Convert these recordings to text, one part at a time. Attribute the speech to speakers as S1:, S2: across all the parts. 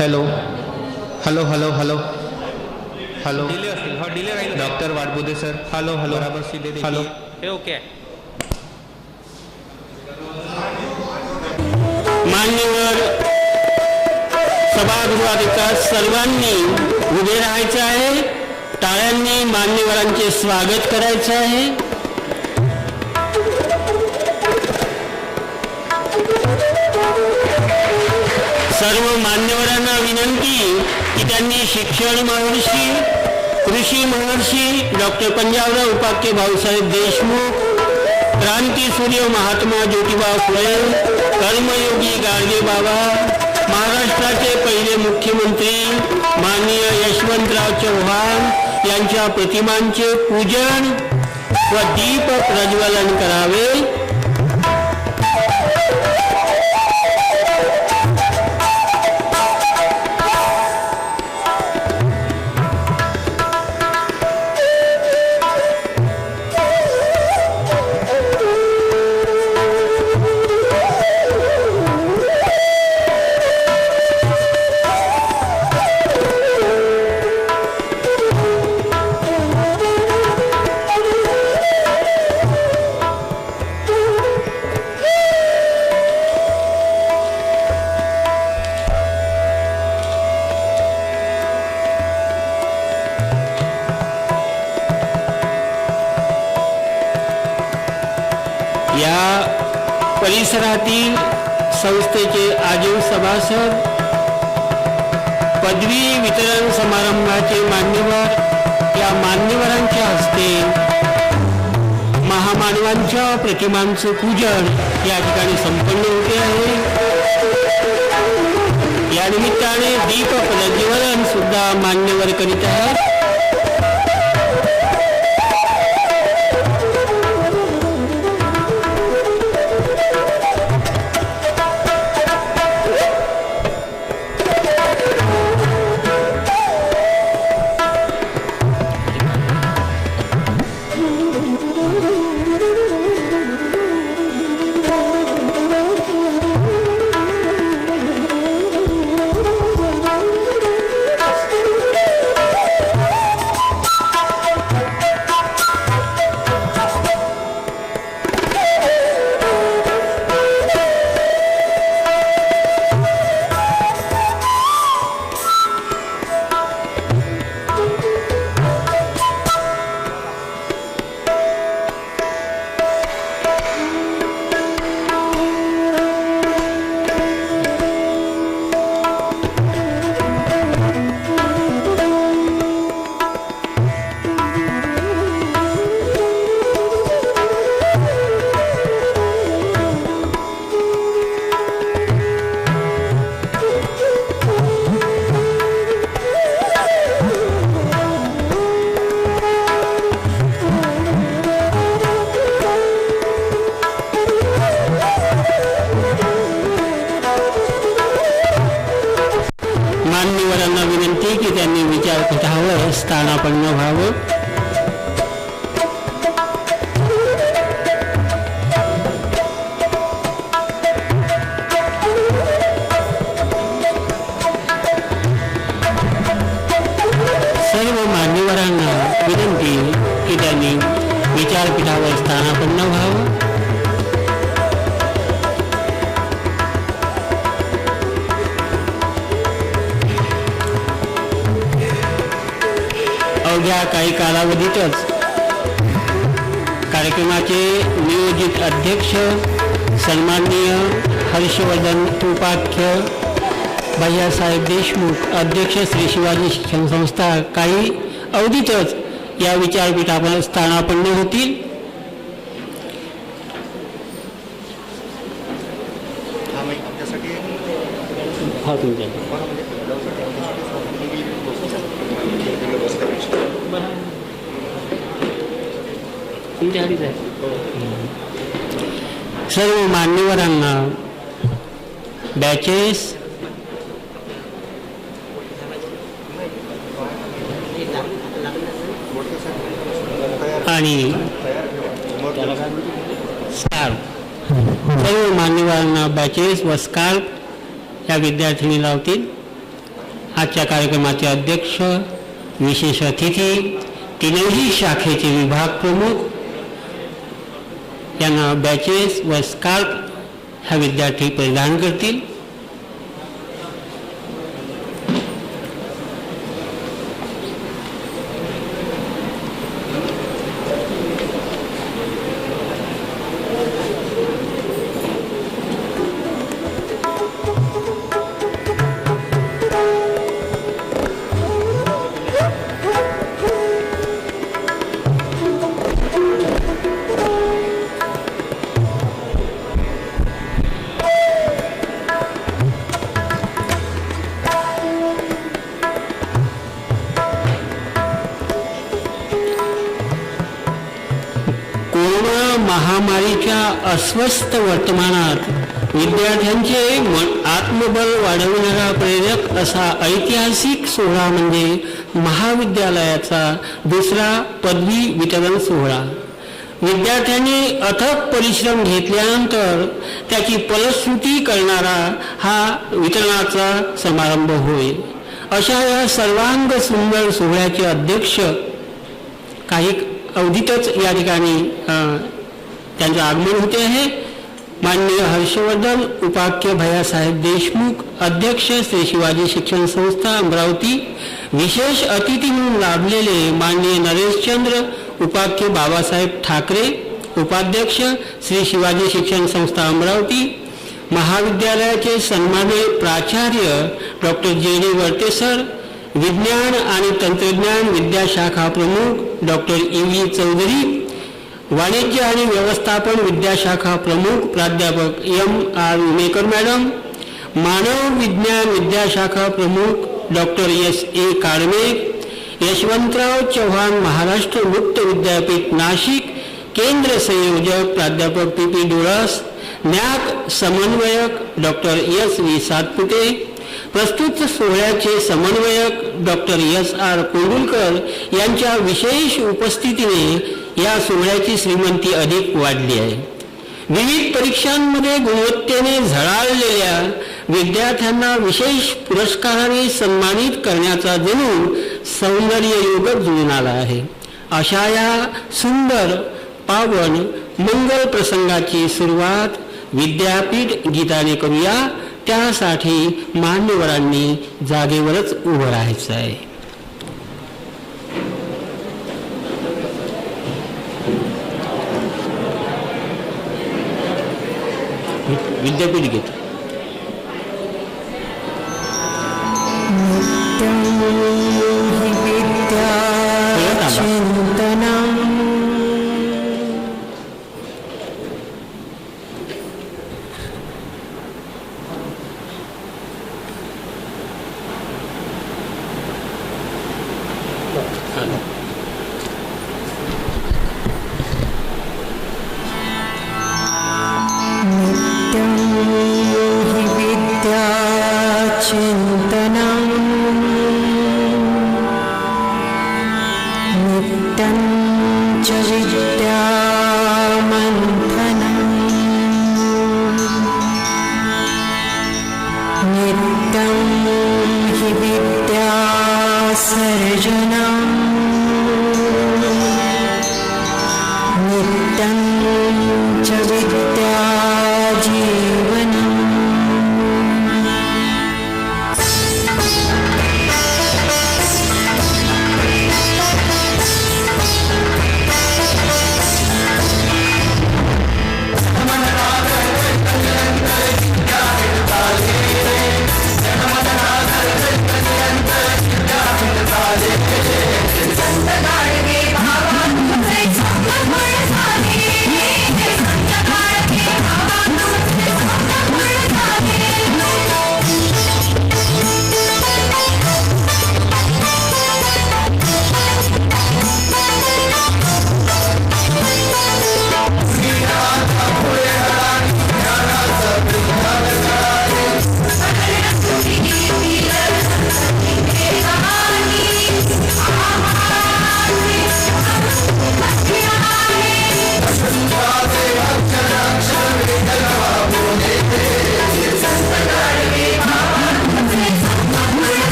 S1: Hello hello hello hello hello
S2: delay असेल. हो delay राहील.
S1: डॉक्टर वाटबुदे सर. हॅलो हॅलो
S2: बराबर सीधे देखिए.
S1: हॅलो.
S2: हे ओके आहे.
S3: मान्यवर सभागृहात सर्वांनी उभे राहायचं आहे. टाळ्यांनी मान्यवरांचे स्वागत करायचं आहे. सर्व मान्यवरांना विनंती की त्यांनी शिक्षण महर्षी, कृषी महर्षी डॉक्टर पंजाबराव उपाख्य भाऊसाहेब देशमुख, क्रांतीसूर्य महात्मा ज्योतिबा फुले, कर्मयोगी गाडगे बाबा, महाराष्ट्राचे पहिले मुख्यमंत्री माननीय यशवंतराव चव्हाण यांच्या प्रतिमांचे पूजन व दीप प्रज्वलन करावे. परिसरातील संस्थेचे आजीव सभासद, पदवी वितरण समारंभाचे मान्यवर, या मान्यवरांच्या हस्ते महामानवांच्या प्रतिमांचे पूजन या ठिकाणी संपन्न होते आहे. या निमित्ताने दीप प्रज्वलन सुद्धा मान्यवर करीत आहेत. मान्यवरांना विनंती की त्यांनी विचारपीठावर स्थानापन्न व्हावं. सर्व मान्यवरांना विनंती की त्यांनी विचारपीठावर स्थानापन्न व्हावं. अवघ्या काही कालावधीतच कार्यक्रमाचे नियोजित अध्यक्ष सन्माननीय हर्षवर्धन उपाख्य भैयासाहेब देशमुख, अध्यक्ष श्री शिवाजी शिक्षण संस्था, काही अवधीतच या विचारपीठावर स्थानापन्न होतील. सर्व मान्यवरांना बॅचेस आणि स्कार्फ, सर्व मान्यवरांना बॅचेस व स्कार्फ या विद्यार्थिनी लावतील. आजच्या कार्यक्रमाचे अध्यक्ष, विशेष अतिथी, तीनही शाखेचे विभाग प्रमुख यांना बॅचेस व स्कार्फ हा विद्यार्थी परिधान करतील. महामारीच्या अस्वस्थ वर्तमानात विद्यार्थ्यांचे आत्मबल वाढवणारा प्रेरक असा ऐतिहासिक सोहळा म्हणजे महाविद्यालयाचा दुसरा पदवी वितरण सोहळा. विद्यार्थ्यांनी अथक परिश्रम घेतल्यानंतर त्याची फलश्रुती करणारा हा वितरणाचा समारंभ होय. अशा या सर्वांग सुंदर सोहळ्याचे अध्यक्ष काही अवधीतच या ठिकाणी त्यांचं आगमन होते आहे. माननीय हर्षवर्धन उपाख्य भैयासाहेब देशमुख, अध्यक्ष श्री शिवाजी शिक्षण संस्था अमरावती. विशेष अतिथी म्हणून लाभलेले माननीय नरेशचंद्र उपाख्य बाबासाहेब ठाकरे, उपाध्यक्ष श्री शिवाजी शिक्षण संस्था अमरावती. महाविद्यालयाचे सन्माननीय प्राचार्य डॉक्टर जे डी वर्ते सर, विज्ञान आणि तंत्रज्ञान विद्याशाखा प्रमुख डॉक्टर ई व्ही चौधरी, वाणिज्य आणि व्यवस्थापन विद्याशाखा प्रमुख प्राध्यापक एम आर उमेकर मॅडम, मानव विज्ञान विद्याशाखा प्रमुख doctor S A Kalme, Yashwantrao Chavan Maharashtra मुक्त विद्यापीठ नाशिक, केंद्र संयोजक प्राध्यापक पी पी डोळस, न्याक समन्वयक डॉक्टर एस व्ही सातपुते. प्रस्तुत सोहळ्याचे समन्वयक डॉक्टर एस आर कोंडुलकर यांच्या विशेष उपस्थितीने या सोहळ्याची श्रीमंती अधिक वाढली आहे. विविध परीक्षांमध्ये गुणवत्तेने झळाळलेल्या विद्यार्थ्यांना विशेष पुरस्काराने सन्मानित करण्याचा जणू सौंदर्य योगच जुळून आला आहे. अशा या सुंदर पावन मंगल प्रसंगाची सुरुवात विद्यापीठ गीताने करूया. त्यासाठी मान्यवरांनी जागेवरच उभं राहायचं आहे. विद्यापीठ गीत.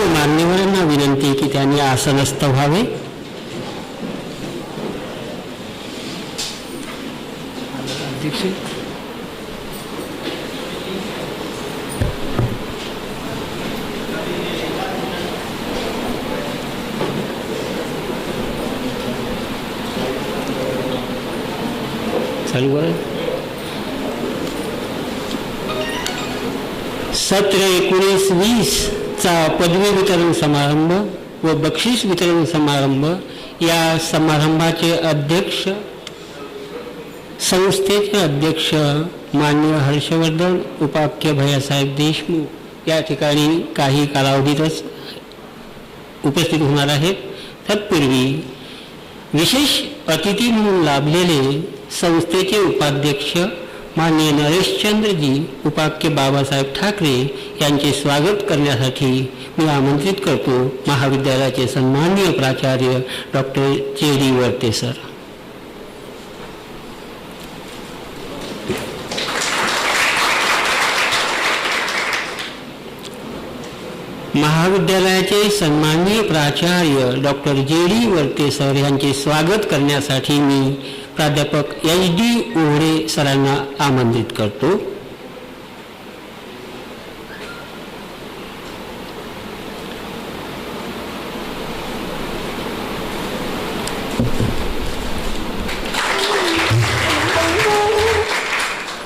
S3: सर्व मान्यवरांना विनंती की त्यांनी आसनस्थ व्हावे. सत्र 19-20 चा पदवी वितरण समारंभ व बक्षीस वितरण समारंभ या समारंभाचे अध्यक्ष संस्थेचे अध्यक्ष माननीय हर्षवर्धन उपाख्य भैयासाहेब देशमुख या ठिकाणी काही कालावधीतच उपस्थित होणार आहेत. तत्पूर्वी विशेष अतिथी म्हणून लाभलेले संस्थेचे उपाध्यक्ष माननीय नरेशचंद्रजी उपाख्य बाबासाहेब ठाकरे यांचे स्वागत करण्यासाठी मी आमंत्रित करतो महाविद्यालयाचे सन्माननीय प्राचार्य डॉक्टर जे.डी. वर्ते सर. महाविद्यालयाचे सन्माननीय प्राचार्य डॉक्टर जे.डी. वर्ते सर यांचे स्वागत करण्यासाठी मी प्राध्यापक एच.डी. ओहरे सरांना आमंत्रित करतो.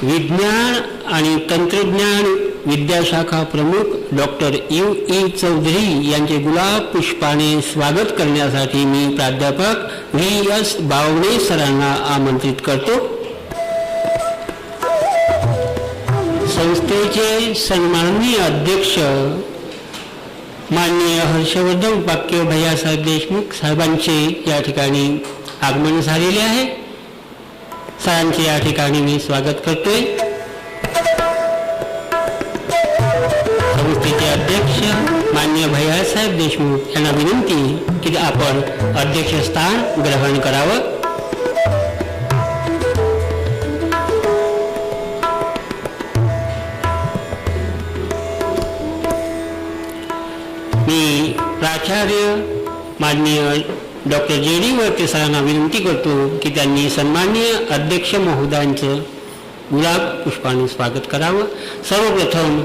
S3: विज्ञान आणि तंत्रज्ञान विद्याशाखा प्रमुख डॉक्टर यू.ई. चौधरी यांचे गुलाब पुष्पाने स्वागत करण्यासाठी मी प्राध्यापक व्ही.एस. बावणे सरांना आमंत्रित करतो. संस्थेचे सन्माननीय अध्यक्ष माननीय हर्षवर्धन उपाख्य भैयासाहेब देशमुख साहेबांचे या ठिकाणी आगमन झालेले आहे. सरांचे या ठिकाणी मी स्वागत करतोय. संस्थेचे अध्यक्ष माननीय भैयासाहेब देशमुख यांना विनंती की आपण अध्यक्षस्थान ग्रहण करावं. मी प्राचार्य माननीय डॉक्टर जे.डी. वर्ते सरांना विनंती करतो की त्यांनी सन्माननीय अध्यक्ष महोदयांचं गुलाब पुष्पाने स्वागत करावं. सर्वप्रथम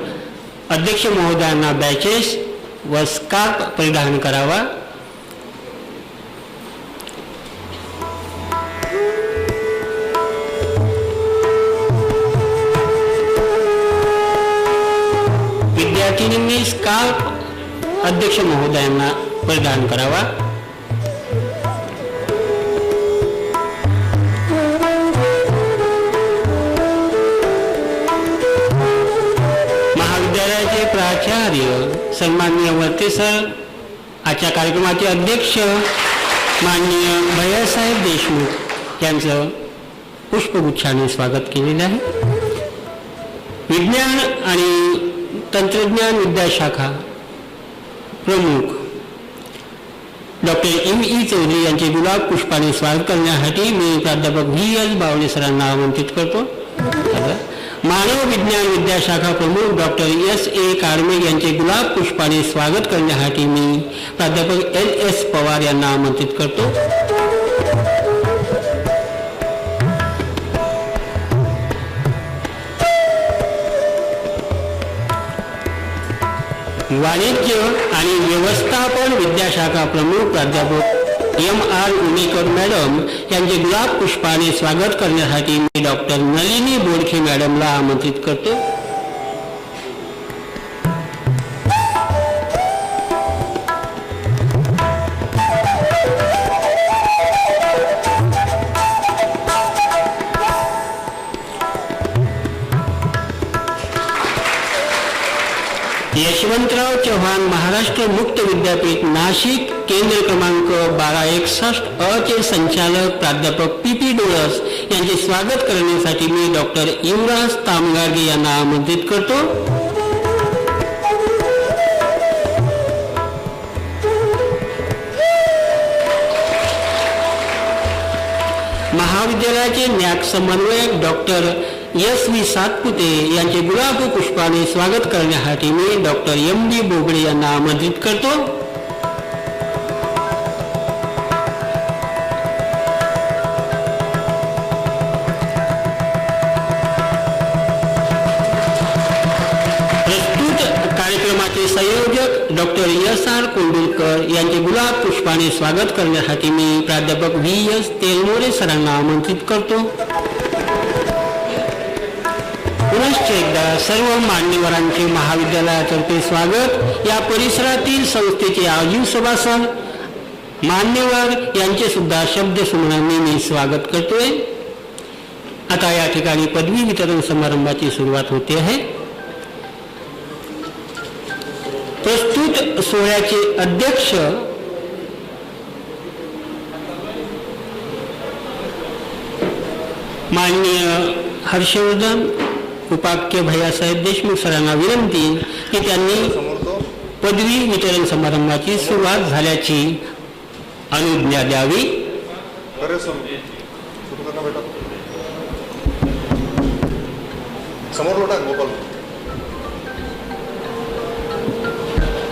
S3: अध्यक्ष महोदयांना बॅचेस व स्कार्फ परिधान करावा. विद्यार्थिनींनी स्कार्फ अध्यक्ष महोदयांना परिधान करावा. प्राचार्य सन्माननीय वर्ते सर आजच्या कार्यक्रमाचे अध्यक्ष माननीय भैयासाहेब देशमुख यांचं पुष्पगुच्छाने स्वागत केलेलं आहे. विज्ञान आणि तंत्रज्ञान विद्याशाखा प्रमुख डॉक्टर यू.ई. चौधरी यांचे गुलाब पुष्पाने स्वागत करण्यासाठी मी प्राध्यापक व्ही.एस. बावणे सरांना आमंत्रित करतो. मानव विज्ञान विद्याशाखा प्रमुख डॉक्टर एस.ए. काळमे यांचे गुलाब पुष्पाने स्वागत करण्यासाठी मी प्राध्यापक एल.एस. पवार यांना आमंत्रित करतो. वाणिज्य आणि व्यवस्थापन विद्याशाखा प्रमुख प्राध्यापक एम.आर. उमेकर मॅडम यांचे गुलाब पुष्पाने स्वागत करण्यासाठी मी डॉक्टर नलिनी बोडखे मॅडमला आमंत्रित करतो. यशवंतराव चव्हाण महाराष्ट्र मुक्त विद्यापीठ नाशिक केंद्र क्रमांक 1261 अ चे संचालक प्राध्यापक पी.पी. डोळस यांचे स्वागत करण्यासाठी मी डॉक्टर युवराज तामगारगे यांना आमंत्रित करतो. महाविद्यालयाचे न्याक समन्वयक डॉक्टर SV सातपुते यांचे गुलाब पुष्पाने स्वागत करण्यासाठी मी डॉक्टर MD बोबडे यांना आमंत्रित करतो. कार्यक्रमाचे संयोजक डॉक्टर SR कोंडुलकर यांचे गुलाब पुष्पाने स्वागत करण्यासाठी मी प्राध्यापक VS तेलमोरे सरांना आमंत्रित करतो. पुनश्च एकदा सर्व मान्यवरांचे महाविद्यालयातर्फे स्वागत. या परिसरातील संस्थेचे आजीव सभासद मान्यवर यांचे सुद्धा शब्दसुमनांनी मी स्वागत करतोय. आता या ठिकाणी पदवी वितरण समारंभाची सुरुवात होते आहे. प्रस्तुत सोहळ्याचे अध्यक्ष माननीय हर्षवर्धन उपाख्य भैयासाहेब देशमुख सरांना विनंती की त्यांनी पदवी वितरण समारंभाची सुरुवात झाल्याची अनुज्ञा द्यावी.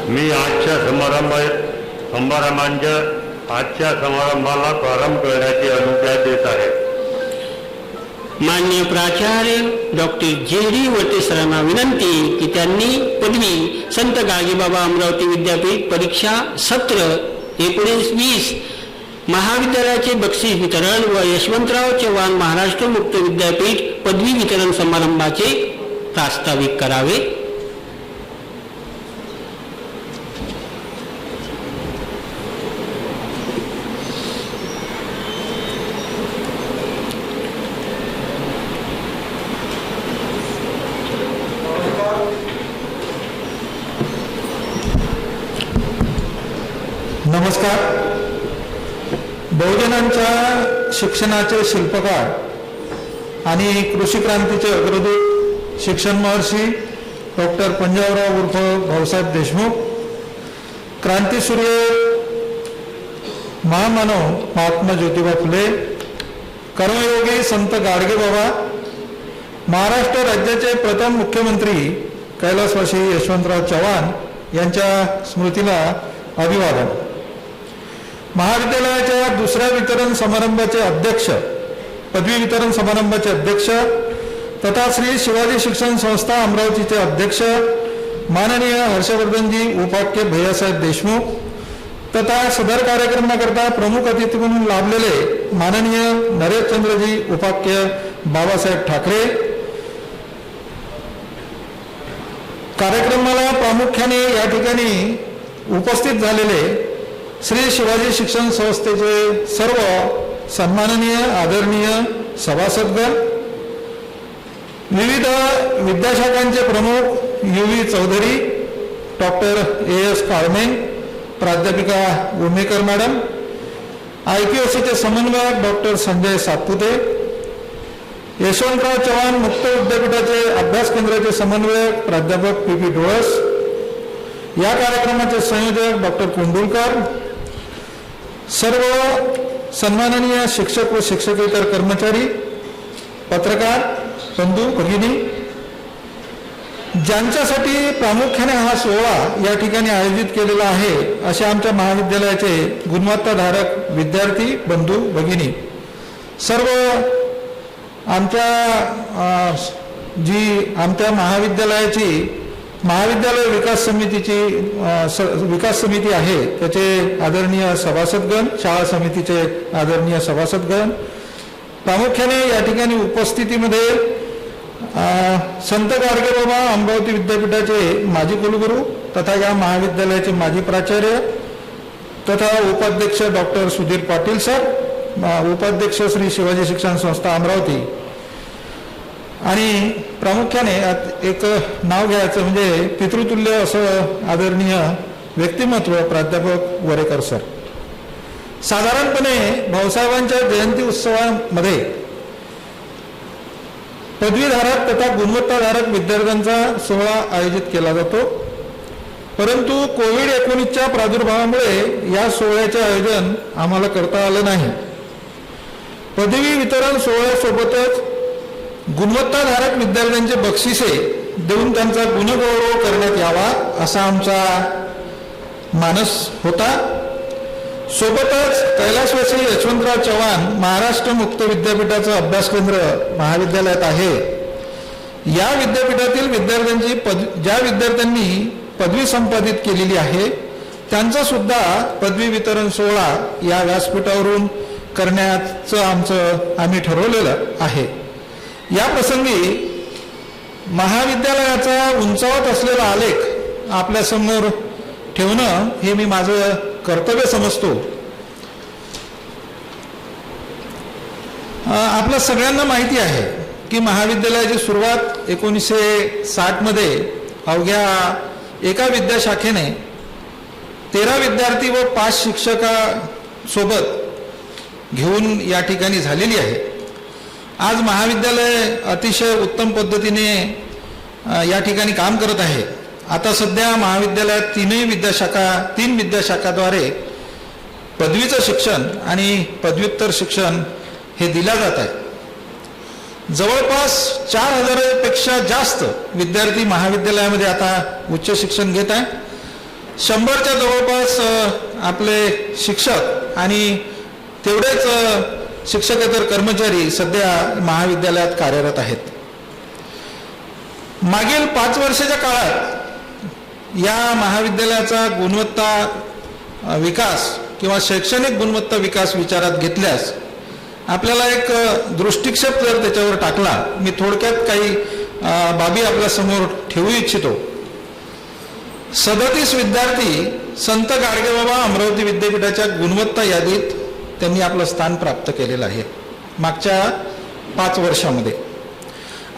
S4: मी आजच्या समारंभाला प्रारंभ करण्याची अनुज्ञा देत आहे.
S3: माननीय प्राचार्य डॉक्टर JD वटे सरांना विनंती की त्यांनी पदवी संत गाडगेबाबा अमरावती विद्यापीठ परीक्षा सत्र 19-20 महाविद्यालयाचे बक्षीस वितरण व यशवंतराव चव्हाण महाराष्ट्र मुक्त विद्यापीठ पदवी वितरण समारंभाचे प्रास्ताविक करावे.
S5: नमस्कार. बहुजनांच्या शिक्षणाचे शिल्पकार आणि कृषी क्रांतीचे अग्रदूत शिक्षण महर्षी डॉक्टर पंजाबराव उर्फ भाऊसाहेब देशमुख, क्रांतीसूर्य महामानव महात्मा ज्योतिबा फुले, कर्मयोगी संत गाडगेबाबा, महाराष्ट्र राज्याचे प्रथम मुख्यमंत्री कैलासवासी यशवंतराव चव्हाण यांच्या स्मृतीला अभिवादन. महाविद्यालयाच्या दुसऱ्या वितरण समारंभाचे अध्यक्ष, पदवी वितरण समारंभाचे अध्यक्ष तथा श्री शिवाजी शिक्षण संस्था अमरावतीचे अध्यक्ष माननीय हर्षवर्धनजी उपाख्य भैयासाहेब देशमुख तथा सदर कार्यक्रमाकरता प्रमुख अतिथी म्हणून लाभलेले माननीय नरेशचंद्रजी उपाख्य बाबासाहेब ठाकरे, कार्यक्रमाला प्रामुख्याने या ठिकाणी उपस्थित झालेले श्री शिवाजी शिक्षण संस्थेचे सर्व सन्माननीय आदरणीय सभासदगण, विविध विद्याशाखांचे प्रमुख UV चौधरी, डॉक्टर AS काळमे, प्राध्यापिका उमेकर मॅडम, IPOCचे समन्वयक डॉक्टर संजय सातपुते, यशवंतराव चव्हाण मुक्त विद्यापीठाचे अभ्यास केंद्राचे समन्वयक प्राध्यापक PP डोळस, या कार्यक्रमाचे संयोजक डॉक्टर कोंडुलकर, सर्व सन्माननीय शिक्षक व शिक्षकेतर कर्मचारी, पत्रकार बंधू भगिनी, ज्यांच्यासाठी प्रामुख्याने हा सोहळा या ठिकाणी आयोजित केलेला आहे असे आमच्या महाविद्यालयाचे गुणवत्ताधारक विद्यार्थी बंधू भगिनी, सर्व आमच्या महाविद्यालयाची महाविद्यालय विकास समितीची विकास समिती आहे त्याचे आदरणीय सभासदगण, शाळा समितीचे आदरणीय सभासदगण, प्रामुख्याने या ठिकाणी उपस्थितीमध्ये संत गाडगेबाबा अमरावती विद्यापीठाचे माजी कुलगुरू तथा या महाविद्यालयाचे माजी प्राचार्य तथा उपाध्यक्ष डॉक्टर सुधीर पाटील सर, उपाध्यक्ष श्री शिवाजी शिक्षण संस्था अमरावती, आणि प्रामुख्याने एक नाव घ्यायचं म्हणजे पितृतुल्य असं आदरणीय व्यक्तिमत्व प्राध्यापक वरेकर सर. साधारणपणे भाऊसाहेबांच्या जयंती उत्सवामध्ये पदवीधारक तथा गुणवत्ताधारक विद्यार्थ्यांचा सोहळा आयोजित केला जातो, परंतु कोविड-19च्या प्रादुर्भावामुळे या सोहळ्याचे आयोजन आम्हाला करता आलं नाही. पदवी वितरण सोहळ्यासोबतच गुणवत्ताधारक विद्यार्थ्यांचे बक्षिसे देऊन त्यांचा गुणगौरव करण्यात यावा असा आमचा मानस होता. सोबतच कैलासवासी यशवंतराव चव्हाण महाराष्ट्र मुक्त विद्यापीठाचं अभ्यास केंद्र महाविद्यालयात आहे. या विद्यापीठातील विद्यार्थ्यांची ज्या विद्यार्थ्यांनी पदवी संपादित केलेली आहे त्यांचा सुद्धा पदवी वितरण सोहळा या व्यासपीठावरून करण्याचं आम्ही ठरवलेलं आहे. या प्रसंगी महाविद्यालयाचा उंचावत असलेला आलेख आपल्यासमोर ठेवणं हे मी माझं कर्तव्य समजतो. आपल्या सगळ्यांना माहिती आहे की महाविद्यालयाची सुरुवात 1960 मध्ये अवघ्या एका विद्याशाखेने 13 विद्यार्थी व 5 शिक्षकासोबत घेऊन या ठिकाणी झालेली आहे. आज महाविद्यालय अतिशय उत्तम पद्धतीने या ठिकाणी काम करत आहे. आता सध्या महाविद्यालयात 3 विद्याशाखाद्वारे पदवीचं शिक्षण आणि पदव्युत्तर शिक्षण हे दिलं जात आहे. जवळपास 4000 पेक्षा जास्त विद्यार्थी महाविद्यालयामध्ये आता उच्च शिक्षण घेत आहे. 100च्या जवळपास आपले शिक्षक आणि तेवढेच शिक्षकेतर कर्मचारी सध्या महाविद्यालयात कार्यरत आहेत. मागील 5 वर्षाच्या काळात या महाविद्यालयाचा गुणवत्ता विकास किंवा शैक्षणिक गुणवत्ता विकास विचारात घेतल्यास आपल्याला एक दृष्टिक्षेप जर त्याच्यावर टाकला, मी थोडक्यात काही बाबी आपल्यासमोर ठेवू इच्छितो. 37 विद्यार्थी संत गाडगेबाबा अमरावती विद्यापीठाच्या गुणवत्ता यादीत त्यांनी आपलं स्थान प्राप्त केलेलं आहे मागच्या 5 वर्षामध्ये.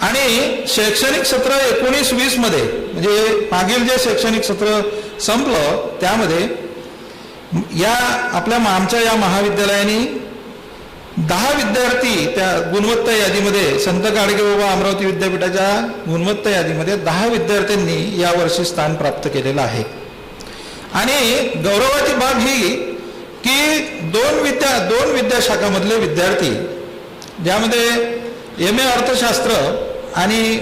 S5: आणि शैक्षणिक सत्र 19-20 मध्ये म्हणजे मागील जे शैक्षणिक सत्र संपलं त्यामध्ये आमच्या या महाविद्यालयाने 10 विद्यार्थी त्या गुणवत्ता यादीमध्ये संत गाडगेबाबा अमरावती विद्यापीठाच्या गुणवत्ता यादीमध्ये 10 विद्यार्थ्यांनी यावर्षी स्थान प्राप्त केलेलं आहे. आणि गौरवाची बाब ही की 2 विद्याशाखामधले विद्यार्थी ज्यामध्ये MA अर्थशास्त्र आणि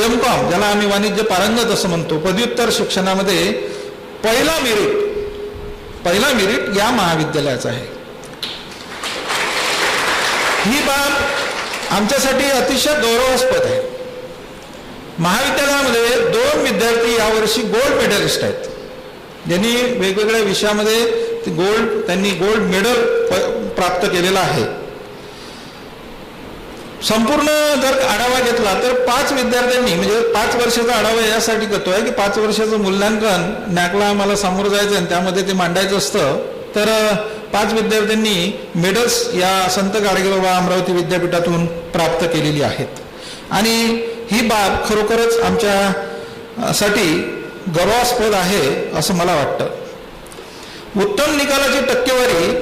S5: M.Com ज्याला आम्ही वाणिज्य पारंगत असं म्हणतो पदव्युत्तर शिक्षणामध्ये पहिला मेरिट या महाविद्यालयाचा आहे. ही बाब आमच्यासाठी अतिशय गौरवास्पद आहे. महाविद्यालयामध्ये 2 विद्यार्थी यावर्षी गोल्ड मेडलिस्ट आहेत ज्यांनी वेगवेगळ्या विषयामध्ये त्यांनी गोल्ड मेडल प्राप्त केलेला आहे. संपूर्ण जर आढावा घेतला तर 5 विद्यार्थ्यांनी म्हणजे 5 वर्षाचा आढावा यासाठी करतोय की 5 वर्षाचं मूल्यांकन नॅकला आम्हाला सामोरं जायचं आणि त्यामध्ये ते मांडायचं असतं. तर 5 विद्यार्थ्यांनी मेडल्स या संत गाडगेबाबा अमरावती विद्यापीठातून प्राप्त केलेली आहेत. आणि ही बाब खरोखरच आमच्यासाठी गौरवास्पद आहे असं मला वाटतं. उत्तम निकालाची टक्केवारी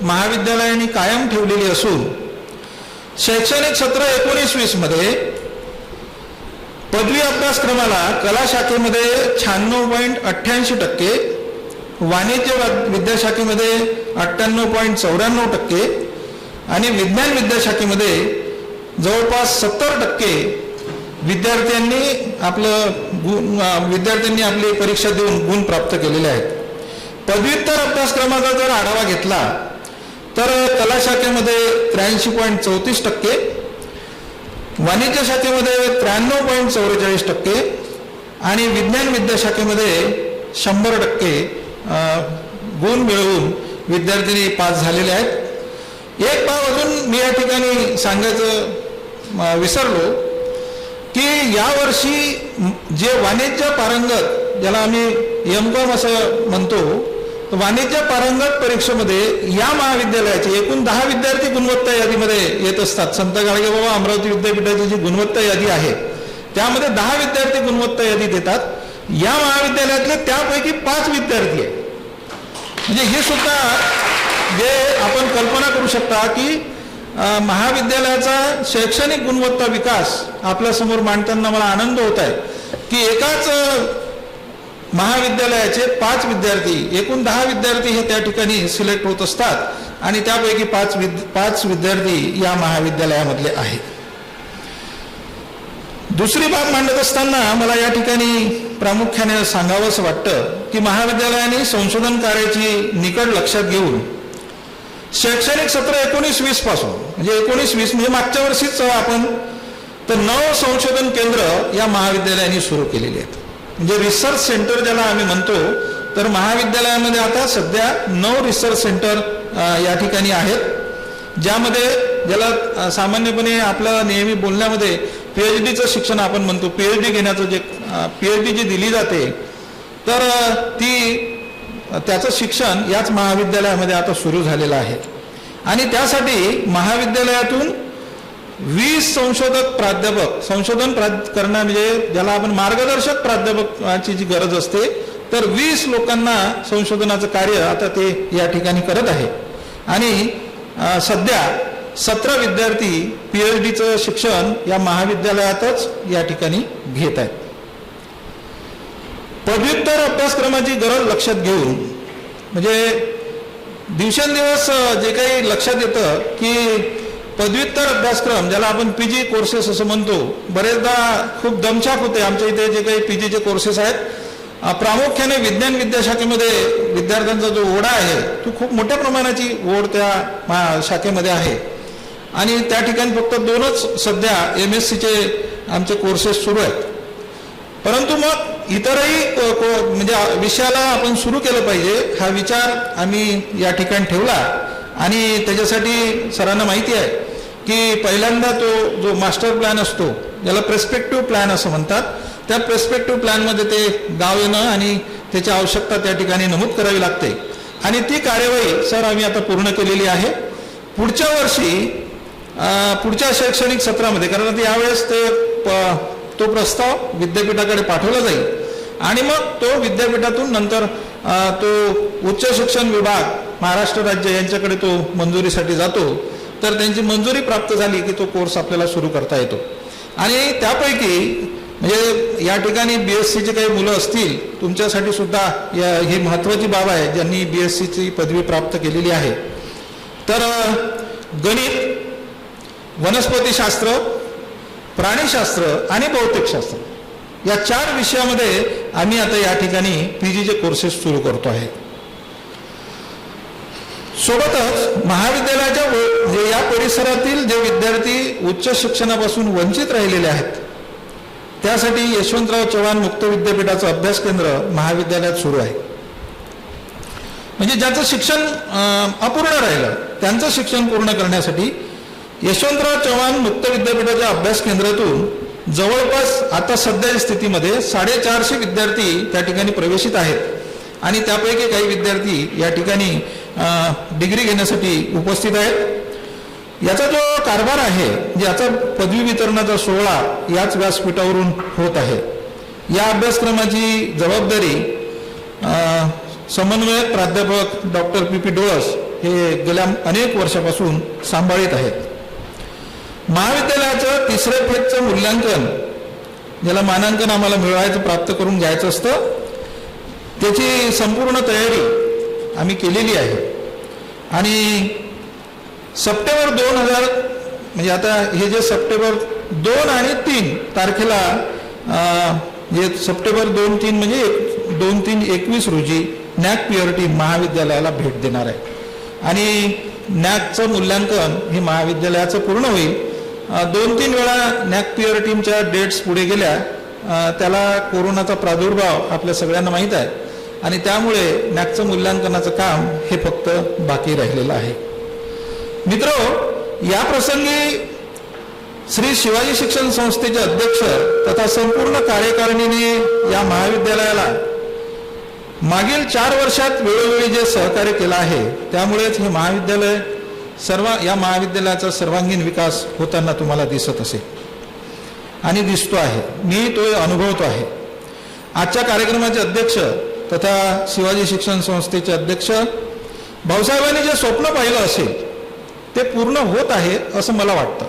S5: महाविद्यालयाने कायम ठेवलेली असून शैक्षणिक सत्र 19-20 मध्ये पदवी अभ्यासक्रमाला कला शाखेमध्ये 96.88%, वाणिज्य विद्याशाखेमध्ये 98.94% आणि विज्ञान विद्याशाखेमध्ये जवळपास 70% विद्यार्थ्यांनी आपली परीक्षा देऊन गुण प्राप्त केलेले आहेत. पदव्युत्तर अभ्यासक्रमाचा जर आढावा घेतला तर कला शाखेमध्ये 83.34%, वाणिज्य शाखेमध्ये 93.44% आणि विज्ञान विद्याशाखेमध्ये 100% गुण मिळवून विद्यार्थी पास झालेले आहेत. एक बाब अजून मी या ठिकाणी सांगायचं विसरलो की यावर्षी जे वाणिज्य पारंगत ज्याला आम्ही M.Com असं म्हणतो, वाणिज्य पारंगत परीक्षेमध्ये या महाविद्यालयाचे एकूण 10 विद्यार्थी गुणवत्ता यादीमध्ये येत असतात. संत गाडगेबाबा अमरावती विद्यापीठाची जी गुणवत्ता यादी आहे त्यामध्ये 10 विद्यार्थी गुणवत्ता यादीत येतात. या महाविद्यालयातले त्यापैकी 5 विद्यार्थी आहेत. म्हणजे हे सुद्धा जे आपण कल्पना करू शकता की महाविद्यालयाचा शैक्षणिक गुणवत्ता विकास आपल्यासमोर मांडताना मला आनंद होत आहे की एकाच महाविद्यालयाचे 5 विद्यार्थी एकूण 10 विद्यार्थी हे त्या ठिकाणी सिलेक्ट होत असतात आणि त्यापैकी 5 विद्यार्थी या महाविद्यालयामधले आहेत. दुसरी बाब मांडत असताना मला या ठिकाणी प्रामुख्याने सांगावंसं वाटतं की महाविद्यालयाने संशोधन कार्याची निकड लक्षात घेऊन शैक्षणिक सत्र 19-20 पासून म्हणजे 19-20 म्हणजे मागच्या वर्षीच आपण तर 9 संशोधन केंद्र या महाविद्यालयाने सुरू केलेली आहेत. म्हणजे रिसर्च सेंटर ज्याला आम्ही म्हणतो, तर महाविद्यालयामध्ये आता सध्या 9 रिसर्च सेंटर या ठिकाणी आहेत, ज्यामध्ये ज्याला सामान्यपणे आपलं नेहमी बोलण्यामध्ये PhDचं शिक्षण आपण म्हणतो. PhD घेण्याचं जे PhD जी दिली जाते, तर त्याचं शिक्षण याच महाविद्यालयामध्ये आता सुरू झालेलं आहे. आणि त्यासाठी महाविद्यालयातून 20 संशोधक प्राध्यापक संशोधन करणं म्हणजे ज्याला आपण मार्गदर्शक प्राध्यापकाची जी गरज असते, तर 20 लोकांना संशोधनाचं कार्य आता ते या ठिकाणी करत आहे. आणि सध्या 17 विद्यार्थी PhDचं शिक्षण या महाविद्यालयातच या ठिकाणी घेत आहेत. पदव्युत्तर अभ्यासक्रमाची गरज लक्षात घेऊन म्हणजे दिवसेंदिवस जे काही लक्षात येतं की पदव्युत्तर अभ्यासक्रम ज्याला आपण PG कोर्सेस असं म्हणतो, बरेचदा खूप दमछाक होते. आमच्या इथे जे काही PGचे कोर्सेस आहेत, प्रामुख्याने विज्ञान विद्याशाखेमध्ये विद्यार्थ्यांचा जो ओढा आहे तो खूप मोठ्या प्रमाणाची ओढ त्या शाखेमध्ये आहे. आणि त्या ठिकाणी फक्त 2च सध्या MSCचे आमचे कोर्सेस सुरू आहेत. परंतु मग इतरही म्हणजे विषयाला आपण सुरू केलं पाहिजे हा विचार आम्ही या ठिकाणी ठेवला. आणि त्याच्यासाठी सरांना माहिती आहे की पहिल्यांदा तो जो मास्टर प्लॅन असतो, ज्याला प्रेस्पेक्टिव्ह प्लॅन असं म्हणतात, त्या प्रेस्पेक्टिव्ह प्लॅनमध्ये ते गाव येणं आणि त्याची आवश्यकता त्या ठिकाणी नमूद करावी लागते. आणि ती कार्यवाही सर आम्ही आता पूर्ण केलेली आहे. पुढच्या वर्षी पुढच्या शैक्षणिक सत्रामध्ये, कारण आता यावेळेस तो प्रस्ताव विद्यापीठाकडे पाठवला जाईल आणि मग तो विद्यापीठातून नंतर तो उच्च शिक्षण विभाग महाराष्ट्र राज्य यांच्याकडे तो मंजुरीसाठी जातो. तर त्यांची मंजुरी प्राप्त झाली की तो कोर्स आपल्याला सुरू करता येतो. आणि त्यापैकी म्हणजे या ठिकाणी BSCचे काही मुलं असतील, तुमच्यासाठी सुद्धा ही महत्त्वाची बाब आहे ज्यांनी BSCची पदवी प्राप्त केलेली आहे. तर गणित, वनस्पतीशास्त्र, प्राणीशास्त्र आणि भौतिकशास्त्र या 4 विषयामध्ये आम्ही आता या ठिकाणी PGचे कोर्सेस सुरू करतो आहे. सोबतच महाविद्यालयाच्या या परिसरातील जे विद्यार्थी उच्च शिक्षणापासून वंचित राहिलेले आहेत, त्यासाठी यशवंतराव चव्हाण मुक्त विद्यापीठाचं अभ्यास केंद्र महाविद्यालयात सुरू आहे. म्हणजे ज्याचं शिक्षण अपूर्ण राहिलं त्यांचं शिक्षण पूर्ण करण्यासाठी यशवंतराव चव्हाण मुक्त विद्यापीठाच्या अभ्यास केंद्रातून जवळपास आता सध्याच्या स्थितीमध्ये 450 विद्यार्थी त्या ठिकाणी प्रवेशित आहेत. आणि त्यापैकी काही विद्यार्थी या ठिकाणी डिग्री घेण्यासाठी उपस्थित आहेत. याचा जो कारभार आहे, याचा पदवी वितरणाचा सोहळा याच व्यासपीठावरून होत आहे. या अभ्यासक्रमाची जबाबदारी समन्वयक प्राध्यापक डॉक्टर PP डोळस हे गेल्या अनेक वर्षापासून सांभाळीत आहेत. महाविद्यालयाचं 3ऱ्या फेजचं मूल्यांकन, ज्याला मानांकन आम्हाला मिळवायचं प्राप्त करून घ्यायचं असतं, त्याची संपूर्ण तयारी आम्ही केलेली आहे. आणि सप्टेंबर 2000 म्हणजे आता हे जे सप्टेंबर 2 आणि 3 तारखेला जे सप्टेंबर 2-3 म्हणजे 2-3-21 रोजी NAAC PRT महाविद्यालयाला भेट देणार आहे. आणि NAACचं मूल्यांकन हे महाविद्यालयाचं पूर्ण होईल. 2-3 वेळा NAAC PRTच्या डेट्स पुढे गेल्या, त्याला कोरोनाचा प्रादुर्भाव आपल्या सगळ्यांना माहीत आहे आणि त्यामुळे NAACचं मूल्यांकनाचं काम हे फक्त बाकी राहिलेलं आहे. मित्रो, या प्रसंगी श्री शिवाजी शिक्षण संस्थेचे अध्यक्ष तथा संपूर्ण कार्यकारिणीने या महाविद्यालयाला मागील 4 वर्षात वेळोवेळी जे सहकार्य केलं आहे, त्यामुळेच हे महाविद्यालय या महाविद्यालयाचा सर्वांगीण विकास होताना तुम्हाला दिसत असेल आणि दिसतो आहे. मी तो अनुभवतो आहे. आजच्या कार्यक्रमाचे अध्यक्ष तथा शिवाजी शिक्षण संस्थेचे अध्यक्ष भाऊसाहेबांनी जे स्वप्न पाहिलं असेल ते पूर्ण होत आहे असं मला वाटतं.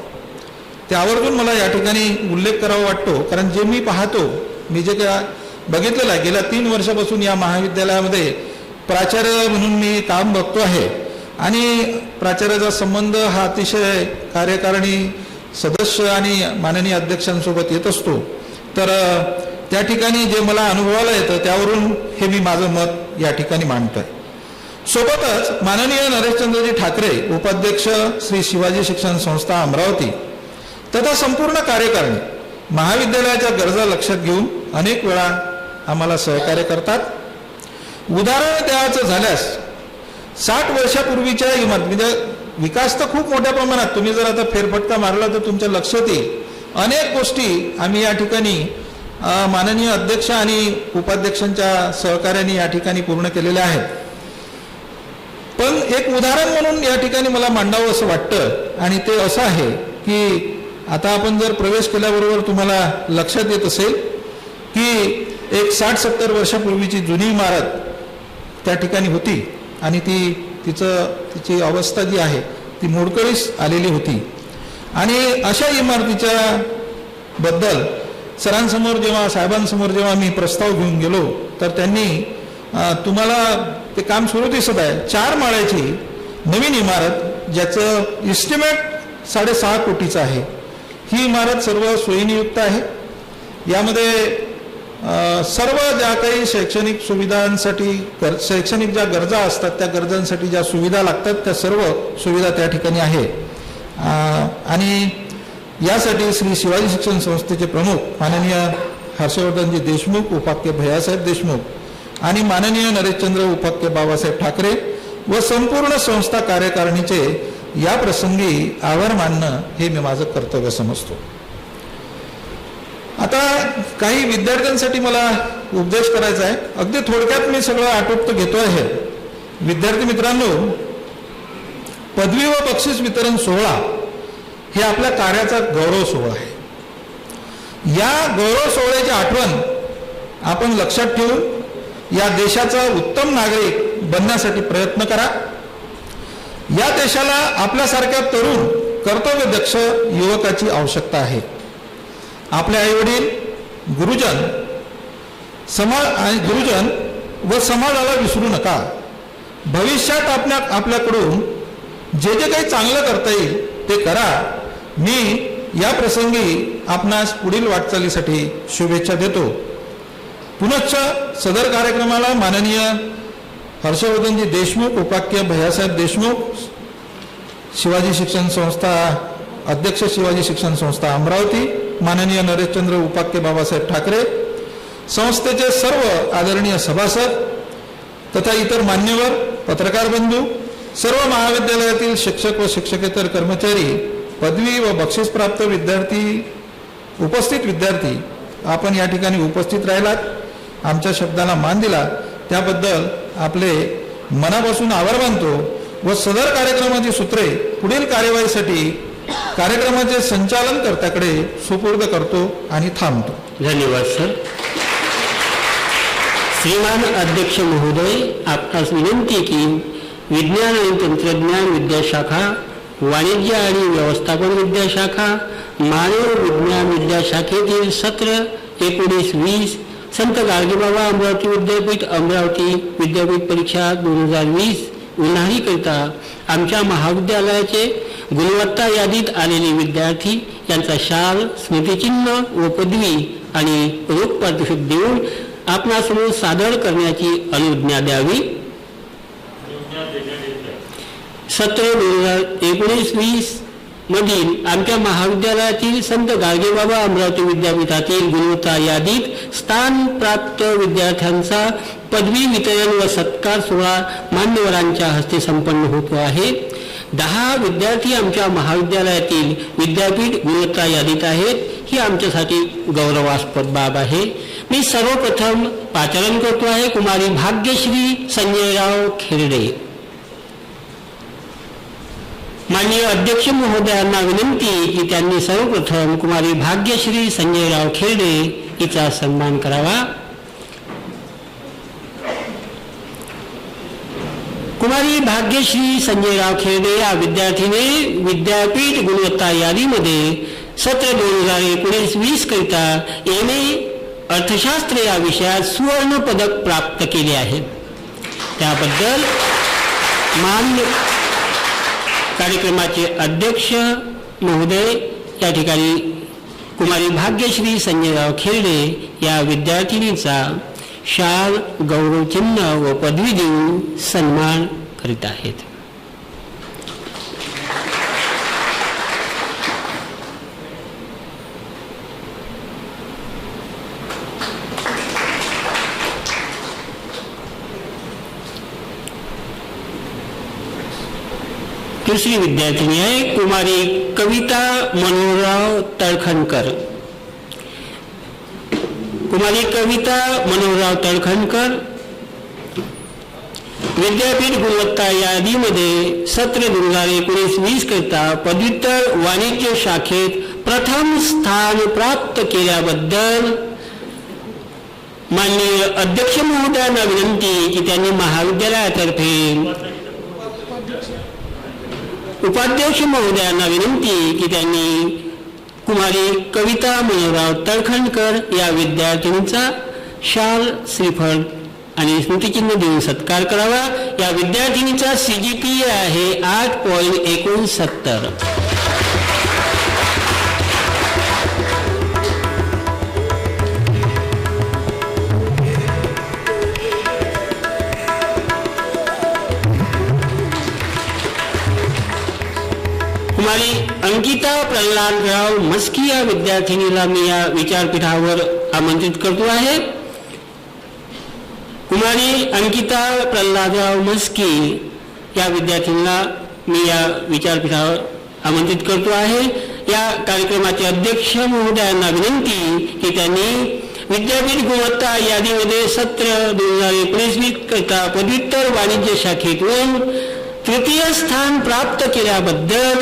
S5: ते आवर्जून मला या ठिकाणी उल्लेख करावा वाटतो, कारण जे मी पाहतो, मी जे काय बघितलेलं आहे गेल्या 3 वर्षापासून या महाविद्यालयामध्ये प्राचार्य म्हणून मी काम बघतो आहे. आणि प्राचार्याचा संबंध हा अतिशय कार्यकारिणी सदस्य आणि माननीय अध्यक्षांसोबत येत असतो, तर त्या ठिकाणी जे मला अनुभवाला येतं त्यावरून हे मी माझं मत या ठिकाणी मांडतोय. सोबतच माननीय नरेशचंद्रजी ठाकरे, उपाध्यक्ष श्री शिवाजी शिक्षण संस्था अमरावती तथा संपूर्ण कार्यकारिणी महाविद्यालयाच्या गरजा लक्षात घेऊन अनेक वेळा आम्हाला सहकार्य करतात. उदाहरण द्यायचं झाल्यास 60 वर्षापूर्वीच्या इमारत, म्हणजे विकास तर खूप मोठ्या प्रमाणात, तुम्ही जर आता फेरफटका मारला तर तुमच्या लक्षात येईल, अनेक गोष्टी आम्ही या ठिकाणी माननीय अध्यक्ष आणि उपाध्यक्षांच्या सहकार्याने या ठिकाणी पूर्ण केलेल्या आहेत. पण एक उदाहरण म्हणून या ठिकाणी मला मांडावं असं वाटतं, आणि ते असं आहे की आता आपण जर प्रवेश केल्याबरोबर तुम्हाला लक्षात येत असेल की एक 60-70 वर्षापूर्वीची जुनी इमारत त्या ठिकाणी होती आणि तिची अवस्था जी आहे ती मोडकळीस आलेली होती. आणि अशा इमारतीच्या बद्दल सरांसमोर जेव्हा, साहेबांसमोर जेव्हा मी प्रस्ताव घेऊन गेलो, तर त्यांनी तुम्हाला ते काम सुरू दिसत आहे, 4 माळ्याची नवीन इमारत ज्याचं इस्टिमेट 6.5 कोटीचं आहे. ही इमारत सर्व सोयीनियुक्त आहे. यामध्ये सर्व ज्या काही शैक्षणिक सुविधांसाठी, शैक्षणिक ज्या गरजा असतात त्या गरजांसाठी ज्या सुविधा लागतात त्या सर्व सुविधा त्या ठिकाणी आहे. आणि यासाठी श्री शिवाजी शिक्षण संस्थेचे प्रमुख माननीय हर्षवर्धनजी देशमुख, उपाख्य भैयासाहेब देशमुख आणि माननीय नरेशचंद्र उपाख्य बाबासाहेब ठाकरे व संपूर्ण संस्था कार्यकारिणीचे या प्रसंगी आभार मानणं हे मी माझं कर्तव्य समजतो. आता काही विद्यार्थ्यांसाठी मला उपदेश करायचा आहे. अगदी थोडक्यात मी सगळं आटोपत घेतो आहे. विद्यार्थी मित्रांनो, पदवी व बक्षीस वितरण सोहळा हे आपल्या कार्याचा गौरव सोहळा आहे. या गौरव सोहळ्याची आठवण आपण लक्षात ठेवून या देशाचा उत्तम नागरिक बनण्यासाठी प्रयत्न करा. या देशाला आपल्यासारख्या तरुण कर्तव्यदक्ष युवकाची आवश्यकता आहे. आपले आईवडील, गुरुजन व समाजाला विसरू नका. भविष्यात आपल्याकडून जे काही चांगलं करता येईल ते करा. मी या प्रसंगी आपणास पुढील वाटचालीसाठी शुभेच्छा देतो. पुनश्च सदर कार्यक्रमाला माननीय हर्षवर्धनजी देशमुख, उपाख्य भैयासाहेब देशमुख, शिवाजी शिक्षण संस्था अध्यक्ष, शिवाजी शिक्षण संस्था अमरावती, माननीय नरेशचंद्र उपाख्य बाबासाहेब ठाकरे, संस्थेचे सर्व आदरणीय सभासद तथा इतर मान्यवर, पत्रकार बंधू, सर्व महाविद्यालयातील शिक्षक व शिक्षकेतर कर्मचारी, पदवी व बक्षीस प्राप्त उपस्थित विद्यार्थी, आपण या ठिकाणी उपस्थित राहिलात, आमच्या शब्दाला मान दिला त्याबद्दल आपले मनापासून आभार मानतो व सदर कार्यक्रमाची सूत्रे पुढील कार्यवाहीसाठी कार्यक्रमाचे संचालन कर्त्याकडे सुपूर्द करतो आणि थांबतो.
S3: धन्यवाद सर. श्रीमान अध्यक्ष महोदय, आपणास विनंती की विज्ञान आणि तंत्रज्ञान विद्याशाखा, वाणिज्य आणि व्यवस्थापन विद्याशाखा, मानव विज्ञान विद्याशाखेतील सत्र 19-20 संत गाडगेबाबा अमरावती विद्यापीठ, अमरावती विद्यापीठ परीक्षा 2020 उन्हाळीकरिता आमच्या महाविद्यालयाचे गुणवत्ता यादीत आलेले विद्यार्थी यांचा शाल, स्मृतिचिन्ह व पदवी आणि रोख पारितोषिक देऊन आपणासमोर सादर करण्याची अनुज्ञा द्यावी. सत्र 2019-20 मधील आमच्या महाविद्यालयातील संत गाडगेबाबा अमरावती विद्यापीठातील गुणवत्ता यादीत स्थान प्राप्त विद्यार्थ्यांचा पदवी वितरण व सत्कार सोहळा मान्यवरांच्या हस्ते संपन्न होतो आहे. 10 विद्यार्थी आमच्या महाविद्यालयातील विद्यापीठ गुणवत्ता यादीत आहेत. ही आमच्यासाठी गौरवास्पद बाब आहे. मी सर्वप्रथम पाचारण करतो आहे कुमारी भाग्यश्री संजयराव खेरडे. माननीय अध्यक्ष महोदयांना विनंती की त्यांनी सर्वप्रथम कुमारी भाग्यश्री संजयराव खेरडे हिचा सन्मान करावा. कुमारी भाग्यश्री संजयराव खेरडे या विद्यार्थीने विद्यापीठ गुणवत्ता यादीमध्ये सत्र 2019-20 करिता MA अर्थशास्त्र या विषयात सुवर्ण पदक प्राप्त केले आहे. त्याबद्दल मान्य कार्यक्रमाचे अध्यक्ष महोदय त्या ठिकाणी कुमारी भाग्यश्री संजयराव खेरडे या विद्यार्थिनीचा शाल, गौरवचिन्ह व पदवी देऊन सन्मान करीत आहेत. दुसरी विद्यार्थिनी आहे कुमारी कविता मनोहरराव तळखणकर. कुमारी कविता मनोहरराव तळखणकर विद्यापीठ गुणवत्ता यादीमध्ये सत्र 2019-20 करता पदव्युत्तर वाणिज्य शाखेत प्रथम स्थान प्राप्त केल्याबद्दल माननीय अध्यक्ष महोदयांना विनंती की त्यांनी महाविद्यालयातर्फे उपाध्यक्ष महोदयांना विनंती की त्यांनी कुमारी कविता मनोहरराव तळखणकर या विद्यार्थिनीचा शाल, श्रीफळ आणि स्मृतिचिन्ह देऊन सत्कार करावा. या विद्यार्थिनीचा CGPA आहे 8.69. कुमारी अंकिता प्रल्हादराव मस्की या विद्यार्थिनीला मी या विचारपीठावर आमंत्रित करतो आहे. कुमारी अंकिता प्रल्हादराव मस्की या विद्यार्थिनीला मी या विचारपीठावर आमंत्रित करतो आहे. या कार्यक्रमाचे अध्यक्ष महोदयांना विनंती की त्यांनी विद्यापीठ गुणवत्ता यादीमध्ये सत्र 2019-20 करता पदव्युत्तर वाणिज्य शाखेतून तृतीय स्थान प्राप्त केल्याबद्दल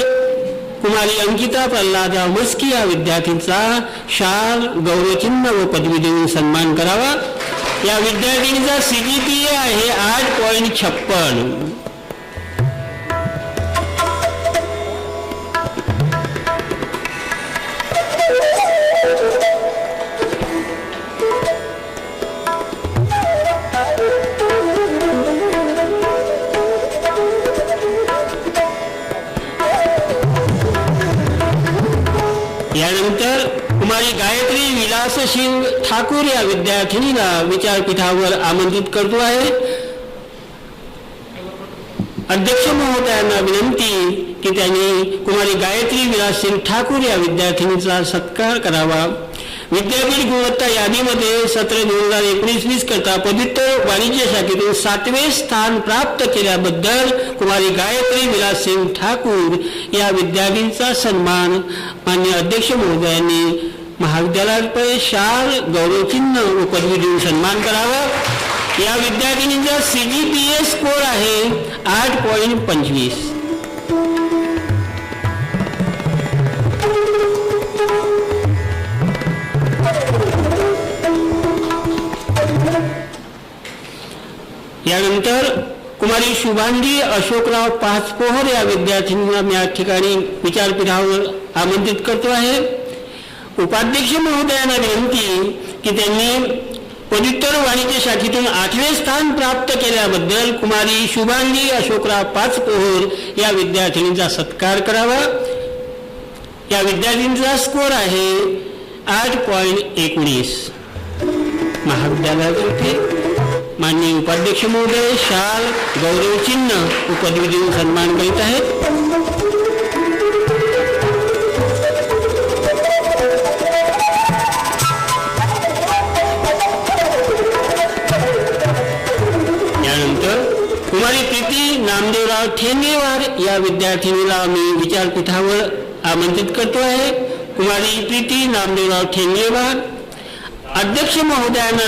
S3: कुमारी अंकिता प्रल्हादराव मस्की या विद्यार्थींचा शाल, गौरवचिन्ह व पदवी देऊन सन्मान करावा. या विद्यार्थिनीचा CGPA आहे 8.56. यानंतर कुमारी गायत्री विलाससिंग ठाकूर या विद्यार्थिनीला विचारपीठावर आमंत्रित करतो आहे. अध्यक्ष महोदयांना विनंती की त्यांनी कुमारी गायत्री विलाससिंग ठाकूर या विद्यार्थिनीचा सत्कार करावा. विद्यापीठ गुणवत्ता यादीमध्ये सत्र 2019-20 करता पदव्युत्तर वाणिज्य शाखेतून 7वे स्थान प्राप्त केल्याबद्दल कुमारी गायत्री विलाससिंग ठाकूर या विद्यार्थींचा सन्मान माननीय अध्यक्ष महोदयांनी महाविद्यालयात शाल, गौरवचिन्ह व पदवी देऊन सन्मान करावा. या विद्यार्थिनीचा CGPA स्कोर आहे 8.25. यानंतर कुमारी शुभांगी अशोकराव पाचपोहर या विद्यार्थिनींना मी या ठिकाणी विचारपीठावर आमंत्रित करतो आहे. उपाध्यक्ष महोदयांना विनंती की त्यांनी पदव्युत्तर वाणिज्य शाखेतून 8वे स्थान प्राप्त केल्याबद्दल कुमारी शुभांगी अशोकराव पाचपोहर या विद्यार्थिनीचा सत्कार करावा. या विद्यार्थिनीचा स्कोर आहे 8.19. महाविद्यालयातर्फे माननीय उपाध्यक्ष महोदय शाल, गौरवचिन्ह व पदवी देऊन सन्मान करीत आहेत. यानंतर कुमारी प्रीती नामदेवराव ठेंगेवार या विद्यार्थिनीला मी विचारपीठावर आमंत्रित करतो आहे. कुमारी प्रीती नामदेवराव ठेंगेवार. अध्यक्ष महोदयांना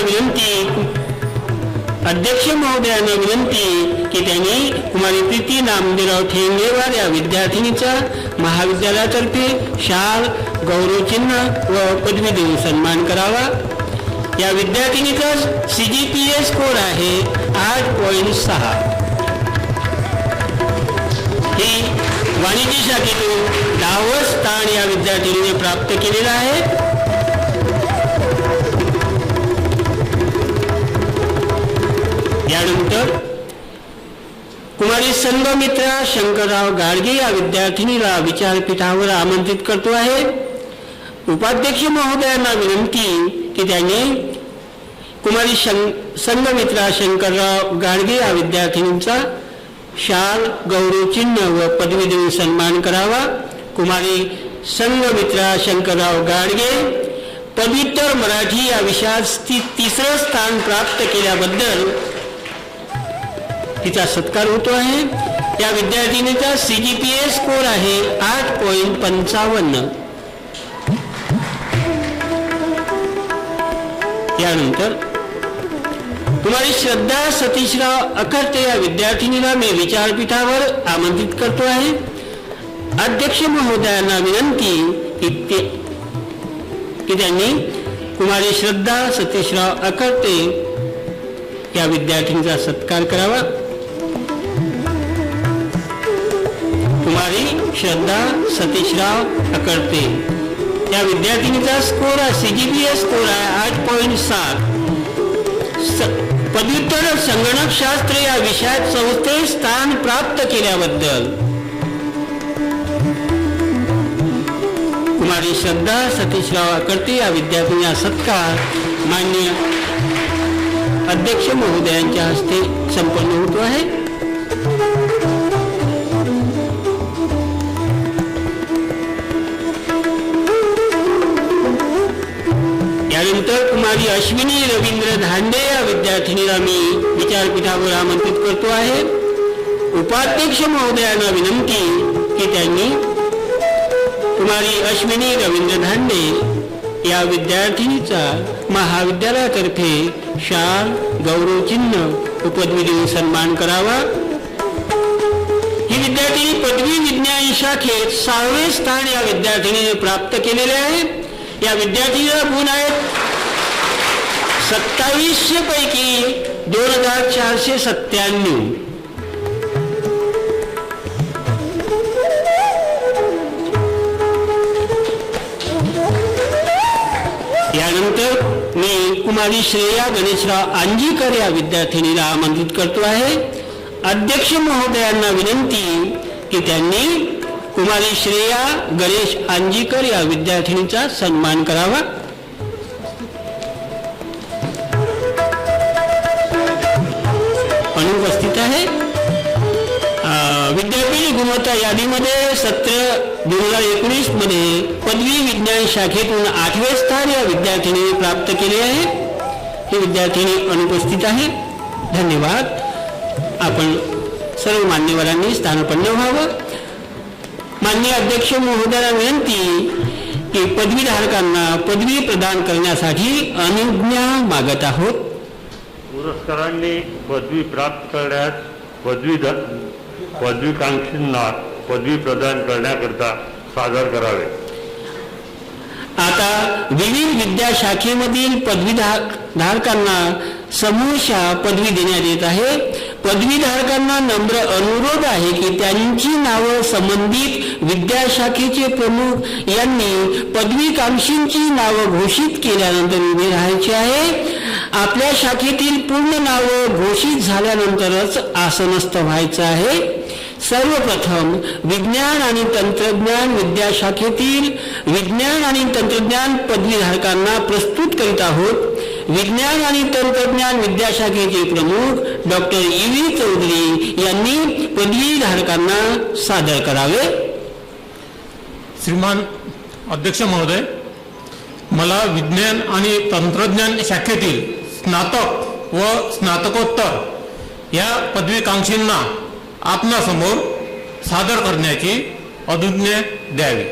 S3: विनंती की त्यांनी कुमारी प्रीती नामदेवराव ठेंगेवार या विद्यार्थिनीचा महाविद्यालयातर्फे शाल, गौरवचिन्ह व पदवी देऊन सन्मान करावा. या विद्यार्थिनीचा CGPA स्कोर आहे 8.6. ही वाणिज्य शाखेतून 10वे स्थान या विद्यार्थिनीने प्राप्त केलेलं आहे. यानंतर कुमारी संघमित्रा शंकरराव गाडगे या विद्यार्थिनीला विचारपीठावर आमंत्रित करतो आहे. उपाध्यक्ष महोदयांना विनंती की त्यांनी कुमारी संघमित्रा शंकरराव गाडगे या विद्यार्थिनींचा शाल, गौरव चिन्ह व पदवी देऊन सन्मान करावा. कुमारी संघमित्रा शंकरराव गाडगे पदव्युत्तर मराठी या विषयात तिसरं स्थान प्राप्त केल्याबद्दल तिचा सत्कार होतो आहे. या विद्यार्थिनीचा CGPA स्कोर आहे 8.55. यानंतर कुमारी श्रद्धा सतीशराव अखर्ते या विद्यार्थिनीला मी विचारपीठावर आमंत्रित करतो आहे. अध्यक्ष महोदयांना विनंती की त्यांनी कुमारी श्रद्धा सतीशराव अखर्ते या विद्यार्थिनीचा सत्कार करावा. कुमारी श्रद्धा सतीशराव अखर्ते या विद्यार्थिनीचा स्कोर CGPA स्कोर आहे 8.7. पदव्युत्तर संगणकशास्त्र या विषयात चौथे स्थान प्राप्त केल्याबद्दल कुमारी श्रद्धा सतीशराव अखर्ते या विद्यार्थिनीचा सत्कार माननीय अध्यक्ष महोदयांच्या हस्ते संपन्न होतो आहे. यानंतर कुमारी अश्विनी रवींद्र धांडे या विद्यार्थिनीला मी विचारपीठावर आमंत्रित करतो आहे. उपाध्यक्ष महोदयांना विनंती की त्यांनी कुमारी अश्विनी रवींद्र धांडे या विद्यार्थिनीचा महाविद्यालयातर्फे शाल, गौरव चिन्ह व पदवी देऊन सन्मान करावा. ही विद्यार्थिनी पदवी विज्ञान शाखेत 6वे स्थान या विद्यार्थिनीने प्राप्त केलेले आहे. या विद्यार्थिनीला गुण आहेत 2700 पैकी 2497. यानंतर मी कुमारी श्रेया गणेशराव अंजीकर या विद्यार्थिनीला आमंत्रित करतो आहे. अध्यक्ष महोदयांना विनंती की त्यांनी कुमारी श्रेया गणेश अंजीकर या विद्यार्थिनीचा सन्मान करावा. अनुपस्थित आहे. विद्यापीठ गुणवत्ता यादीमध्ये सत्र 2019 मध्ये पदवी विज्ञान शाखेतून 8वे स्थान या विद्यार्थिनीने प्राप्त केले आहे. ही विद्यार्थिनी अनुपस्थित आहे. धन्यवाद. आपण सर्व मान्यवरांनी स्थानापन्न व्हावं. माननीय अध्यक्ष महोदयांना विनंती की पदवीधारकांना पदवी प्रदान करण्यासाठी अनुज्ञा मागत आहोत.
S4: पुरस्कारांनी पदवी प्राप्त करण्यास पदवीकांक्षींना पदवी प्रदान करण्याकरता सादर करावे.
S3: आता विविध विद्याशाखेमधील पदवीधारकांना समूहशः पदवी देण्यात येत आहे. पदवीधारकांना नम्र अनुरोध आहे की त्यांची नावं संबंधित विद्याशाखेचे प्रमुख यांनी पदवीकांक्षींची नावं घोषित केल्यानंतर उभे राहायचे आहे. आपल्या शाखेतील पूर्ण नावं घोषित झाल्यानंतरच आसनस्थ व्हायचं आहे. सर्वप्रथम विज्ञान आणि तंत्रज्ञान विद्याशाखेतील विज्ञान आणि तंत्रज्ञान पदवीधारकांना प्रस्तुत करीत आहोत. विज्ञान आणि तंत्रज्ञान विद्याशाखेचे प्रमुख डॉक्टर EV चौधरी यांनी पदवीधारकांना सादर करावे.
S5: श्रीमान अध्यक्ष महोदय, मला विज्ञान आणि तंत्रज्ञान शाखेतील स्नातक व स्नातकोत्तर या पदवीकांक्षींना आपणासमोर सादर करण्याची अनुज्ञा द्यावी.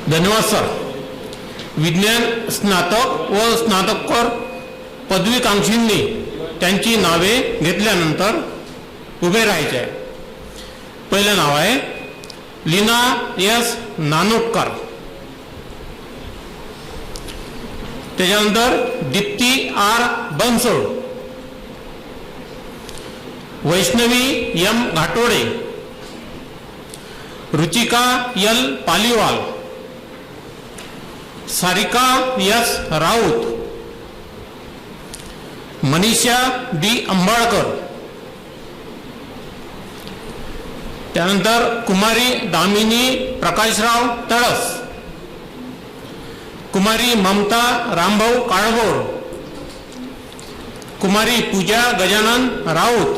S5: धन्यवाद सर. विज्ञान स्नातक व स्नातकोत्तर पदवीकांक्षींनी त्यांची नावे घेतल्यानंतर उभे राहायचे आहे. पहिलं नाव आहे लीना S. नानोटकर. त्याच्यानंतर Deepti R. Bansod, Vaishnavi M. घाटोडे, Ruchika L. Paliwal, Sarika S. Raut, Manisha D. Ambalkar,
S6: त्यानंतर कुमारी दामिनी प्रकाशराव तळस, कुमारी ममता रामभाऊ काळभोर, कुमारी पूजा गजानन राऊत,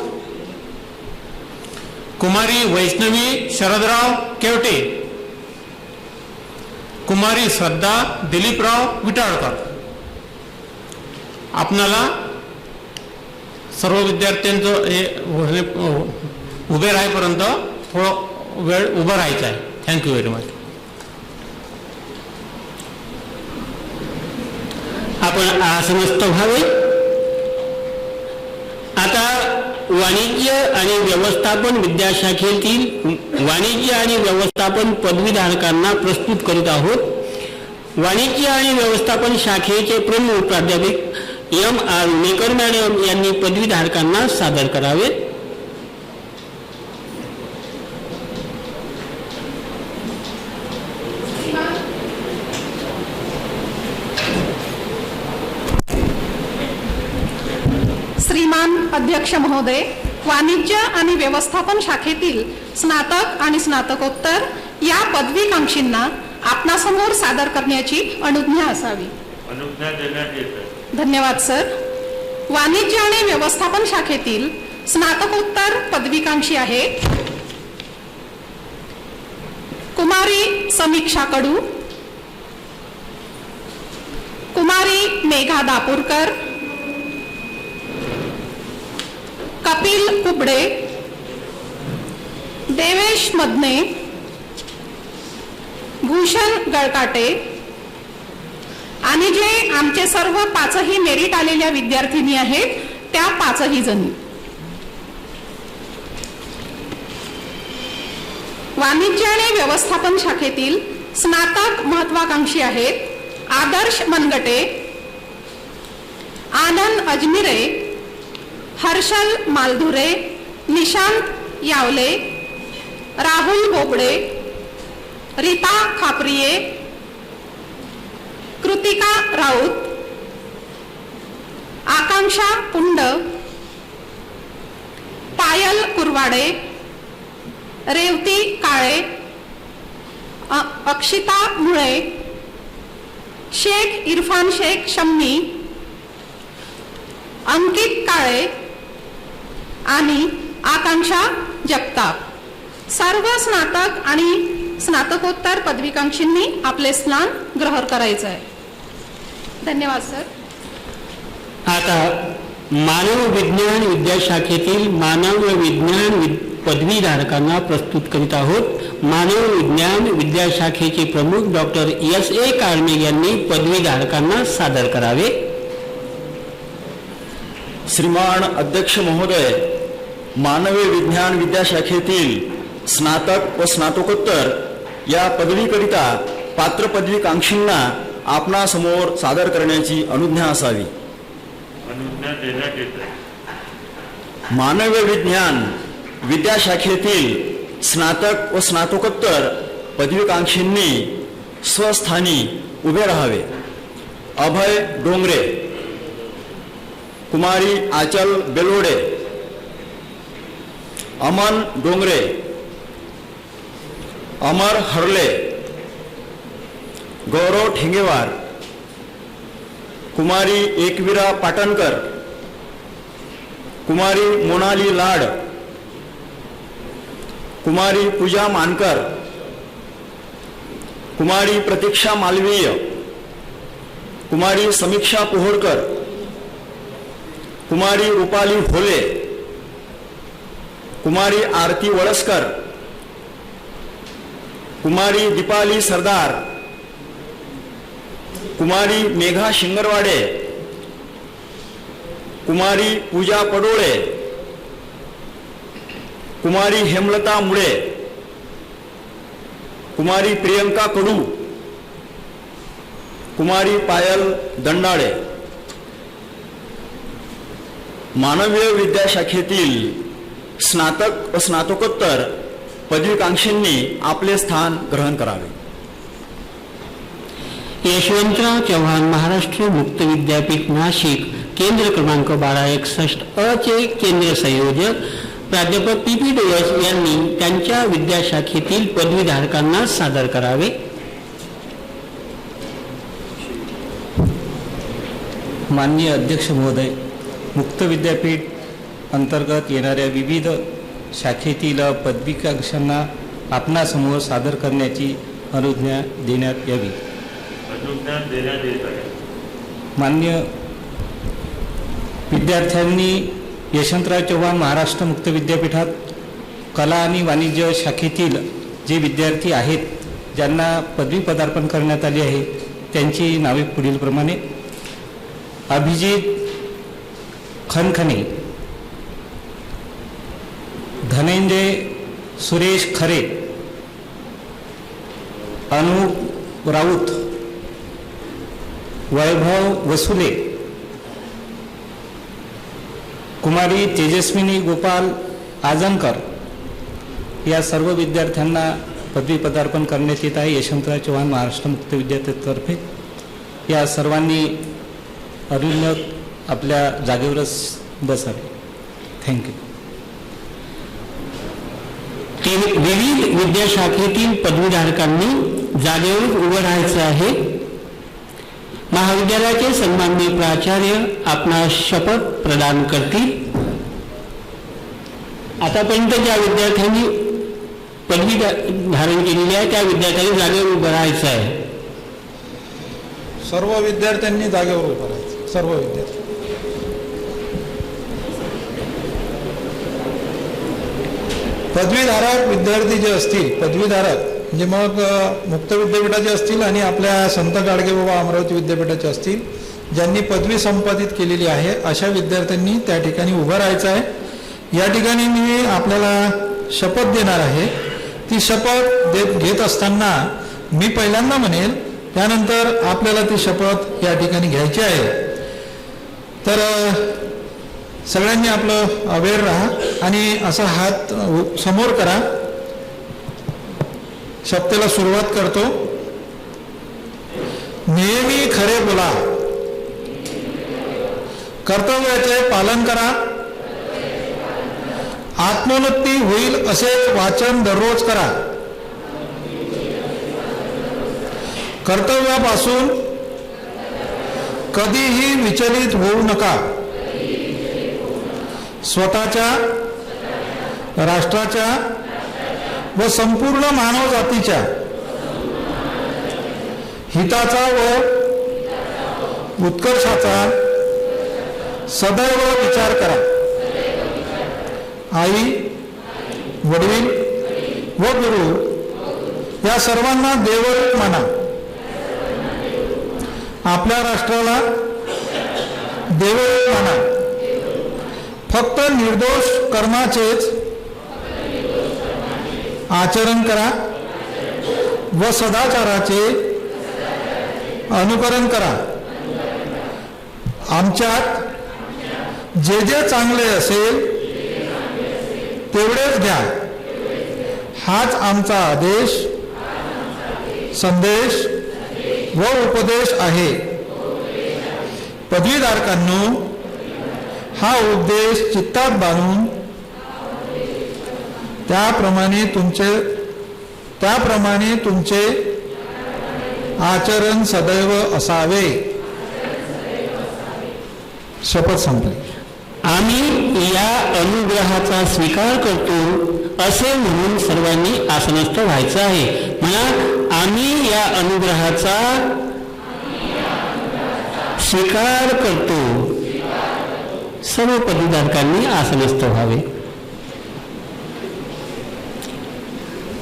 S6: कुमारी वैष्णवी शरदराव केवटे, कुमारी श्रद्धा दिलीपराव विटाळकर. आपणाला सर्व विद्यार्थ्यांचं हे उभे राहेपर्यंत थोडं वेळ उभं राहायचं आहे. Thank you very much.
S3: आपण आसनस्थ व्हावे. आता वाणिज्य आणि व्यवस्थापन विद्याशाखेतील वाणिज्य आणि व्यवस्थापन पदवीधारकांना प्रस्तुत करीत आहोत. वाणिज्य आणि व्यवस्थापन शाखेचे प्रमुख प्राध्यापक M.R. मेकर मॅडम यांनी पदवीधारकांना सादर करावे.
S7: श्रीमान अध्यक्ष महोदय, वाणिज्य आणि व्यवस्थापन शाखेतील स्नातक आणि स्नातकोत्तर या पदवीकांक्षींना आपणासमोर सादर करण्याची अनुज्ञा असावी.
S4: अनुज्ञा देण्यात येते.
S7: धन्यवाद सर. वाणिज्य आणि व्यवस्थापन शाखेतील स्नातकोत्तर पदवीकांक्षी आहे कुमारी समीक्षा कडू, कुमारी मेघा दापूरकर, कपिल कुबडे, देवेश मदने, भूषण गळकाटे आणि जे आमचे सर्व पाचही मेरिट आलेल्या विद्यार्थिनी आहेत त्या पाचही जणी. वाणिज्य आणि व्यवस्थापन शाखेतील स्नातक महत्वाकांक्षी आहेत आदर्श मनगटे, आनंद अजमिरे, हर्षल मालधुरे, निशांत यावले, राहुल बोबडे, रीता खापरिये, कृतिका राऊत, आकांक्षा पुंड, पायल कुरवाडे, रेवती काळे, अक्षिता मुळे, शेख इरफान शेख शम्मी, अंकित काळे आणि आकांक्षा जगताप. सर्व स्नातक आणि स्नातकोत्तर पदवीकांक्षींनी आपले स्थान ग्रहण करायचं आहे. धन्यवाद सर.
S3: आता मानव विज्ञान विद्याशाखेतील मानव विज्ञान पदवीधारकांना प्रस्तुत करीत आहोत. मानव विज्ञान विद्याशाखेचे प्रमुख डॉक्टर S.A. कार्मेग यांनी पदवीधारकांना सादर करावे.
S8: श्रीमान अध्यक्ष महोदय, मानवी विज्ञान विद्याशाखेतील स्नातक व स्नातकोत्तर या पदवीकरिता पात्र पदवीकांक्षींना आपणासमोर सादर करण्याची अनुज्ञा असावी.
S4: अनुज्ञा देण्यात येते.
S8: मानव विज्ञान विद्याशाखेतील स्नातक व स्नातकोत्तर पदवीकांक्षींनी स्वस्थानी उभे राहावे. अभय डोंगरे, कुमारी आचल बेलोडे, अमन डोंगरे, अमर हरले, गौरव ठेंगेवार, कुमारी एकवीरा पाटणकर, कुमारी मोनाली लाड, कुमारी पूजा मानकर, कुमारी प्रतीक्षा मालवीय, कुमारी समीक्षा पोहोरकर, कुमारी रुपाली भोले, कुमारी आरती वळसकर, कुमारी दीपाली सरदार, कुमारी मेघा शिंगरवाडे, कुमारी पूजा पडोळे, कुमारी हेमलता मुळे, कुमारी प्रियंका कडू, कुमारी पायल दंडाळे. मानवीय विद्याशाखेतील स्नातक व स्नातकोत्तर पदवीकांक्षींनी आपले स्थान ग्रहण करावे.
S3: यशवंतराव चव्हाण महाराष्ट्र मुक्त विद्यापीठ नाशिक केंद्र क्रमांक 1261 अ चे केंद्र संयोजक प्राध्यापक PP डोळस यांनी त्यांच्या विद्याशाखेतील पदवीधारकांना सादर करावे.
S9: माननीय अध्यक्ष महोदय, मुक्त विद्यापीठ अंतर्गत येणाऱ्या विविध शाखेतील पदवीकांक्षांना आपणासमोर सादर करण्याची अनुज्ञा देण्यात यावी.
S4: अनुज्ञा देण्यात येत आहे.
S9: मान्य विद्यार्थ्यांनी यशवंतराव चव्हाण महाराष्ट्र मुक्त विद्यापीठात कला आणि वाणिज्य शाखेतील जे विद्यार्थी आहेत ज्यांना पदवी पदार्पण करण्यात आले आहे त्यांची नावे पुढीलप्रमाणे: अभिजित खनखने, धनंजय सुरेश खरे, अनुप राऊत, वैभव वसुले, कुमारी तेजस्विनी गोपाल आजमकर या सर्व विद्यार्थ्यांना पदवी पदार्पण करण्यात येत आहे यशवंतराव चव्हाण महाराष्ट्र मुक्त विद्यापीठातर्फे. या सर्वांनी अनुज्ञ आपल्या जागेवरच बसावे. थँक्यू.
S3: विविध विद्याशाखेतील पदवीधारकांनी जागेवर उभं राहायचं आहे. महाविद्यालयाचे सन्माननीय प्राचार्य आपणास शपथ प्रदान करतील. आतापर्यंत ज्या विद्यार्थ्यांनी पदवी धारण केलेली आहे त्या विद्यार्थ्यांनी जागेवर उभं राहायचं आहे.
S5: सर्व विद्यार्थ्यांनी जागेवर उभं राहायचं. सर्व विद्यार्थी पदवीधारक विद्यार्थी जे असतील, पदवीधारक म्हणजे मग मुक्त विद्यापीठाचे असतील आणि आपल्या संत गाडगेबाबा अमरावती विद्यापीठाचे असतील, ज्यांनी पदवी संपादित केलेली आहे अशा विद्यार्थ्यांनी त्या ठिकाणी उभं राहायचं आहे. या ठिकाणी मी आपल्याला शपथ देणार आहे. ती शपथ घेत असताना मी पहिल्यांदा म्हणेल, त्यानंतर आपल्याला ती शपथ या ठिकाणी घ्यायची आहे. तर सगळ्यांनी आपलं अवेअर राहा आणि असा हात समोर करा. शपथेला सुरुवात करतो. नेहमी खरे बोला, कर्तव्याचे पालन करा, आत्मोन्नती होईल असेच वाचन दररोज करा, कर्तव्यापासून कधीही विचलित होऊ नका, स्वतःच्या, राष्ट्राच्या व संपूर्ण मानव जातीच्या हिताचा व उत्कर्षाचा सदैव विचार करा. आई, वडील व गुरु या सर्वांना देवरूप माना. आपल्या राष्ट्राला देवरूप माना. फक्त निर्दोष कर्माचेच आचरण करा व सदाचाराचे अनुकरण करा. आमच्यात जे जे चांगले असेल तेवढेच घ्या. हाच आमचा आदेश, संदेश व उपदेश आहे. पदवीधारकांनो, हा उपदेश चित्तात बांधून त्याप्रमाणे तुमचे आचरण सदैव असावे. शपथ संपली.
S3: आम्ही या अनुग्रहाचा स्वीकार करतो असे म्हणून सर्वांनी आसनस्थ व्हायचं आहे. म्हणा, आम्ही या अनुग्रहाचा स्वीकार करतो. सर्व पदवीधारकांनी आसनस्थ व्हावे.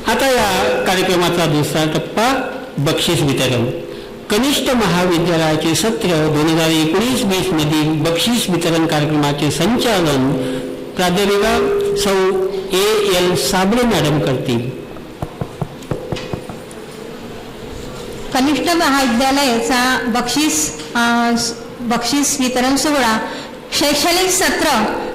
S3: आता या कार्यक्रमाचा दुसरा टप्पा बक्षीस वितरण. कनिष्ठ महाविद्यालयाचे सत्र 2019-20 मधील बक्षीस वितरण कार्यक्रमाचे संचालन प्राध्यापिका सौ A.L. साबळे मॅडम करतील.
S10: कनिष्ठ महाविद्यालयाचा बक्षीस वितरण सोहळा शैक्षणिक सत्र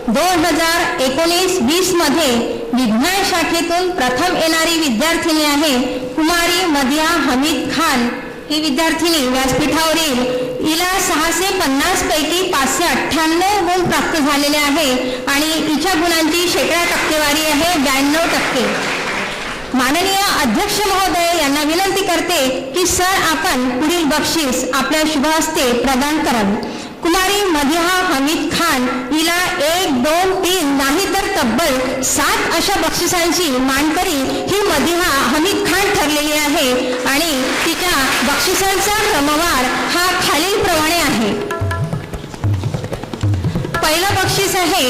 S10: 2019-20 मध्ये विज्ञान शाखेतून प्रथम येणारी विद्यार्थिनी आहे कुमारी मदिया हमीद खान. ही विद्यार्थिनी व्यासपीठावरील हिला 650 पैकी 598 गुण प्राप्त झालेले आहे आणि हिच्या गुणांची टक्केवारी आहे 92%. माननीय अध्यक्ष महोदय यांना विनंती करते की सर आपण पुढील बक्षीस आपल्या शुभ हस्ते प्रदान करावे. कुमारी मदिहा हमीद खान हिला 1, 2, 3 नाही तर तब्बल 7 अशा बक्षिसांची मानकरी ही मदिहा हमीद खान ठरलेली आहे आणि तिच्या बक्षिसांचा क्रमवार हा खालीलप्रमाणे आहे. पहिलं बक्षीस आहे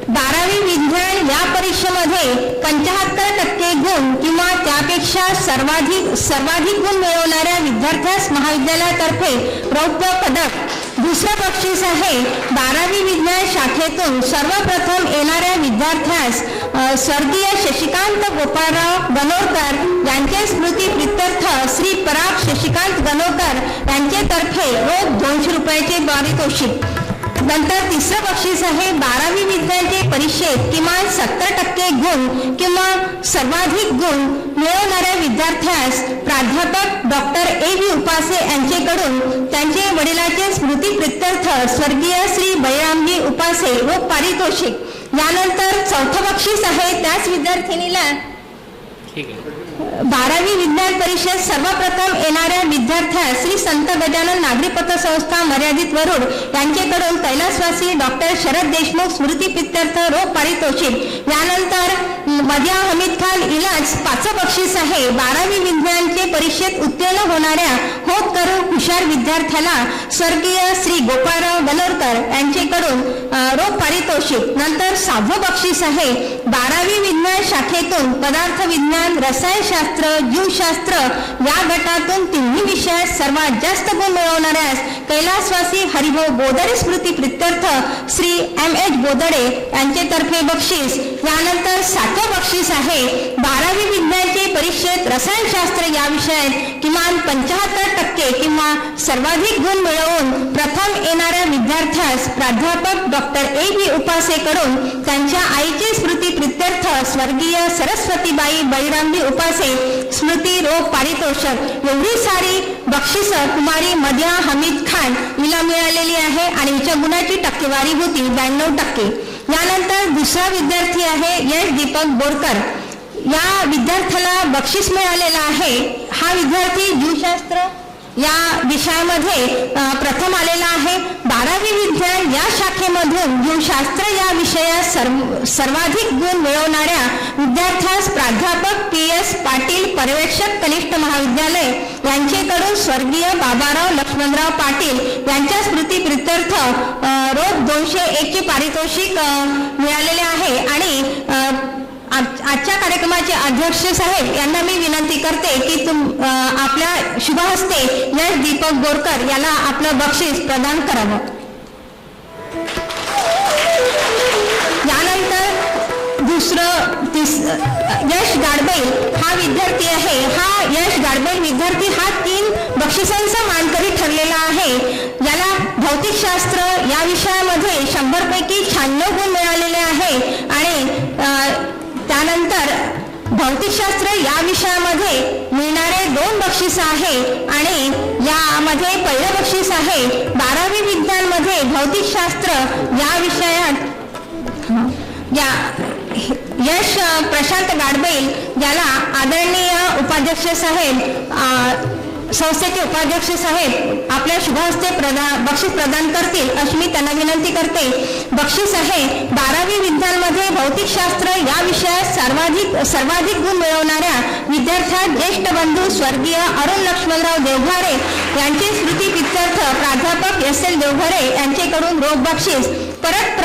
S10: 12वी विज्ञान या परीक्षेमध्ये 75% गुण किंवा त्यापेक्षा सर्वाधिक गुण मिळवणाऱ्या विद्यार्थ्यास महाविद्यालयातर्फे रौप्य पदक. दुसरं बक्षीस आहे 12वी विज्ञान शाखेतून सर्वप्रथम येणाऱ्या विद्यार्थ्यास स्वर्गीय शशिकांत गोपाळराव गणोरकर यांचे स्मृती प्रित्यर्थ श्री पराग शशिकांत गणोरकर यांचेतर्फे रोख 200 रुपयाचे पारितोषिक. नंतर तिसरं बक्षीस आहे 12वी विज्ञानचे परीक्षेत किमान 70% गुण किंवा सर्वाधिक गुण मिळवणाऱ्या विद्यार्थ्यास प्राध्यापक डॉक्टर A.V. उपासे यांचेकडून त्यांचे वडिलांचे स्मृती प्रित्यर्थ स्वर्गीय श्री बळीरामजी उपासे व पारितोषिक. यानंतर चौथं बक्षीस आहे त्याच विद्यार्थिनीला 12वी विज्ञान परीक्षेत सर्वप्रथम येणाऱ्या विद्यार्थ्यास श्री संत गजानन नागरी पतसंस्था मर्यादित वरुड यांचेकडून कैलासवासी डॉक्टर शरद देशमुख स्मृती प्रित्यर्थ रोख पारितोषिक. यानंतर मदिहा हमीद खान हिलाच 5ं बक्षीस आहे 12वी विज्ञानचे परीक्षेत उत्तीर्ण होणाऱ्या होतकरू हुशार विद्यार्थ्याला स्वर्गीय श्री गोपाळराव गणोरकर यांचेकडून रोख पारितोषिक. नंतर 6वं बक्षीस आहे 12वी विज्ञान शाखेतून पदार्थ विज्ञान रसायनशास्त्र जीवशास्त्र या गटातून तिन्ही विषयात सर्वात जास्त गुण मिळवणाऱ्यास कैलासवासी हरिभाऊ बोदडे स्मृती प्रित्यर्थ श्री M.H. बोदडे यांचेतर्फे बक्षीस. यानंतर 7वं बक्षीस आहे 12वी विज्ञानचे परीक्षेत रसायनशास्त्र या विषयात किमान 75% किंवा सर्वाधिक गुण मिळवून प्रथम येणाऱ्या विद्यार्थ्यास प्राध्यापक डॉक्टर A.V. उपासेकडून त्यांच्या आईचे स्मृती प्रित्यर्थ स्वर्गीय सरस्वतीबाई बळीरामजी उपासे स्मृती रोख पारितोषक. एवढी सारी बक्षिसं कुमारी मदिहा हमीद खान हिला मिळालेली आहे आणि हिच्या गुणाची टक्केवारी होती 92%. यानंतर दुसरा विद्यार्थी आहे यश दीपक बोरकर. या विद्यार्थ्याला बक्षीस मिळालेलं आहे. हा विद्यार्थी जीवशास्त्र या विषयामध्ये प्रथम आलेला आहे. 12वी विज्ञान या शाखेमधून जीवशास्त्र या विषयात सर्वाधिक गुण मिळवणाऱ्या विद्यार्थ्यास प्राध्यापक P.S. पाटील पर्यवेक्षक कनिष्ठ महाविद्यालय यांचेकडून स्वर्गीय बाबाराव लक्ष्मणराव पाटील यांच्या स्मृती प्रित्यर्थ रोख 201 चे पारितोषिक मिळालेले आहे. आणि आजच्या कार्यक्रमाचे अध्यक्ष साहेब यांना मी विनंती करते की आपल्या शुभ हस्ते यश दीपक बोरकर याला आपलं बक्षीस प्रदान करावं. यानंतर यश गाडबैल हा विद्यार्थी आहे. हा यश गाडबैल विद्यार्थी हा 3 बक्षिसांचा मानकरी ठरलेला आहे. याला भौतिकशास्त्र या विषयामध्ये 100 पैकी 96 गुण मिळालेले आहे आणि त्यानंतर भौतिकशास्त्र या विषयामध्ये मिळणारे 2 बक्षीस आहे आणि यामध्ये पहिलं बक्षीस आहे 12वी विज्ञानमध्ये भौतिकशास्त्र या विषयात यश प्रशांत गाडबैल याला आदरणीय उपाध्यक्ष साहेब संस्थेचे उपाध्यक्ष साहेब आपल्या शुभ हस्ते बक्षीस प्रदान करतील अशी मी त्यांना विनंती करते. बक्षीस आहे 12वी विज्ञानमध्ये भौतिकशास्त्र या विषयात सर्वाधिक गुण मिळवणाऱ्या विद्यार्थ्यात ज्येष्ठ बंधू स्वर्गीय अरुण लक्ष्मणराव देवघरे यांचे स्मृती प्रित्यर्थ प्राध्यापक S.L. देवघरे यांचेकडून रोख बक्षीस. परत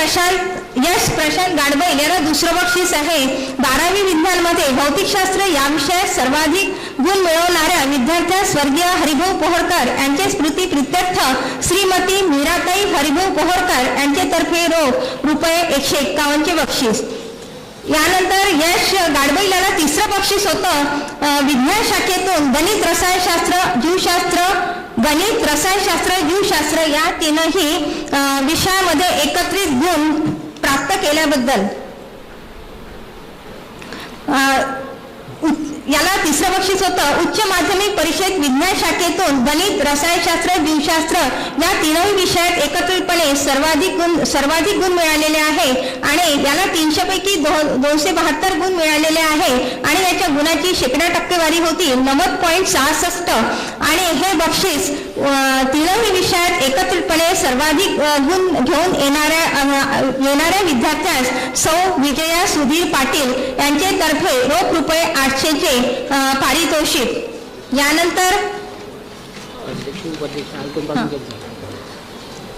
S10: यश प्रशांत गाडबैल याला दुसरं बक्षीस आहे 12वी विज्ञानमध्ये भौतिकशास्त्र या विषयात सर्वाधिक गुण मिळवणाऱ्या विद्यार्थ्यास स्वर्गीय हरिभाऊ पोहरकर यांचे स्मृती प्रित्यर्थ श्रीमती मीराताई हरिभाऊ पोहरकर यांचेतर्फे रोख ₹151 चे बक्षीस. यानंतर यश गाडबैल याला तिसरं बक्षीस होतं विज्ञान शाखेतून गणित रसायनशास्त्र जीवशास्त्र या 3ही विषयामध्ये एकत्रित गुण प्राप्त केल्याबद्दल. याला तिसरं बक्षीस होतं उच्च माध्यमिक परिषद विज्ञान शाखेतून गणित, रसायनशास्त्र, जीवशास्त्र या तीनही विषयात एकत्रितपणे सर्वाधिक गुण मिळालेले आहे आणि याला 300 पैकी 272 गुण मिळालेले आहे आणि याच्या गुणाची 100% होती 90.66 आणि हे बक्षीस तीनही विषयात एकत्रितपणे सर्वाधिक गुण घेऊन येणाऱ्या विद्यार्थ्यास सौ विजया सुधीर पाटील यांच्यातर्फे रोख रुपये 800चे पारितोषिक। यानंतर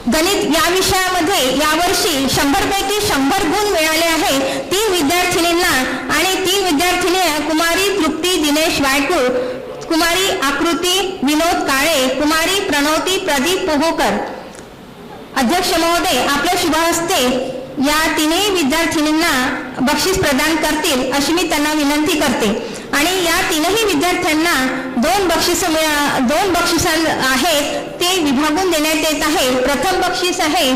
S10: गणित या विषयामध्ये यावर्षी 100 पैकी 100 गुण मिळाले आहे 3 विद्यार्थिनींना आणि 3 विद्यार्थिनी कुमारी तृप्ती दिनेश वायकूळ, कुमारी आकृती विनोद काळे, कुमारी प्रणवती प्रदीप पोहोकर। अध्यक्ष महोदय आपल्या शुभ हस्ते या तीनही विद्यार्थिनींना बक्षीस प्रदान करतील अशी मी त्यांना विनंती करते आणि या तीनही विद्यार्थ्यांना 2 बक्षिस आहेत ते विभागून देण्यात येत आहे। प्रथम बक्षीस आहे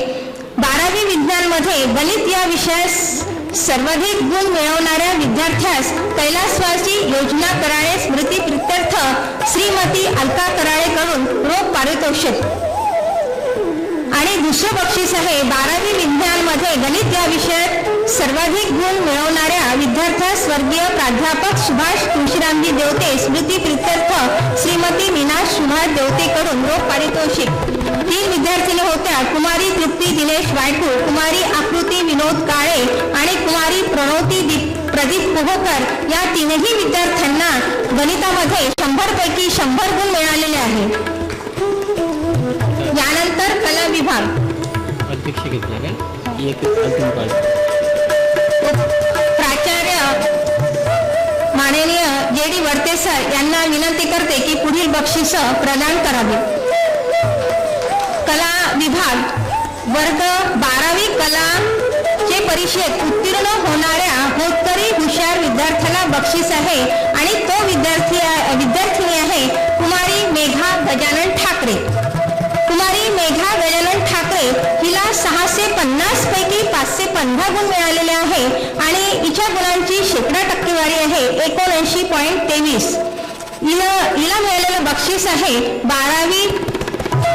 S10: 12वी विज्ञान मध्ये गणित या विषयात सर्वाधिक गुण मिळवणाऱ्या विद्यार्थ्यास कैलासवासी योजना कराळे स्मृती प्रित्यर्थ श्रीमती अलका कराळेकडून रोख पारितोषिक आणि दुसरं बक्षीस आहे 12वी विज्ञान मध्ये गणित या विषयात सर्वाधिक गुण मिळवणाऱ्या विद्यार्थ्यास स्वर्गीय प्राध्यापक सुभाष तुळशीरामजी देवते स्मृती प्रित्यर्थ श्रीमती मीना सुभाष देवतेकडून रोख पारितोषिक। 3 विद्यार्थिनी होत्या कुमारी तृप्ती दिनेश वायकूळ, कुमारी आकृती विनोद काळे आणि कुमारी प्रणवती प्रदीप पोहोकर। या तीनही विद्यार्थ्यांना गणितामध्ये 100 पैकी 100 गुण मिळालेले आहे। यानंतर कला विभाग
S3: अध्यक्ष घेतला काय एक अंतिम पास
S10: प्राचार्य माननीय JD वर्ते सर यांना विनंती करते की पुढील बक्षीस प्रदान करावे। कला विभाग वर्ग 12वी कला चे परीक्षेत उत्तीर्ण होणाऱ्या होतकरी हुशार विद्यार्थ्याला बक्षीस आहे आणि तो विद्यार्थिनी आहे कुमारी मेघा गजानन ठाकरे। कुमारी मेघा गजानन ठाकरे हिला 650 पैकी 515 गुण मिळालेले आहे आणि हिच्या गुणांची 100% आहे 79.23। हिला मिळालेलं बक्षीस आहे 12वी।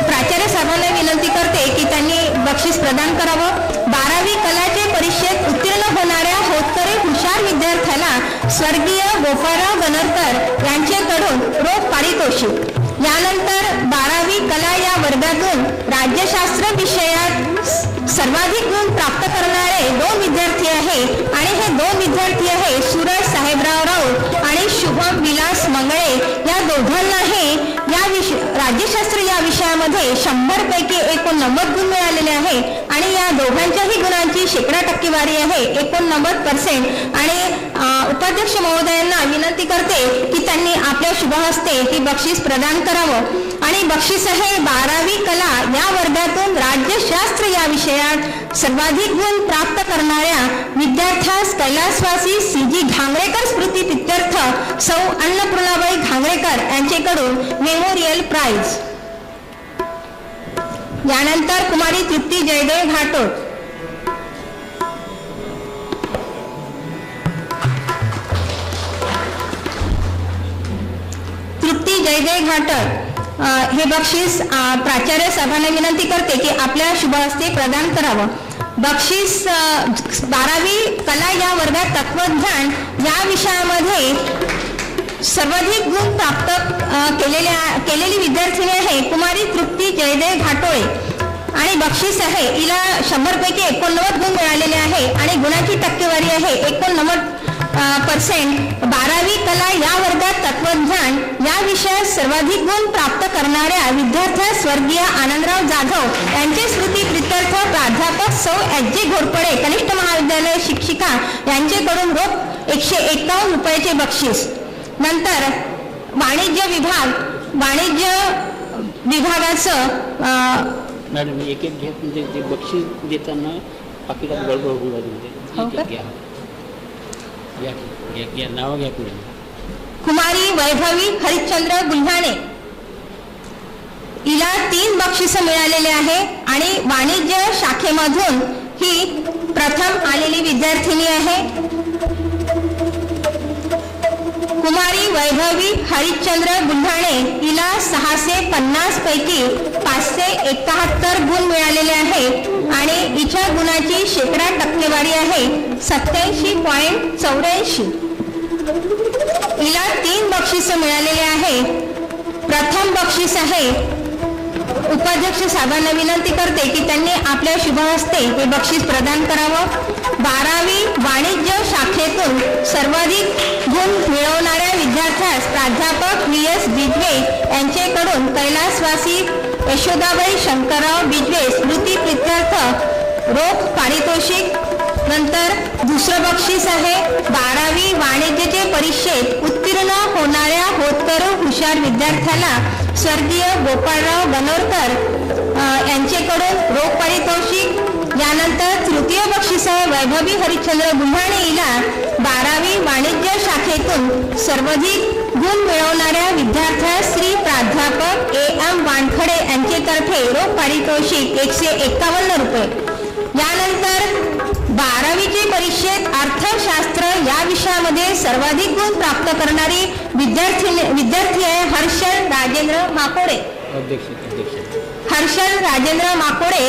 S10: प्राचार्य साहेबांना विनंती करते की त्यांनी बक्षीस प्रदान करावं। 12वी कलाचे परीक्षेत उत्तीर्ण होणाऱ्या होतकरी हुशार विद्यार्थ्याला स्वर्गीय गोपाळराव गणरकर यांच्याकडून रोख पारितोषिक। यानंतर 12वी कला या वर्गातून राज्यशास्त्र विषयात सर्वाधिक गुण प्राप्त करणारे 2 विद्यार्थी आहे आणि हे 2 विद्यार्थी आहे सूरज साहेबराव राऊत आणि शुभम विलास मंगळे। या दोघांनाही राज्यशास्त्र या विषयामध्ये 100 पैकी 89 गुण मिळालेले आहे आणि या दोघांच्याही गुणांची 100% आहे 89%। आणि उपाध्यक्ष महोदयांना विनंती करते की त्यांनी आपल्या शुभ हस्ते ही बक्षीस प्रदान करावं आणि बक्षीस आहे 12वी कला या वर्गातून राज्यशास्त्र या विषयात सर्वाधिक गुण प्राप्त करणाऱ्या विद्यार्थ्यास कैलासवासी CG घांगरेकर स्मृती प्रित्यर्थ सौ अन्नपूर्णाबाई घांगरेकर यांच्याकडून मेमोरियल प्राइज। यानंतर कुमारी तृप्ती जयदेव घाटोळ। तृप्ती जयदेव घाटोळ हे बक्षीस प्राचार्य साहेबांना विनंती करते की आपल्या शुभ हस्ते प्रदान करावं। बक्षीस 12वी कला या वर्गात तत्वज्ञान या विषयामध्ये सर्वाधिक गुण प्राप्त केलेली विद्यार्थिनी आहे कुमारी तृप्ती जयदेव घाटोळे आणि बक्षीस आहे हिला 100 पैकी 89 गुण मिळालेले आहे आणि गुणाची टक्केवारी आहे 89%। 12वी कला या वर्गात तत्वज्ञान या विषयात सर्वाधिक गुण प्राप्त करणाऱ्या विद्यार्थ्यास स्वर्गीय आनंदराव जाधव यांचे स्मृती प्रित्यर्थ प्राध्यापक सौ HG घोरपडे कनिष्ठ महाविद्यालय शिक्षिका यांच्याकडून रोख 151 रुपयाचे बक्षीस। नंतर वाणिज्य विभागाचं
S3: मॅडम एक घ्या म्हणजे ते बक्षीस देताना पाकिटात गडबड होऊन जाते घ्या नाव घ्या पुढे।
S10: कुमारी वैभवी हरिश्चंद्र गुल्हाणे हिला 3 बक्षीस मिळालेले आहे आणि वाणिज्य शाखेमधून ही प्रथम आलेली विद्यार्थिनी आहे। कुमारी वैभवी हरिश्चंद्र बुल्हाणे हिला 650 पैकी 571 गुण मिळालेले आहेत आणि हिच्या गुणाची शेकडा टक्केवारी आहे 87.84. हिला 3 बक्षिसं मिळालेले आहे. प्रथम बक्षीस आहे, उपाध्यक्ष साहेबांना विनंती करते की त्यांनी आपल्या शुभहस्ते हे बक्षीस प्रदान करावं. 12वी वाणिज्य शाखेतून सर्वाधिक गुण मिळवणाऱ्या विद्यार्थ्यास प्राध्यापक VS बिजवे यांच्याकडून कैलासवासी यशोदाबाई शंकरराव बिजवे स्मृती प्रित्यर्थ रोख पारितोषिक. नंतर दुसरं बक्षीस आहे, 12वी वाणिज्यचे परीक्षेत उत्तीर्ण होणाऱ्या होतकरू हुशार विद्यार्थ्याला स्वर्गीय गोपाळराव बनोरकर यांच्याकडून रोख पारितोषिक. यानंतर तृतीय बक्षीस आहे, वैभवी हरिश्चंद्र बुल्हाणे हिला 12वी वाणिज्य शाखेतून सर्वाधिक गुण मिळवणाऱ्या विद्यार्थ्यास श्री प्राध्यापक AM वानखडे यांच्यातर्फे रोख पारितोषिक 151 रुपये. यानंतर 12वीच्या परीक्षेत अर्थशास्त्र या विषयामध्ये सर्वाधिक गुण प्राप्त करणारी विद्यार्थी आहे हर्षल राजेंद्र माकोडे. हर्षल राजेंद्र माकोडे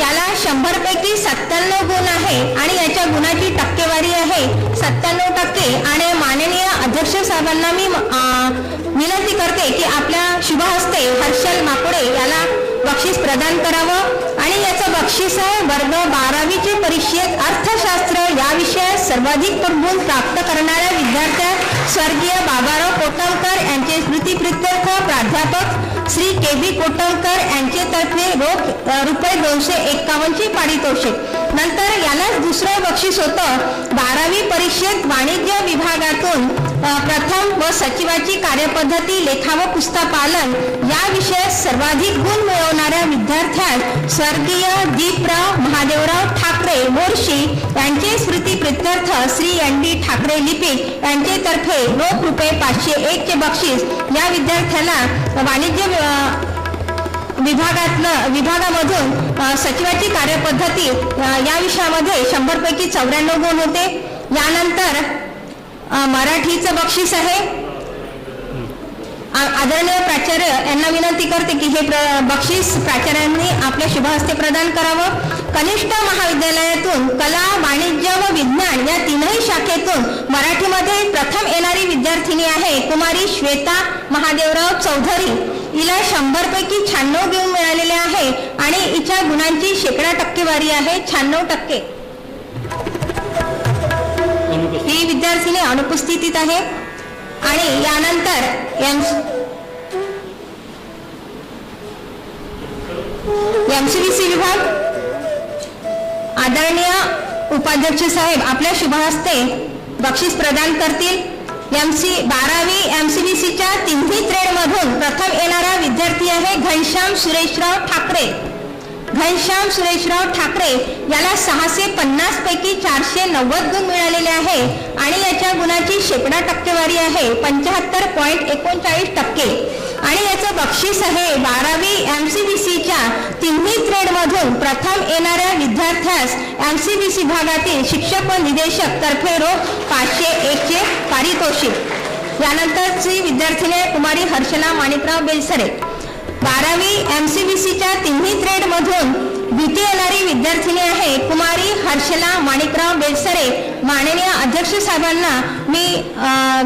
S10: याला 100 पैकी 97 गुण आहे आणि याच्या गुणाची टक्केवारी आहे 97%. आणि माननीय अध्यक्ष साहेबांना मी विनंती करते की आपल्या शुभहस्ते हर्षल माकोडे याला बक्षीस प्रदान करावं. आणि याचं बक्षीस आहे, वर्ग 12वीचे परीक्षेत अर्थशास्त्र या विषयात सर्वाधिक गुण प्राप्त करणाऱ्या विद्यार्थ्या स्वर्गीय बाबाराव कोटमकर यांचे स्मृती प्रित्यर्थ प्राध्यापक श्री KB कोटमकर यांच्यातर्फे रोख रुपये 251 पारितोषिक. नंतर यालाच दुसरं बक्षीस होतं, 12वी परीक्षेत वाणिज्य विभागातून प्रथम व सचिवाची कार्यपद्धती लेखा व पुस्तकपालन या विषयात सर्वाधिक गुण मिळवणाऱ्या विद्यार्थ्यास स्वर्गीय दीपराव महादेवराव ठाकरे मोर्शी यांचे स्मृती प्रित्यर्थ श्री ND ठाकरे लिपिक यांच्यातर्फे रोख रुपये 501 चे बक्षीस. या विद्यार्थ्याला वाणिज्य विभागामधून सचिवाची कार्यपद्धती या विषयामध्ये 100 पैकी 94 गुण होते. यानंतर मराठीचं बक्षीस आहे, आदरणीय प्राचार्य यांना विनंती करते की हे बक्षीस प्राचार्यांनी आपल्या शुभहस्ते प्रदान करावं. कनिष्ठ महाविद्यालयातून कला, वाणिज्य व विज्ञान या तीनही शाखेतून मराठीमध्ये प्रथम येणारी विद्यार्थिनी आहे कुमारी श्वेता महादेवराव चौधरी. हिला 100 पैकी 96 गुण मिळालेले आहे आणि हिच्या गुणांची शेकडा टक्केवारी आहे 96%. ही विद्यार्थिनी अनुपस्थितीत आहे. आणि यानंतर MCBC विभाग आदरणीय उपाध्यक्ष साहेब आपल्या शुभहस्ते बक्षीस प्रदान करतील. 12वी MCBCच्या तिन्ही ट्रेडमधून प्रथम येणारा विद्यार्थी आहे घनश्याम सुरेशराव ठाकरे. घनश्याम सुरेशराव ठाकरे याला 650 पैकी 490 गुण मिळालेले आहे आणि याच्या गुणाची शेकडा टक्केवारी आहे 75.39%. आणि याचं बक्षीस आहे 12वी MCBCच्या तिन्ही ट्रेडमधून प्रथम येणाऱ्या विद्यार्थ्यास MCBC भागातील शिक्षक व निदेशक तर्फे रोख 501 चे पारितोषिक. यानंतरची विद्यार्थिनी कुमारी हर्षला माणिकराव बेलसरे. 12वी MCBCच्या तिन्ही ट्रेडमधून द्वितीय येणारी विद्यार्थिनी आहे कुमारी हर्षला माणिकराव बेलसरे. माननीय अध्यक्ष साहेबांना मी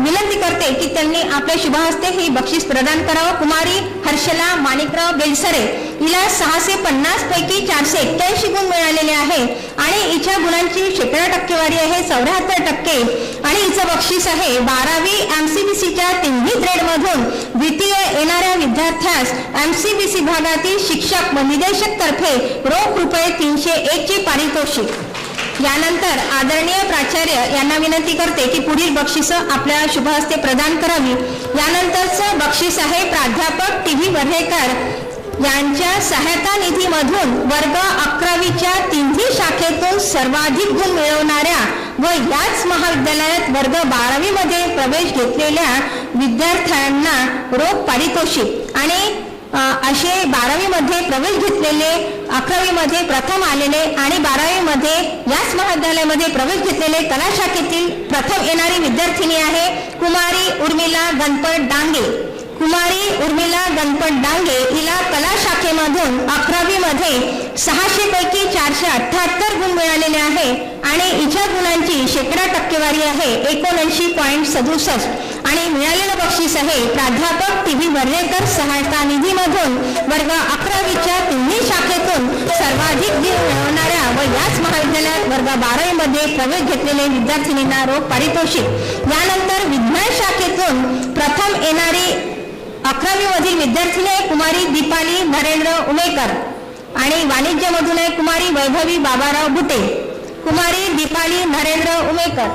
S10: विनंती करते की त्यांनी आपल्या शुभहस्ते ही बक्षीस प्रदान करावं. कुमारी हर्षला माणिकराव बेलसरे हिला 650 पैकी 481 गुण मिळालेले आहे आणि हिच्या गुणांची शेकडा टक्केवारी आहे 74%. आणि हिचं बक्षीस आहे 12वी MCBCच्या तिन्ही ट्रेडमधून द्वितीय येणाऱ्या विद्यार्थ्यास MCBC भागातील शिक्षक व निदेशक तर्फे रोख रुपये 301 चे पारितोषिक. यानंतर आदरणीय प्राचार्य यांना विनंती करते की पुढील बक्षिसं आपल्या शुभहस्ते प्रदान करावी. यानंतरचं बक्षीस आहे प्राध्यापक TV वर्हेकर यांच्या सहायता निधीमधून वर्ग 11वीच्या तिन्ही शाखेतून सर्वाधिक गुण मिळवणाऱ्या व याच महाविद्यालयात वर्ग 12वी मध्ये प्रवेश घेतलेल्या विद्यार्थ्यांना रोख पारितोषिक. आणि असे 12वीमध्ये प्रवेश घेतलेले, 11वीमध्ये प्रथम आलेले आणि 12वीमध्ये याच महाविद्यालयामध्ये प्रवेश घेतलेले कला शाखेतील प्रथम येणारी विद्यार्थिनी आहे कुमारी उर्मिला गणपत डांगे. कुमारी उर्मिला गणपत डांगे हिला कला शाखेमधून 11वीमध्ये 600 पैकी 478 गुण मिळालेले आहे आणि हिच्या गुणांची टक्केवारी आहे 79.67 आणि मिळालेलं बक्षीस आहे प्राध्यापक टी व्ही वर्रेकर सहायता निधीमधून वर्ग 11वीच्या तिन्ही शाखेतून सर्वाधिक गुण मिळवणाऱ्या व याच महाविद्यालयात वर्ग 12वीमध्ये प्रवेश घेतलेले विद्यार्थिनींना रोख पारितोषिक. यानंतर विज्ञान शाखेतून प्रथम येणारी 11वीमधील विद्यार्थिनी आहे कुमारी दीपाली नरेंद्र उमेकर आणि वाणिज्यमधून आहे कुमारी वैभवी बाबाराव बुटे. कुमारी दीपाली नरेंद्र उमेकर.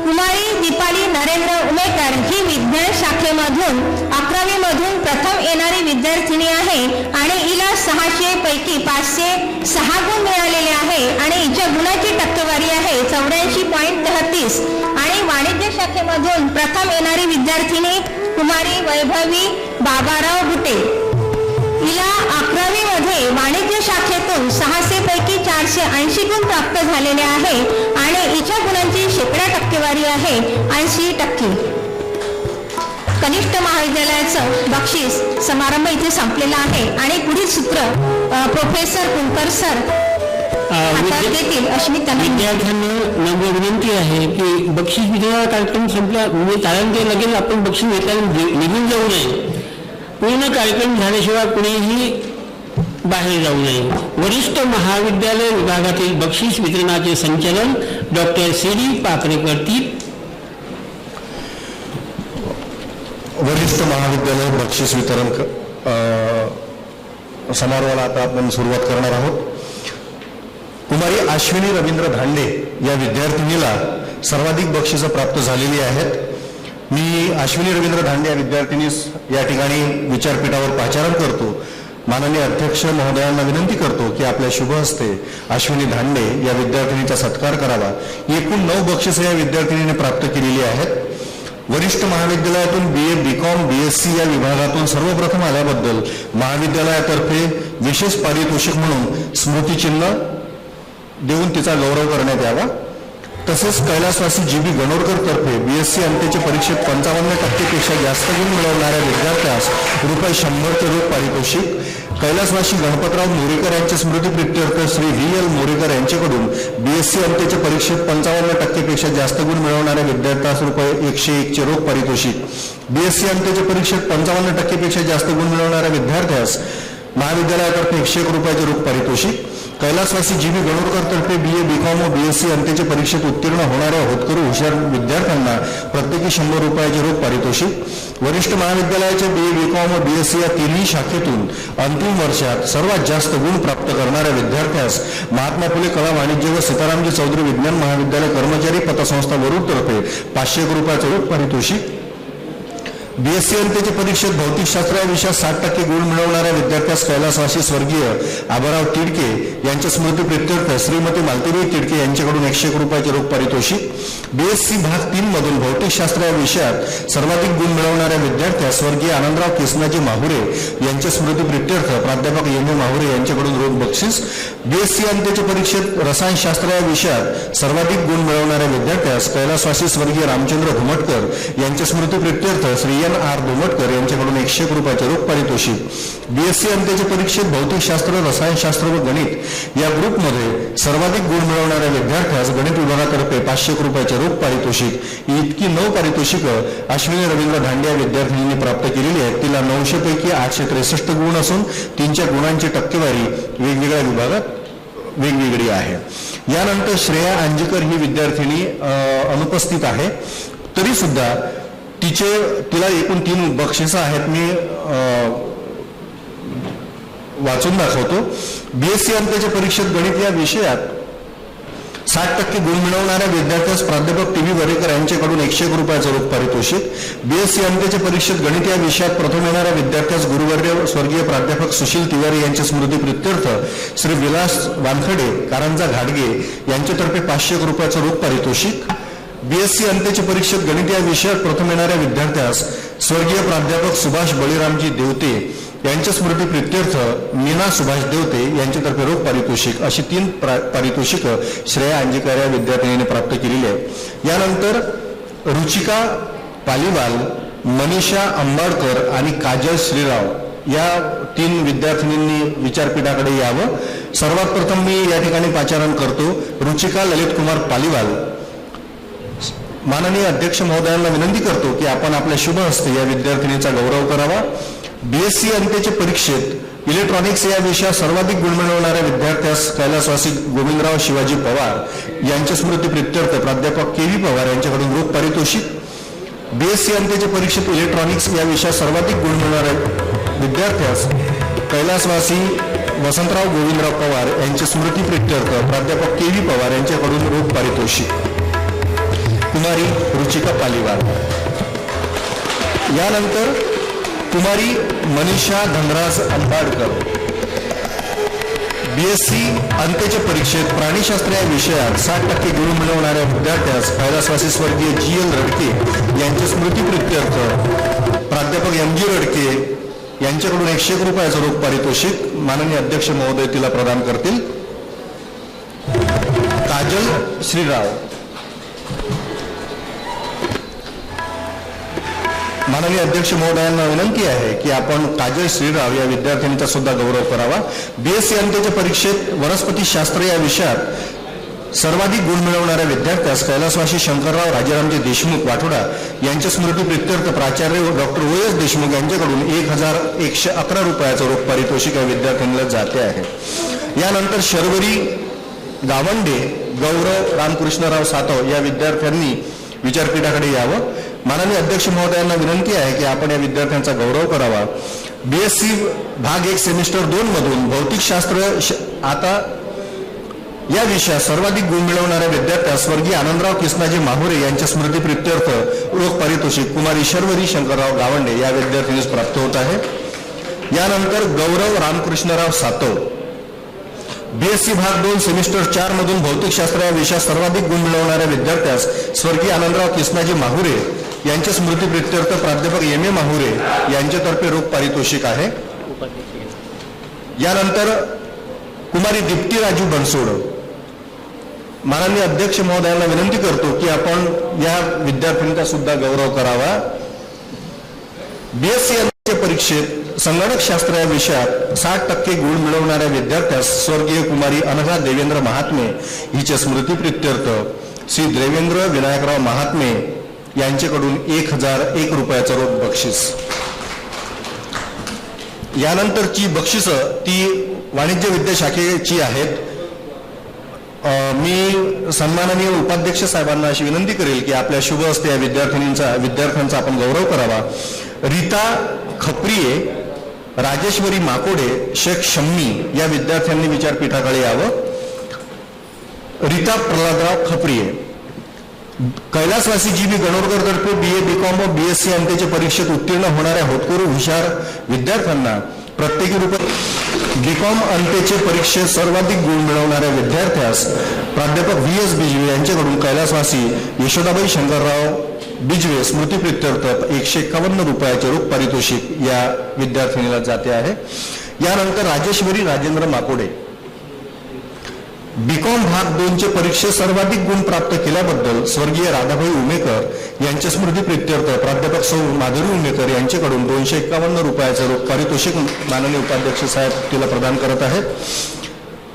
S10: कुमारी दीपाली नरेंद्र उमेकर ही विज्ञान शाखेमधून 11वीमधून प्रथम येणारी विद्यार्थिनी आहे आणि हिला 600 पैकी 506 गुण मिळालेले आहे आणि हिच्या गुणाची टक्केवारी आहे 84.33 आणि वाणिज्य शाखेमधून प्रथम येणारी विद्यार्थिनी कुमारी वैभवी बाबाराव बुटे. हिला 11वीमध्ये वाणिज्य शाखेतून 600 पैकी 480 गुण प्राप्त झालेले आहे आणि हिच्या गुणांची टक्केवारी आहे 80%. कनिष्ठ महाविद्यालयाचं बक्षीस समारंभ इथे संपलेला आहे आणि पुढील सूत्र प्रोफेसर कुलकर सर देतील अशी मी त्यांना
S3: विद्यार्थ्यांना नम्र विनंती आहे की बक्षीस वितरण कार्यक्रम संपला म्हणजे त्यानंतर लगेच आपण बक्षीस घेतल्याने निघून जाऊ नये. पूर्ण कार्यक्रम झाल्याशिवाय कुणीही बाहेर जाऊ नये. वरिष्ठ महाविद्यालय विभागातील बक्षीस वितरणाचे संचालन डॉक्टर सी.डी. पाकरे करतील.
S11: वरिष्ठ महाविद्यालय बक्षीस वितरण समारोहाला आता आपण सुरुवात करणार आहोत. कुमारी अश्विनी रवींद्र धांडे या विद्यार्थिनीला सर्वाधिक बक्षिसं प्राप्त झालेली आहेत. मी अश्विनी रवींद्र धांडे या विद्यार्थिनीस या ठिकाणी विचारपीठावर पाचारण करतो. माननीय अध्यक्ष महोदयांना विनंती करतो की आपल्या शुभ हस्ते अश्विनी धांडे या विद्यार्थिनीचा सत्कार करावा. एकूण 9 बक्षिसं या विद्यार्थिनीने प्राप्त केलेली आहेत. वरिष्ठ महाविद्यालयातून BA, BCom, BSc या विभागातून सर्वप्रथम आल्याबद्दल महाविद्यालयातर्फे विशेष पारितोषिक म्हणून स्मृतिचिन्ह देऊन तिचा गौरव करण्यात यावा. तसेच कैलासवासी GB गणोरकर तर्फे BSc अंत्यच्या परीक्षेत 55% जास्त गुण मिळवणाऱ्या विद्यार्थ्यास ₹100 रोख पारितोषिक. कैलासवासी गणपतराव मोरेकर यांच्या स्मृतिप्रित्यर्थ श्री VL मोरेकर यांच्याकडून BSc अंत्यच्या परीक्षेत 55% जास्त गुण मिळवणाऱ्या विद्यार्थ्यास ₹101 रोख पारितोषिक. BSc अंत्यच्या परीक्षेत 55% जास्त गुण मिळवणाऱ्या विद्यार्थ्यास महाविद्यालयातर्फे ₹101 रोख पारितोषिक. कैलासवासी GB गणोरकर तर्फे BA, BCom व BSc अंत्यच्या परीक्षेत उत्तीर्ण होणाऱ्या होतकरू हुशार विद्यार्थ्यांना प्रत्येकी ₹100 रोख पारितोषिक. वरिष्ठ महाविद्यालयाच्या BA, BCom व BSc या तिन्ही शाखेतून अंतिम वर्षात सर्वात जास्त गुण प्राप्त करणाऱ्या विद्यार्थ्यास महात्मा फुले कला वाणिज्य व सीतारामजी चौधरी विज्ञान महाविद्यालय कर्मचारी पतसंस्था वरुड तर्फे ₹500 रोख पारितोषिक. BSc अंत्यच्या परीक्षेत भौतिकशास्त्र या विषयात 60% गुण मिळवणाऱ्या विद्यार्थ्यास कैलासवासी स्वर्गीय आबाराव तिडके यांच्या स्मृतिप्रित्यर्थ श्रीमती मालतीबाई तिडके यांच्याकडून ₹101 रोख पारितोषिक. BSc भाग 3 मधून भौतिकशास्त्र या विषयात सर्वाधिक गुण मिळवणाऱ्या विद्यार्थ्यास स्वर्गीय आनंदराव केसनाजी माहुरे यांच्या स्मृतिप्रित्यर्थ प्राध्यापक M.A. माहुरे यांच्याकडून रोख बक्षीस. BSc अंत्यच्या परीक्षेत रसायनशास्त्र या विषयात सर्वाधिक गुण मिळवणाऱ्या विद्यार्थ्यास कैलासवासी स्वर्गीय रामचंद्र घुमटकर यांच्या स्मृतिप्रित्यर्थ श्री R. धुमटकर यांच्याकडून ₹101 रोख पारितोषिक. BSc अंत्यच्या परीक्षेत भौतिकशास्त्र, रसायनशास्त्र व गणित या ग्रुपमध्ये सर्वाधिक गुण मिळवणाऱ्या विद्यार्थ्यास गणित विभागातर्फे ₹500 रोख पारितोषिक. इतकी 9 पारितोषिकं अश्विनी रवींद्र धांडे या विद्यार्थिनींनी प्राप्त केलेली आहेत. तिला 900 पैकी 863 गुण असून तिच्या गुणांची टक्केवारी वेगवेगळ्या विभागात वेगवेगळी आहे. यानंतर श्रेया अंजीकर ही विद्यार्थिनी अनुपस्थित आहे. तरी सुद्धा तिला एकूण 3 बक्षिसं आहेत. मी वाचून दाखवतो. BSc अंत्यच्या परीक्षेत गणित या विषयात 60% गुण मिळवणाऱ्या विद्यार्थ्यास प्राध्यापक टी व्ही वरेकर यांच्याकडून ₹101 रोख पारितोषिक. BSc अंत्यच्या परीक्षेत गणित या विषयात प्रथम येणाऱ्या विद्यार्थ्यास गुरुवर्य स्वर्गीय प्राध्यापक सुशील तिवारी यांच्या स्मृतिप्रित्यर्थ श्री विलास वानखडे कारंजा घाटगे यांच्यातर्फे ₹500 रोख पारितोषिक. BSc अंत्यच्या परीक्षेत गणित या विषयात प्रथम येणाऱ्या विद्यार्थ्यास स्वर्गीय प्राध्यापक सुभाष बळीरामजी देवते यांच्या स्मृती प्रित्यर्थ मीना सुभाष देवते यांच्यातर्फे रोख पारितोषिक अशी 3 पारितोषिक श्रेया अंजिकर या विद्यार्थिनीने प्राप्त केलेली आहे. यानंतर रुचिका पालिवाल, मनीषा अंबाडकर आणि काजल श्रीराव या 3 विद्यार्थिनींनी विचारपीठाकडे यावं. सर्वात प्रथम मी या ठिकाणी पाचारण करतो. रुचिका ललित कुमार पालिवाल, माननीय अध्यक्ष महोदयांना विनंती करतो की आपण आपल्या शुभ हस्ते या विद्यार्थिनीचा गौरव करावा. BSc अंत्यच्या परीक्षेत इलेक्ट्रॉनिक्स या विषयात सर्वाधिक गुण मिळवणाऱ्या विद्यार्थ्यास कैलासवासी गोविंदराव शिवाजी पवार यांच्या स्मृती प्रित्यर्थ प्राध्यापक KV पवार यांच्याकडून रोख पारितोषिक. BSc अंत्यच्या परीक्षेत इलेक्ट्रॉनिक्स या विषयात सर्वाधिक गुण मिळवणाऱ्या विद्यार्थ्यास कैलासवासी वसंतराव गोविंदराव पवार यांच्या स्मृती प्रित्यर्थ प्राध्यापक KV पवार यांच्याकडून रोख पारितोषिक. कुमारी रुचिका पालिवाल. यानंतर कुमारी मनीषा धनराज अंबाडकर, BSc अंत्यच्या परीक्षेत प्राणीशास्त्र या विषयात 60% गुण मिळवणाऱ्या विद्यार्थ्यास कैलासवासी स्वर्गीय GL रडके यांच्या स्मृती प्रित्यर्थ प्राध्यापक MG रडके यांच्याकडून 101 रुपयाचं रोख पारितोषिक माननीय अध्यक्ष महोदय तिला प्रदान करतील. काजल श्रीराव. माननीय अध्यक्ष महोदयांना विनंती आहे की आपण काजल श्रीराव या विद्यार्थिनीचा सुद्धा गौरव करावा. BSc अंत्यच्या परीक्षेत वनस्पतीशास्त्र या विषयात सर्वाधिक गुण मिळवणाऱ्या विद्यार्थ्यास कैलासवासी शंकरराव राजारामजी देशमुख वाठोडा यांच्या स्मृती प्रित्यर्थ प्राचार्य डॉक्टर OS देशमुख यांच्याकडून 1111 रुपयाचं रोख पारितोषिक या विद्यार्थिनीला जाते आहे. यानंतर शर्वरी गावंडे, गौरव रामकृष्णराव सातव या विद्यार्थ्यांनी विचारपीठाकडे यावं. माननीय अध्यक्ष महोदयांना विनंती आहे की आपण या विद्यार्थ्यांचा गौरव करावा. BSc भाग 1 सेमिस्टर 2 मधून भौतिकशास्त्र आता या विषयात सर्वाधिक गुण मिळवणाऱ्या विद्यार्थ्यास स्वर्गीय आनंदराव कृष्णाजी माहुरे यांच्या स्मृती प्रित्यर्थ रोख पारितोषिक कुमारी शर्वरी शंकरराव गावंडे या विद्यार्थिनीस प्राप्त होत आहे. यानंतर गौरव रामकृष्णराव सातव, BSc भाग 2 सेमिस्टर 4 मधून भौतिकशास्त्र या विषयात सर्वाधिक गुण मिळवणाऱ्या विद्यार्थ्यास स्वर्गीय आनंदराव कृष्णाजी माहुरे यांच्या स्मृती प्रित्यर्थ प्राध्यापक MA माहुरे यांच्यातर्फे रोख पारितोषिक आहे. यानंतर कुमारी दीप्ती राजू बनसोड. माननीय अध्यक्ष महोदयांना विनंती करतो की आपण या विद्यार्थिनीचा सुद्धा गौरव करावा. BSc परीक्षेत संगणकशास्त्र या विषयात 60% गुण मिळवणाऱ्या विद्यार्थ्यास स्वर्गीय कुमारी अनघा देवेंद्र महात्मे हिच्या स्मृती प्रित्यर्थ श्री देवेंद्र विनायकराव महात्मे यांच्याकडून 1001 रुपयाचं रोख बक्षीस. यानंतरची बक्षिसं ती वाणिज्य विद्याशाखेची आहेत. मी सन्माननीय उपाध्यक्ष साहेबांना अशी विनंती करेल की आपल्या शुभ हस्ते या विद्यार्थ्यांचा आपण गौरव करावा. रीता खपरिये, राजेश्वरी माकोडे, शेख शम्मी या विद्यार्थ्यांनी विचारपीठाकडे यावं. रीता प्रल्हादराव खपरिये, कैलासवासी GB गणोरकर तर्फे BA BCom व BSc अंत्यच्या परीक्षेत उत्तीर्ण होणाऱ्या होतकरू हुशार विद्यार्थ्यांना प्रत्येकी BCom अंत्यचे परीक्षेत सर्वाधिक गुण मिळवणाऱ्या विद्यार्थ्यास प्राध्यापक VS बिजवे यांच्याकडून कैलासवासी यशोदाबाई शंकरराव बिजवे स्मृती प्रित्यर्थ 151 रुपयाचे रोख पारितोषिक या विद्यार्थिनीला जाते आहे. यानंतर राजेश्वरी राजेंद्र माकोडे, BCom भाग 2 परीक्षेत सर्वाधिक गुण प्राप्त केल्याबद्दल स्वर्गीय राधाभाई उमेकर यांच्या स्मृती प्रित्यर्थ प्राध्यापक सौ माधुरी उमेकर यांच्याकडून 251 रुपयाचे रोख पारितोषिक माननीय उपाध्यक्ष साहेब तिला प्रदान करत आहेत.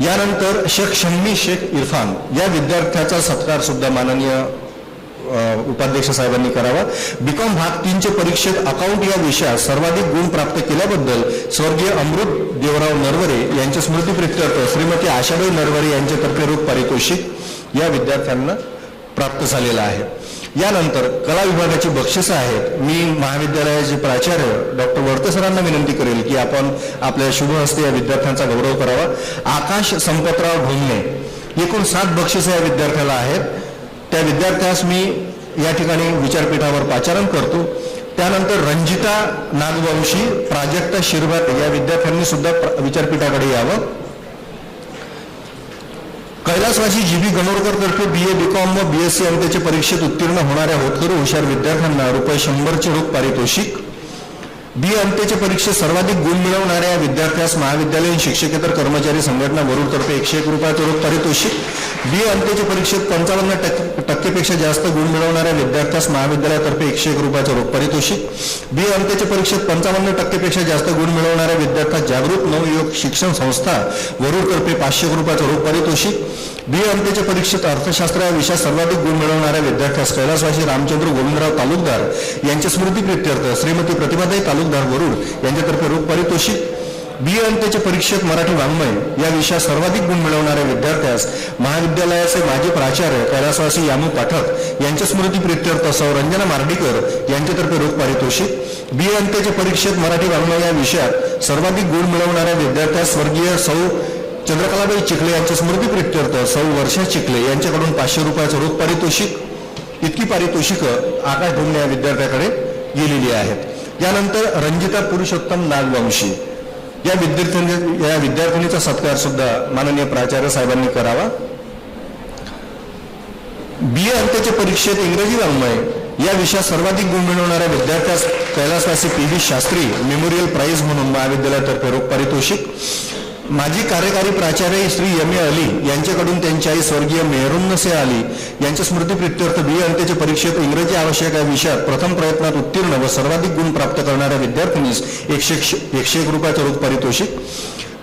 S11: यानंतर शेख शम्मी शेख इरफान या विद्यार्थ्याचा सत्कार सुद्धा माननीय उपाध्यक्ष साहेबांनी करावा. BCom भाग 3 परीक्षेत अकाउंट या विषयात सर्वाधिक गुण प्राप्त केल्याबद्दल स्वर्गीय अमृत देवराव नरवरे यांच्या स्मृती प्रित्यर्थ श्रीमती आशाबाई नरवरे यांच्यातर्फे रोख पारितोषिक या विद्यार्थ्यांना प्राप्त झालेलं आहे. यानंतर कला विभागाची बक्षिसं आहेत. मी महाविद्यालयाचे प्राचार्य डॉक्टर वर्ते सरांना विनंती करेल की आपण आपल्या शुभ हस्ते या विद्यार्थ्यांचा गौरव करावा. आकाश संपतराव ढोंगणे, एकूण 7 बक्षिसं या विद्यार्थ्याला आहेत. त्या विद्यार्थ्यास मी या ठिकाणी विचारपीठावर पाचारण करतो. त्यानंतर रंजिता नागवंशी, प्राजक्ता शिरभाट या विद्यार्थ्यांनी सुद्धा विचारपीठाकडे यावं. कैलासवासी GB गणोरकर तर्फे BA BCom व BSc अंत्यच्या परीक्षेत उत्तीर्ण होणाऱ्या होतकरू हुशार विद्यार्थ्यांना ₹100चे रोख पारितोषिक. बी अंत्यच्या परीक्षेत सर्वाधिक गुण मिळवणाऱ्या विद्यार्थ्यास महाविद्यालयीन शिक्षकेतर कर्मचारी संघटना वरुडतर्फे 101 रुपयाचं रोख पारितोषिक. बी अंत्यच्या परीक्षेत 55% जास्त गुण मिळवणाऱ्या विद्यार्थ्यास महाविद्यालयातर्फे 101 रुपयाचं रोख पारितोषिक. बी अंत्यच्या परीक्षेत 55% जास्त गुण मिळवणाऱ्या विद्यार्थ्यास जागृत नवयुवक शिक्षण संस्था वरुडतर्फे 500 रुपयाचं रोख पारितोषिक. बी अंत्यच्या परीक्षेत अर्थशास्त्र या विषयात सर्वाधिक गुण मिळवणाऱ्या विद्यार्थ्यास कैलासवासी रामचंद्र गोविंदराव तालुकदार यांच्या स्मृतीप्रित्यर्थ श्रीमती प्रतिभाताई तालुकदार वरुड यांच्यातर्फे रोख पारितोषिक. बी अंत्यच्या परीक्षेत मराठी वाङ्मय या विषयात सर्वाधिक गुण मिळवणाऱ्या विद्यार्थ्यास महाविद्यालयाचे माजी प्राचार्य कैलासवासी यामू पाठक यांच्या स्मृतीप्रित्यर्थ सौ रंजना मार्डीकर यांच्यातर्फे रोख पारितोषिक. बी अंत्यच्या परीक्षेत मराठी वाङ्मय या विषयात सर्वाधिक गुण मिळवणाऱ्या विद्यार्थ्यास स्वर्गीय सौ चंद्रकलाबाई चिखले यांच्या स्मृतीप्रित्यर्थ सौ वर्षा चिखले यांच्याकडून 500 रुपयाचं रोख पारितोषिक. इतकी पारितोषिकं आकाश ढोमणे या विद्यार्थ्याकडे गेलेली आहेत. यानंतर रंजिता पुरुषोत्तम नागवंशी या विद्यार्थिनीचा सत्कार सुद्धा माननीय प्राचार्य साहेबांनी करावा. बी अंत्यच्या परीक्षेत इंग्रजी वाङ्मय या विषयात सर्वाधिक गुण मिळवणाऱ्या विद्यार्थ्यास कैलासवासी पी.व्ही. शास्त्री मेमोरियल प्राइज म्हणून महाविद्यालयातर्फे रोख पारितोषिक. माजी कार्यकारी प्राचार्य श्री एम.ए. अली यांच्याकडून त्यांची आई स्वर्गीय मेहरुन्नसे अली यांच्या स्मृतीप्रित्यर्थ बी अंत्यच्या परीक्षेत इंग्रजी आवश्यक या विषयात प्रथम प्रयत्नात उत्तीर्ण व सर्वाधिक गुण प्राप्त करणाऱ्या विद्यार्थिनीस 101 रुपयाचं रोख पारितोषिक.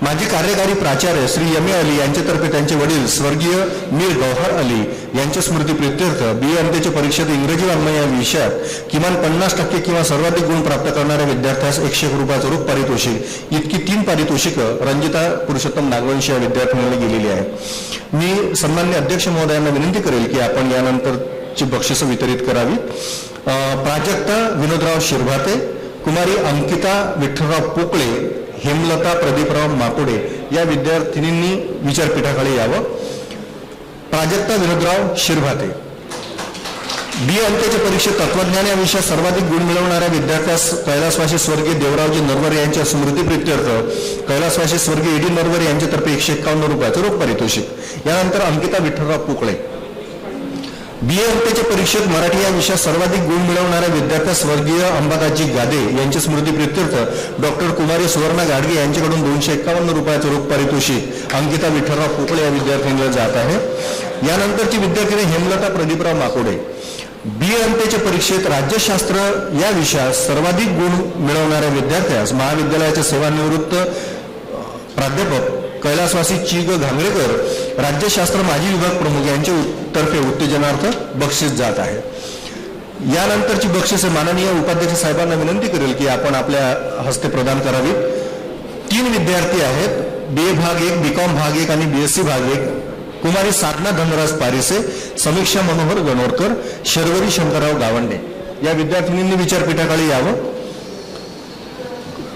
S11: माजी कार्यकारी प्राचार्य श्री एम.ए. अली यांच्यातर्फे त्यांचे वडील स्वर्गीय मीर गौहर अली यांच्या स्मृतीप्रित्यर्थ बी अंत्यच्या परीक्षेत इंग्रजी वाङ्मय या विषयात किमान 50% किंवा सर्वाधिक गुण प्राप्त करणाऱ्या विद्यार्थ्यास 101 रुपयाचं रोख पारितोषिक. इतकी 3 पारितोषिकं रंजिता पुरुषोत्तम नागवंशी या विद्यार्थिनीला गेलेली आहेत. मी सन्माननीय अध्यक्ष महोदयांना विनंती करेल की आपण यानंतरची बक्षिसं वितरित करावी. प्राजक्ता विनोदराव शिरभाते, कुमारी अंकिता विठ्ठलराव पोकळे, हेमलता प्रदीपराव माकोडे या विद्यार्थिनींनी विचारपीठाखाली यावं. प्राजक्ता विनोदराव शिरभाते. बी अंत्यच्या परीक्षेत तत्वज्ञान या विषयात सर्वाधिक गुण मिळवणाऱ्या विद्यार्थ्यास कैलासवासी स्वर्गीय देवरावजी नरवरे यांच्या स्मृतीप्रित्यर्थ कैलासवासी स्वर्गीय डी नरवरे यांच्यातर्फे 151 रुपयाचं रोख पारितोषिक. यानंतर अंकिता विठ्ठलराव पोकळे. बी अंत्यच्या परीक्षेत मराठी या विषयात सर्वाधिक गुण मिळवणाऱ्या विद्यार्थ्यास स्वर्गीय अंबादासजी गादे यांच्या स्मृतीप्रित्यर्थ डॉक्टर कुमारी सुवर्णा गाडगे यांच्याकडून 251 रुपयाचं रोख पारितोषिक अंकिता विठ्ठलराव पोकळे या विद्यार्थिनीला जात आहे. यानंतरची विद्यार्थिनी हेमलता प्रदीपराव माकोडे. बी अंत्यच्या परीक्षेत राज्यशास्त्र या विषयात सर्वाधिक गुण मिळवणाऱ्या विद्यार्थ्यास महाविद्यालयाचे सेवानिवृत्त प्राध्यापक कैलासवासी ची ग घांगरेकर राज्यशास्त्र माजी विभाग प्रमुख यांच्या तर्फे उत्तेजनार्थ बक्षीस जात आहे. यानंतरची बक्षिसे माननीय उपाध्यक्ष साहेबांना विनंती करेल की आपण आपल्या हस्ते प्रदान करावी. 3 विद्यार्थी आहेत. BA भाग 1, BCom भाग 1 आणि BSc भाग 1. कुमारी साधना धनराज पारिसे, समीक्षा मनोहर गणोरकर, शर्वरी शंकरराव गावंडे या विद्यार्थिनींनी विचारपीठाखाली यावं.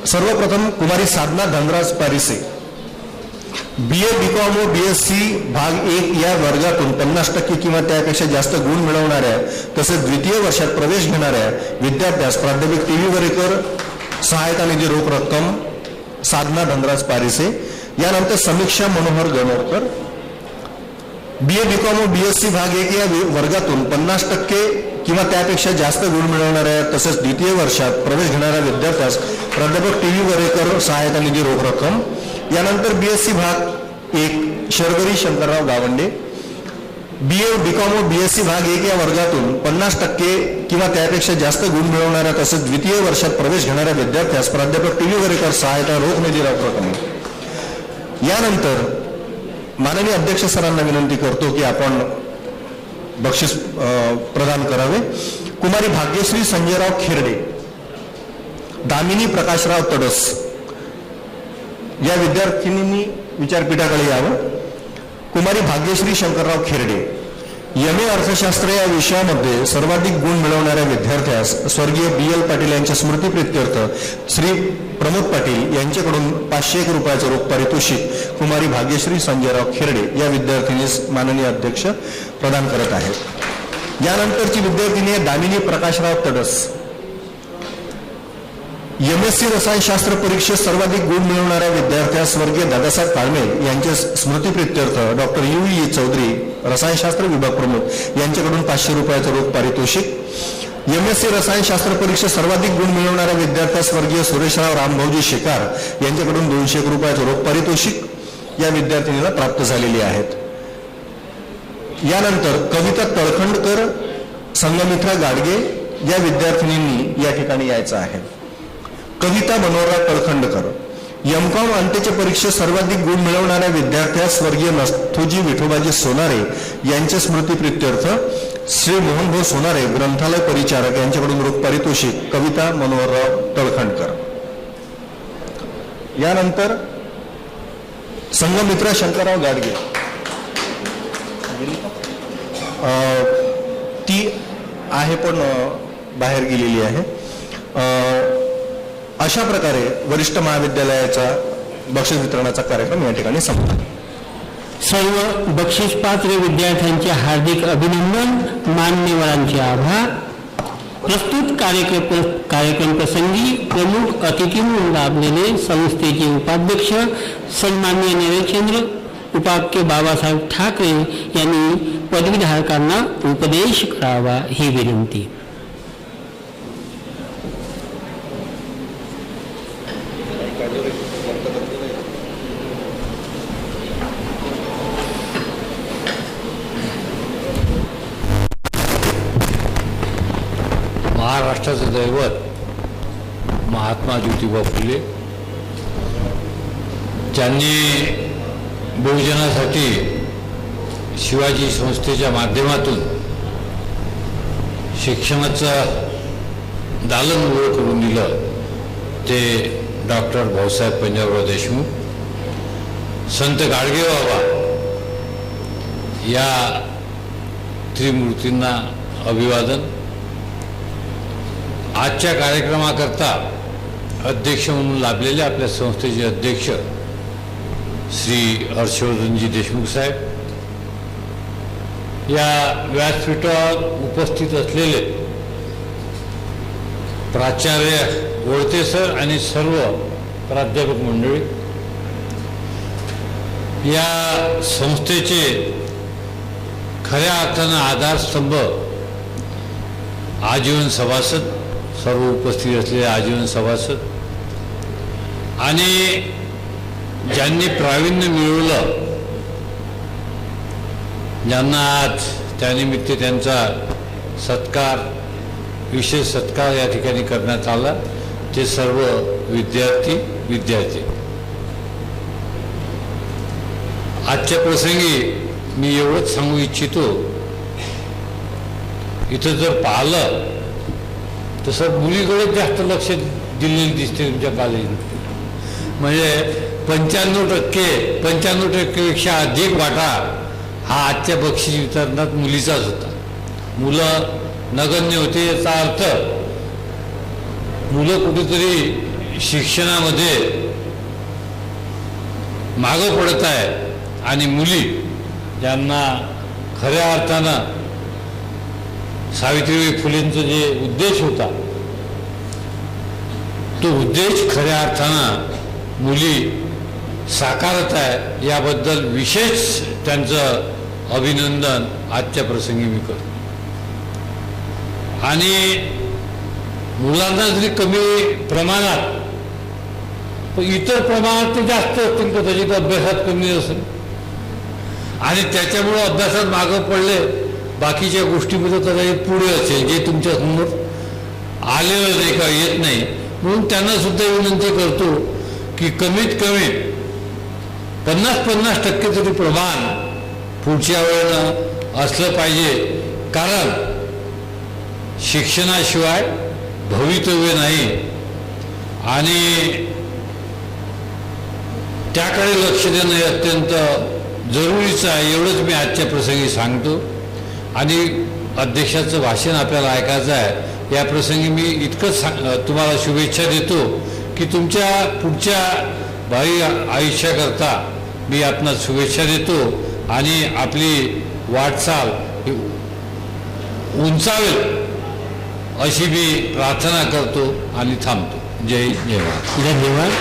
S11: सर्वप्रथम कुमारी साधना धनराज पारिसे. BA BCom व BSc भाग 1 या वर्गातून 50% किंवा त्यापेक्षा जास्त गुण मिळवणाऱ्या तसेच द्वितीय वर्षात प्रवेश घेणाऱ्या विद्यार्थ्यास प्राध्यापक TV वरेकर सहायता निधी रोख रक्कम साधना धनराज पारिसे. यानंतर समीक्षा मनोहर गणोरकर. BA BCom व BSc भाग 1 या वर्गातून 50% किंवा त्यापेक्षा जास्त गुण मिळवणाऱ्या तसेच द्वितीय वर्षात प्रवेश घेणाऱ्या विद्यार्थ्यास प्राध्यापक TV वरेकर सहायता निधी रोख रक्कम. यानंतर BSc भाग 1 शर्वरी शंकरराव गावंडे. BA BCom व BSc भाग 1 या वर्गातून 50% किंवा त्यापेक्षा जास्त गुण मिळवणाऱ्या तसेच द्वितीय वर्षात प्रवेश घेणाऱ्या विद्यार्थ्यास प्राध्यापक TV वरेकर सहायता रोख निधी रोख रक्कम. यानंतर माननीय अध्यक्ष सरांना विनंती करतो की आपण बक्षीस प्रदान करावे. कुमारी भाग्यश्री संजयराव खिरडे, दामिनी प्रकाशराव तडस या विद्यार्थिनींनी विचारपीठाकडे यावं. कुमारी भाग्यश्री शंकरराव खिरडे. MA अर्थशास्त्र या विषयामध्ये सर्वाधिक गुण मिळवणाऱ्या विद्यार्थ्यास स्वर्गीय BL पाटील यांच्या स्मृतीप्रित्यर्थ श्री प्रमोद पाटील यांच्याकडून 501 रुपयाचं रोख पारितोषिक कुमारी भाग्यश्री संजयराव खिरडे या विद्यार्थिनीस माननीय अध्यक्ष प्रदान करत आहेत. यानंतरची विद्यार्थिनी आहे दामिनी प्रकाशराव तडस. MSc रसायनशास्त्र परीक्षेत सर्वाधिक गुण मिळवणाऱ्या विद्यार्थ्यास स्वर्गीय दादासाहेब ताळमे यांच्या स्मृतीप्रित्यर्थ डॉक्टर UE चौधरी रसायनशास्त्र विभाग प्रमुख यांच्याकडून 500 रुपयाचं रोख पारितोषिक. MSc रसायनशास्त्र परीक्षेत सर्वाधिक गुण मिळवणाऱ्या विद्यार्थ्यास स्वर्गीय सुरेशराव रामभाऊजी शेकार यांच्याकडून 201 रुपयाचे रोख पारितोषिक या विद्यार्थिनीला प्राप्त झालेली आहेत. यानंतर कविता तळखंडकर, संगमित्रा गाडगे या विद्यार्थिनींनी या ठिकाणी यायचं आहे. कविता मनोहरराव तळखंडकर, M.Com अंत्यच्या परीक्षेत सर्वाधिक गुण मिळवणाऱ्या विद्यार्थ्यास स्वर्गीय नथुजी विठोबाजी सोनारे यांच्या स्मृतीप्रित्यर्थ श्री मोहनभाऊ सोनारे ग्रंथालय परिचारक यांच्याकडून रोख पारितोषिक कविता मनोहरराव तळखंडकर. यानंतर संगमित्रा शंकरराव गाडगे, ती आहे पण बाहेर गेलेली आहे. अशा प्रकारे वरिष्ठ महाविद्यालयाचा बक्षीस वितरणाचा कार्यक्रम या ठिकाणी संपला.
S3: सर्व बक्षीस पात्र विद्यार्थ्यांचे हार्दिक अभिनंदन, मान्यवरांचे आभार. प्रस्तुत कार्यक्रम प्रसंगी प्रमुख अतिथी म्हणून लाभलेले संस्थेचे उपाध्यक्ष सन्माननीय निळेचंद्र उपाख्य बाबासाहेब ठाकरे यांनी पदवीधारकांना उपदेश करावा ही विनंती.
S12: महाराष्ट्राचं दैवत महात्मा ज्योतिबा फुले, ज्यांनी बहुजनासाठी शिवाजी संस्थेच्या माध्यमातून शिक्षणाचं दालन उभं करून दिलं, ते डॉक्टर भाऊसाहेब पंजाबराव देशमुख. संत गाडगेबाबा या त्रिमूर्तींना अभिवादन. आजच्या कार्यक्रमाकरता अध्यक्ष म्हणून लाभलेले आपल्या संस्थेचे अध्यक्ष श्री हर्षवर्धनजी देशमुख साहेब, या व्यासपीठावर उपस्थित असलेले प्राचार्य वळते सर आणि सर्व प्राध्यापक मंडळी, या संस्थेचे खऱ्या अर्थानं आधारस्तंभ आजीवन सभासद, सर्व उपस्थित असलेले आजीवन सभासद आणि ज्यांनी प्रावीण्य मिळवलं, ज्यांना आज त्यानिमित्त त्यांचा सत्कार, विशेष सत्कार या ठिकाणी करण्यात आला, ते सर्व विद्यार्थी. आजच्या प्रसंगी मी एवढंच सांगू इच्छितो, इथं जर पाहिलं तसं मुलीकडे जास्त लक्ष दिलेलं दिसते तुमच्या कॉलेजमध्ये. म्हणजे 95% अधिक वाटा हा आजच्या बक्षीस वितरणात मुलीचाच होता. मुलं नगण्य होते, याचा अर्थ मुलं कुठेतरी शिक्षणामध्ये मागं पडत आहे आणि मुली ज्यांना खऱ्या अर्थानं सावित्रीबाई फुलेंचा जे उद्देश होता, तो उद्देश खऱ्या अर्थानं मुली साकारत आहे, याबद्दल विशेष त्यांचं अभिनंदन आजच्या प्रसंगी मी करतो. आणि मुलांना जरी कमी प्रमाणात, पण इतर प्रमाणात ते जास्त असतील, कदाचित अभ्यासात कमी असेल आणि त्याच्यामुळं अभ्यासात मागं पडले, बाकीच्या गोष्टीमध्ये कदाचित पुढे असेल, जे तुमच्या समोर आलेलं नाही का येत नाही. म्हणून त्यांना सुद्धा विनंती करतो की कमीत कमी 50% तरी प्रमाण पुढच्या वेळेला असलं पाहिजे, कारण शिक्षणाशिवाय भवितव्य नाही आणि त्याकडे लक्ष देणं हे अत्यंत जरुरीचं आहे. एवढंच मी आजच्या प्रसंगी सांगतो. आणि अध्यक्षाचं भाषण आपल्याला ऐकायचं आहे, या प्रसंगी मी इतकंच तुम्हाला शुभेच्छा देतो की तुमच्या पुढच्या भावी आयुष्याकरता मी आपणास शुभेच्छा देतो आणि आपली वाटचाल उंचावेल अशी मी प्रार्थना करतो आणि थांबतो. जय हिंद, जय महाराष्ट्र.
S3: धन्यवाद.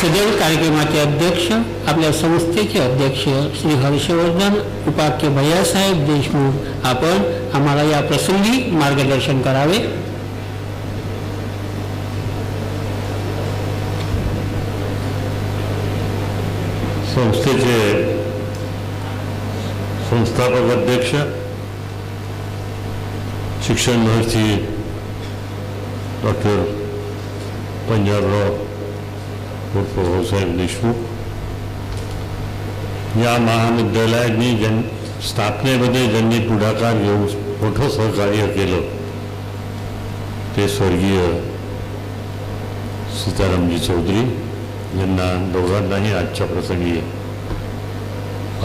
S3: सदर कार्यक्रमाचे अध्यक्ष आपल्या संस्थेचे अध्यक्ष श्री हर्षवर्धन उपाख्य भैयासाहेब देशमुख आपण आम्हाला या प्रसंगी मार्गदर्शन करावे.
S4: संस्थेचे संस्थापक अध्यक्ष शिक्षण महर्षी डॉक्टर पंजाबराव उर्फ भाऊसाहेब देशमुख या महाविद्यालयाने स्थापनेमध्ये ज्यांनी पुढाकार घेऊन मोठं सहकार्य केलं ते स्वर्गीय सीतारामजी चौधरी यांना दोघांनाही आजच्या प्रसंगी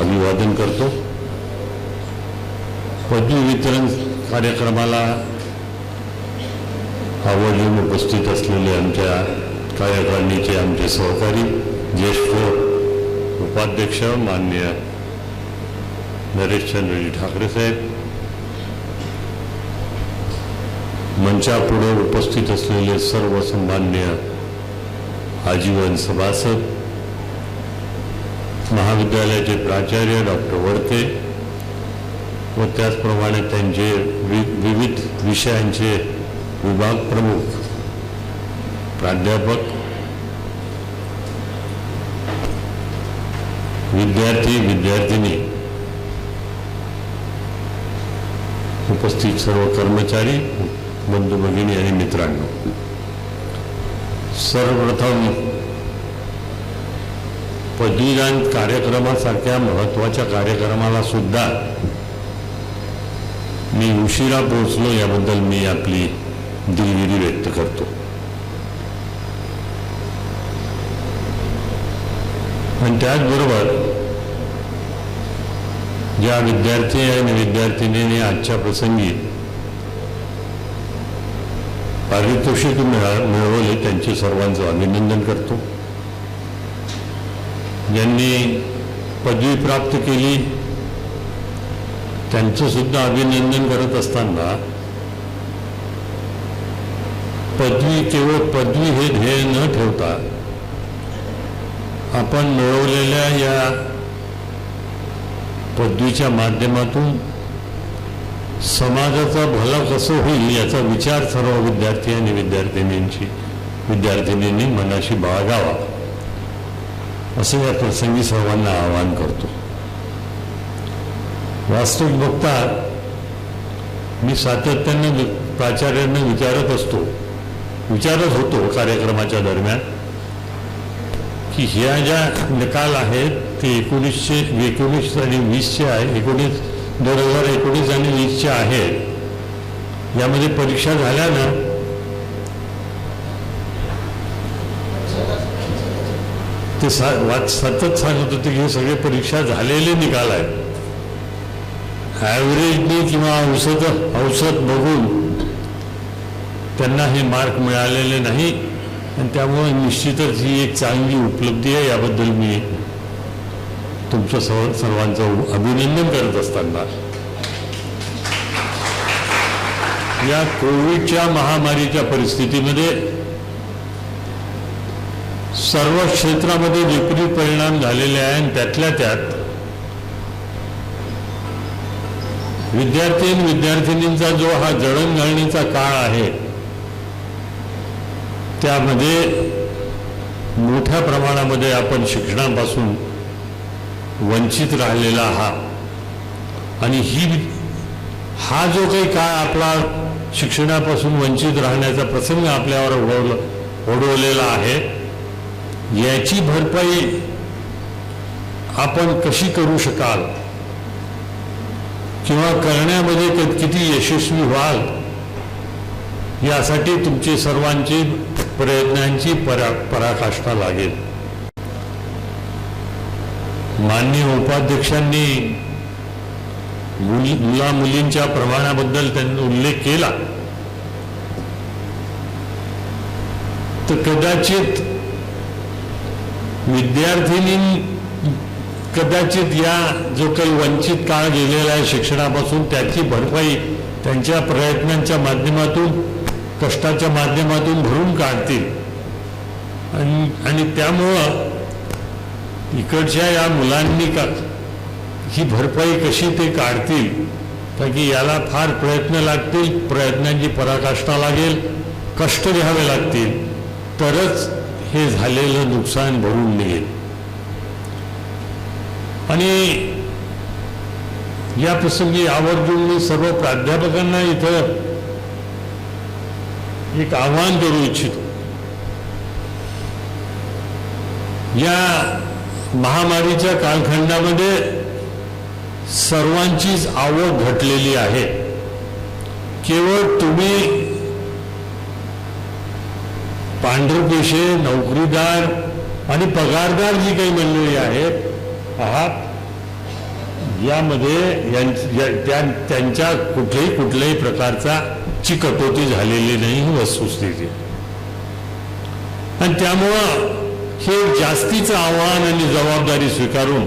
S4: अभिवादन करतो. पदवी वितरण कार्यक्रमाला आवर्जून उपस्थित असलेले आमच्या कार्यकारिणीचे आमचे सहकारी ज्येष्ठ उपाध्यक्ष माननीय नरेशचंद्रजी ठाकरे साहेब, मंचापुढे उपस्थित असलेले सर्व सन्माननीय आजीवन सभासद, महाविद्यालयाचे प्राचार्य डॉक्टर वडते व त्याचप्रमाणे त्यांचे विविध विषयांचे विभाग प्रमुख, प्राध्यापक, विद्यार्थी विद्यार्थिनी, उपस्थित सर्व कर्मचारी, बंधू भगिनी आणि मित्रांनो, सर्वप्रथम पदवीदान कार्यक्रमासारख्या महत्त्वाच्या कार्यक्रमाला सुद्धा मी उशिरा पोहोचलो याबद्दल मी आपली दिलगिरी व्यक्त करतो. आणि त्याचबरोबर ज्या विद्यार्थी आणि विद्यार्थिनीने आजच्या प्रसंगी पारितोषिक मिळवले त्यांचे सर्वांचं अभिनंदन करतो. ज्यांनी पदवी प्राप्त केली त्यांचं सुद्धा अभिनंदन करत असताना पदवी केवळ पदवी हे ध्येय न ठेवता आपण मिळवलेल्या या पदवीच्या माध्यमातून समाजाचा भला कसं होईल याचा विचार सर्व विद्यार्थी आणि विद्यार्थिनींनी मनाशी बाळगावा असं या प्रसंगी सर्वांना आवाहन करतो. वास्तविक बघता मी सातत्याने प्राचार्यांना विचारत होतो कार्यक्रमाच्या दरम्यान की ह्या ज्या निकाल आहेत ते 19 आणि 20चे आहे, 2019 आणि 20चे आहेत. यामध्ये परीक्षा झाल्या ना, ते सतत सांगत होते की हे सगळे परीक्षा झालेले निकाल आहेत. ॲव्हरेजने किंवा औषध बघून त्यांना हे मार्क मिळालेले नाही आणि त्यामुळे निश्चितच ही एक चांगली उपलब्धी आहे. याबद्दल मी तुमचं सर्वांचं अभिनंदन करत असताना या कोविडच्या महामारीच्या परिस्थितीमध्ये सर्व क्षेत्रामध्ये विपरीत परिणाम झालेले आहे आणि त्यातल्या त्यात विद्यार्थी आणि विद्यार्थिनींचा जो हा जडणघडणीचा काळ आहे त्यामध्ये मोठ्या प्रमाणामध्ये आपण शिक्षणापासून वंचित राहिलेला आहात आणि हा जो काही काळ आपला शिक्षणापासून वंचित राहण्याचा प्रसंग आपल्यावर ओढवलेला आहे याची भरपाई आपण कशी करू शकाल किंवा करण्यामध्ये किती यशस्वी व्हाल यासाठी तुमची सर्वांची प्रयत्नांची पराकाष्ठा लागेल. माननीय उपाध्यक्षांनी मुला मुलींच्या प्रमाणाबद्दल त्यांनी उल्लेख केला तर कदाचित या जो काही वंचित काळ गेलेला आहे शिक्षणापासून त्याची भरपाई त्यांच्या प्रयत्नांच्या माध्यमातून कष्टाच्या माध्यमातून भरून काढतील आणि त्यामुळं इकडच्या या मुलांनी ही भरपाई कशी ते काढतील, कारण की याला फार प्रयत्न लागतील, प्रयत्नांची पराकाष्ठा लागेल, कष्ट घ्यावे लागतील, तरच हे झालेलं नुकसान भरून निघेल. आणि या प्रसंगी आवर्जून मी सर्व प्राध्यापकांना इथं एक आवाहन करू इच्छितो. या महामारीच्या कालखंडामध्ये सर्वांचीच आवक घटलेली आहे. केवळ तुम्ही पांढरपेशे, नोकरीदार आणि पगारदार जी काही मंडळी आहेत आहात, यामध्ये त्यांच्या कुठल्याही प्रकारचा ची कटोती झालेली नाही ही वस्तुस्थिती. आणि त्यामुळं हे जास्तीचं आव्हान आणि जबाबदारी स्वीकारून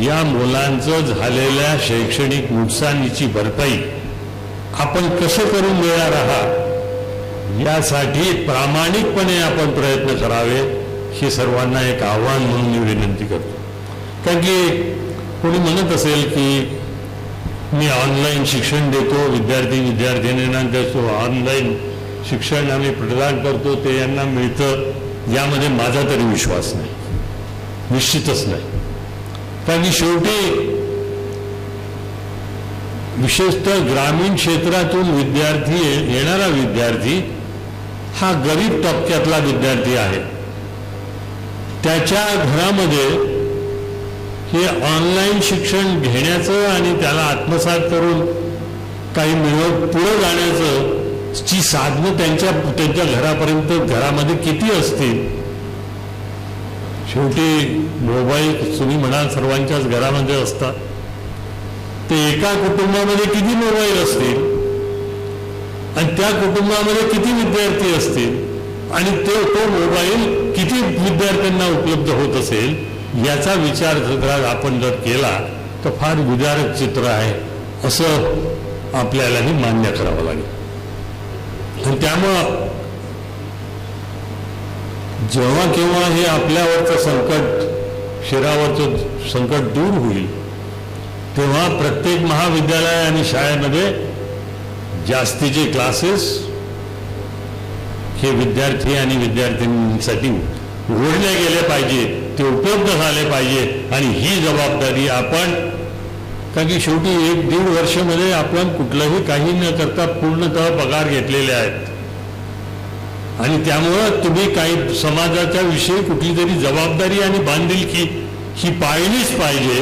S4: या मुलांचं झालेल्या शैक्षणिक नुकसानीची भरपाई आपण कसं करून देणार आहात यासाठी प्रामाणिकपणे आपण प्रयत्न करावे, हे सर्वांना एक आव्हान म्हणून मी विनंती करतो. कारण की कोणी म्हणत असेल की मी ऑनलाईन शिक्षण देतो, विद्यार्थिनींना देतो, ऑनलाईन शिक्षण आम्ही प्रदान करतो, ते यांना मिळतं, यामध्ये माझा तरी विश्वास नाही, निश्चितच नाही. कारण की शेवटी विशेषतः ग्रामीण क्षेत्रातून येणारा विद्यार्थी हा गरीब तबक्यातला विद्यार्थी आहे. त्याच्या घरामध्ये हे ऑनलाईन शिक्षण घेण्याचं आणि त्याला आत्मसात करून काही मिळवत पुढे जाण्याचं ची साधनं त्यांच्या घरामध्ये किती असतील. शेवटी मोबाईल तुम्ही म्हणाल सर्वांच्याच घरामध्ये असतात, ते एका कुटुंबामध्ये किती मोबाईल असतील आणि त्या कुटुंबामध्ये किती विद्यार्थी असतील आणि तो मोबाईल किती विद्यार्थ्यांना उपलब्ध होत असेल याचा विचार जर आपण केला तर फार विदारक चित्र आहे असं आपल्यालाही मान्य करावं लागेल. आणि त्यामुळं जेव्हा केव्हा हे आपल्यावरचं संकट, शिरावरचं संकट दूर होईल, तेव्हा प्रत्येक महाविद्यालय आणि शाळेमध्ये जास्तीचे क्लासेस हे विद्यार्थी आणि विद्यार्थिनींसाठी उघडले गेले पाहिजे, ते उपलब्ध झाले पाहिजे. आणि ही जबाबदारी आपण, कारण की शेवटी 1-1.5 वर्षामध्ये आपण कुठलंही काही न करता पूर्णतः पगार घेतलेले आहेत आणि त्यामुळं तुम्ही काही समाजाच्या विषयी कुठली तरी जबाबदारी आणि बांधिलकी ही पाळलीच पाहिजे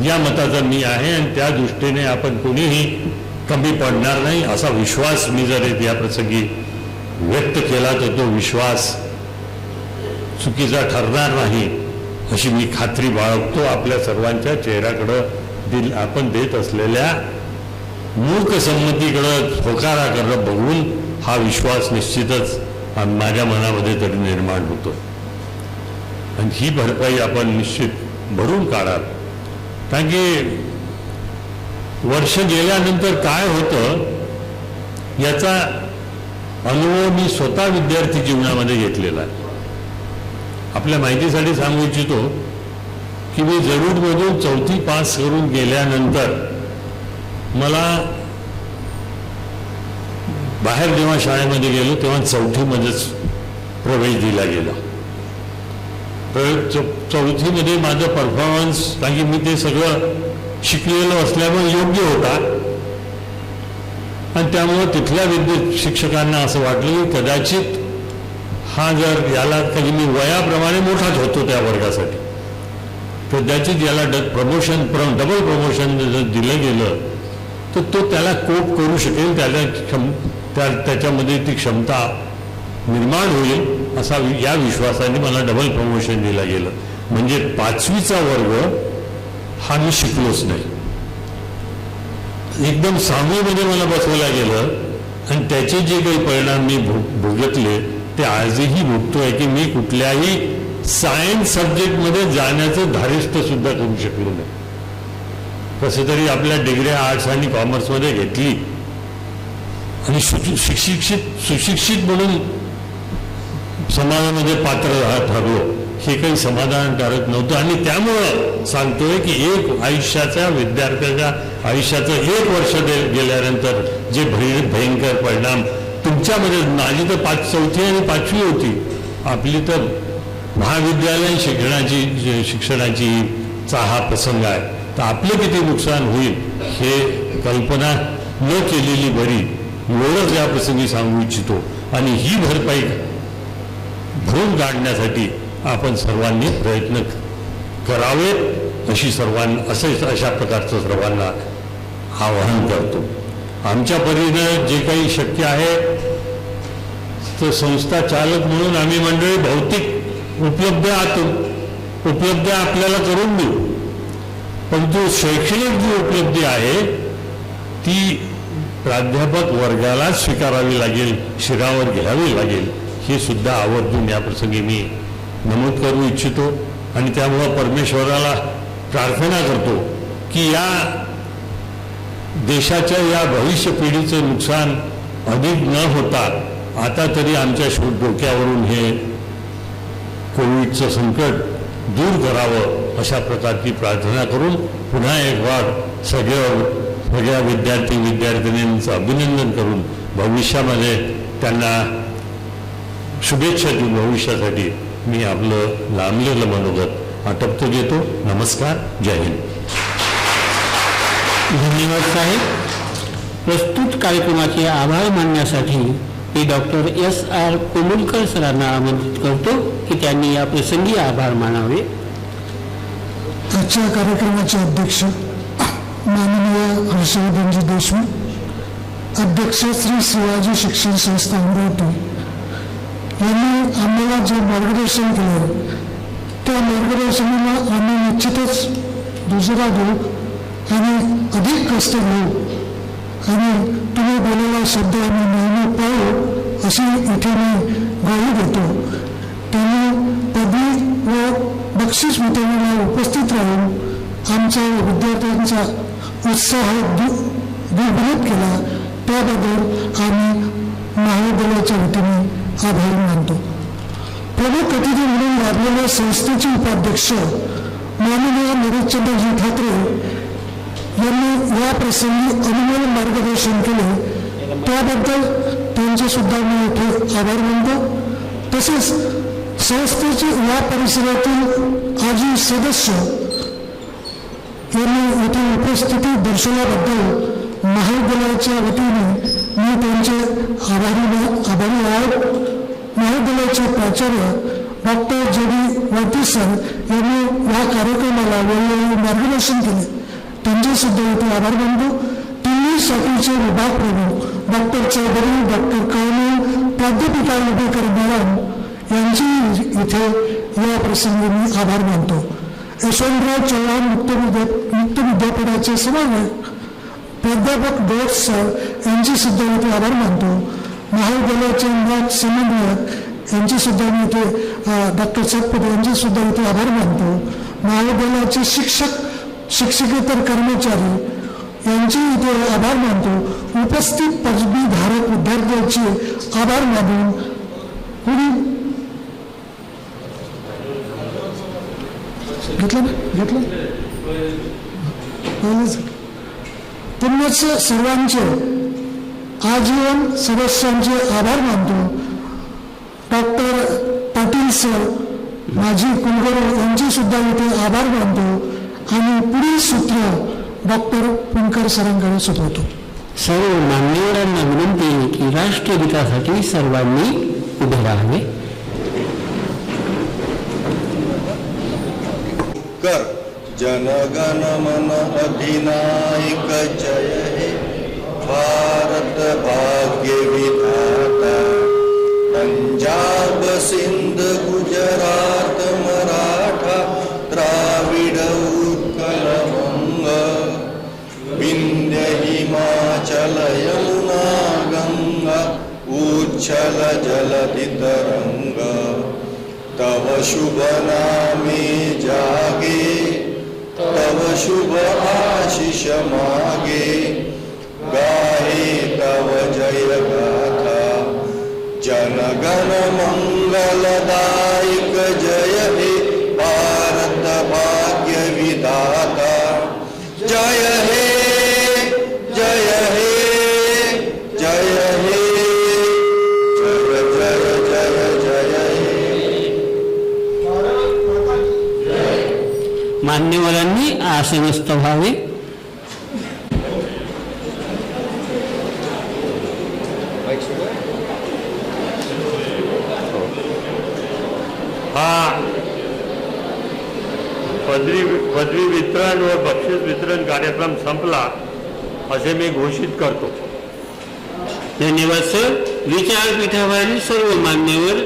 S4: या मताचा मी आहे. आणि त्या दृष्टीने आपण कोणीही कमी पडणार नाही असा विश्वास मी जर या प्रसंगी व्यक्त केला तर तो विश्वास चुकीचा ठरणार नाही अशी मी खात्री बाळगतो. आपल्या सर्वांच्या चेहऱ्याकडं आपण देत असलेल्या मूर्ख संमतीकडं होकाराकडं बघून हा विश्वास निश्चितच माझ्या मनामध्ये तरी निर्माण होतो. आणि ही भरपाई आपण निश्चित भरून काढा. कारण की वर्ष गेल्यानंतर काय होतं याचा अनुभव मी स्वतः विद्यार्थी जीवनामध्ये घेतलेला आहे. आपल्या माहितीसाठी सांगू इच्छितो की मी जरूरमधून 4थी पास करून गेल्यानंतर मला बाहेर जेव्हा शाळेमध्ये गेलो तेव्हा 4थीमध्येच प्रवेश दिला गेला. 4थीमध्ये माझं परफॉर्मन्स, कारण की मी ते सगळं शिकलेलं असल्यामुळे योग्य होता आणि त्यामुळं तिथल्या शिक्षकांना असं वाटलं की कदाचित हा जर याला कधी मी वयाप्रमाणे मोठाच होतो त्या वर्गासाठी, कदाचित याला डबल प्रमोशन जर दिलं गेलं तर तो त्याला कोप करू शकेल, त्याच्यामध्ये ती क्षमता निर्माण होईल असा या विश्वासाने मला डबल प्रमोशन दिलं गेलं. म्हणजे 5वीचा वर्ग हा मी शिकलोच नाही. एकदम 6वीमध्ये मला बसवलं गेलं आणि त्याचे जे काही परिणाम मी भोगतले ते आजही भोगतोय की मी कुठल्याही सायन्स सब्जेक्टमध्ये जाण्याचं धारिष्ट सुद्धा करू शकलो नाही. कसं तरी आपल्या डिग्र्या आर्ट्स आणि कॉमर्समध्ये घेतली आणि सुशिक्षित म्हणून समाजामध्ये पात्र ठरलो. हे काही समाधानकारक नव्हतं. आणि त्यामुळं सांगतोय की एक आयुष्याच्या विद्यार्थ्याच्या आयुष्याचं 1 वर्ष गेल्यानंतर जे भयंकर परिणाम तुमच्यामध्ये, माझी तर 4थी आणि 5वी होती, आपली तर महाविद्यालयीन शिक्षणाची हा प्रसंग आहे. तर आपलं किती नुकसान होईल हे कल्पना न केलेली बरी, एवढंच या प्रसंगी सांगू इच्छितो. आणि ही भरपाई भरून काढण्यासाठी आपण सर्वांनी प्रयत्न करावेत अशा प्रकारचं सर्वांना आवाहन करतो. आमच्या परीनं जे काही शक्य आहे तर संस्था चालक म्हणून आम्ही मंडळी भौतिक उपलब्ध आपल्याला करून देऊ, परंतु शैक्षणिक जी उपलब्धी आहे ती प्राध्यापक वर्गालाच स्वीकारावी लागेल, शिरावर घ्यावी लागेल, हे सुद्धा आवर्जून या प्रसंगी मी नमूद करू इच्छितो. आणि त्यामुळं परमेश्वराला प्रार्थना करतो की या देशाच्या या भविष्य पिढीचं नुकसान अधिक न होता आता तरी आमच्या डोक्यावरून हे कोविडचं संकट दूर करावं अशा प्रकारची प्रार्थना करून पुन्हा एक वार सगळ्या विद्यार्थ्यांचं अभिनंदन करून भविष्यामध्ये त्यांना शुभेच्छा देऊन भविष्यासाठी मी आपलं लांबलेलं मनोगत आटपतो घेतो. नमस्कार. जय हिंद.
S3: धन्यवाद साहेब. प्रस्तुत कार्यक्रमाचे आभार मानण्यासाठी मी डॉक्टर S.R. कोमुलकर सरांना आमंत्रित करतो की त्यांनी या प्रसंगी आभार मानावे.
S13: आजच्या कार्यक्रमाचे अध्यक्ष माननीय हर्षवर्धनजी देशमुख, अध्यक्ष श्री शिवाजी शिक्षण संस्था अमरावती यांनी आम्हाला जे मार्गदर्शन केलं त्या मार्गदर्शनाला आम्ही निश्चितच दुसरा देऊ आणि अधिक कष्ट घेऊ आणि तुम्ही बोललेला शब्द आम्ही नेहमी पाहू अशी इथे मी ग्वाही देतो. त्यांनी पदवी व बक्षीस वितरणाला उपस्थित राहून आमच्या विद्यार्थ्यांचा उत्साह द्विगुणित केला, त्याबद्दल आम्ही महाविद्यालयाच्या वतीने आभार मानतो. प्रमुख अतिथी म्हणून लाभलेल्या संस्थेचे उपाध्यक्ष माननीय नरेशचंद्रजी ठाकरे यांनी या प्रसंगी अनमोल मार्गदर्शन केले, त्याबद्दल त्यांचे सुद्धा मी इथे आभार मानतो. तसेच संस्थेचे या परिसरातील आजी सदस्य यांनी इथे उपस्थिती दर्शवल्याबद्दल महाविद्यालयाच्या वतीने मी त्यांचे आभारी आहे. महाविद्यालयाचे प्राचार्य डॉक्टर J.D. वरती सर यांनी या कार्यक्रमाला वेळोवेळी मार्गदर्शन केले, त्यांचे सुद्धा इथे आभार मानतो. तिन्ही शाखेचे विभाग प्रमुख डॉक्टर चौधरी, डॉक्टर कर्नल, प्राध्यापिका उभेकर मॅडम यांची इथे या प्रसंगी मी आभार मानतो. यशवंतराव चव्हाण मुक्त विद्यापीठाचे समन्वयक प्राध्यापक डोट सर यांची सुद्धा इथे आभार मानतो. महाविद्यालयाचे मुळात समन्वयक यांची सुद्धा मी इथे डॉक्टर सतपथे यांची सुद्धा इथे आभार मानतो. महाविद्यालयाचे शिक्षकेतर कर्मचारी यांचे इथे आभार मानतो. उपस्थित पदवीधारक विद्यार्थ्यांचे आभार मानून घेतलं पुन्हाच सर्वांचे आजीवन सदस्यांचे आभार मानतो. डॉक्टर पाटील सर माजी कुलगुरू यांचे सुद्धा इथे आभार मानतो आणि पुढील सूत्र डॉक्टर पुणकर सरांकडे सोपवतो.
S3: सर्व मान्यवरांना विनंती की राष्ट्रगीतासाठी सर्वांनी उभे राहावे.
S11: जनगण मन अधिनायक जय हे भारत भाग्य विधाता. पंजाब सिंध गुजरात मराठा द्राविड उत्कल वंग. विंध्य हिमाचल यमुना गंगा उच्छल जलधि तरंग. तव शुभ नामे जागे तव शुभ आशीष मागे. गाहे तव जय गाथा जनगण मंगलदायक जय हे
S14: दाता जय हे जय हे जय हे जय जय जय जय हे।
S3: मान्यवरांनी आसनस्थ व्हावे.
S4: हा पदवी वितरण व बक्षीस वितरण कार्यक्रम संपला असे मी घोषित करतो.
S3: धन्यवाद सर. विचारपीठावरील सर्व मान्यवर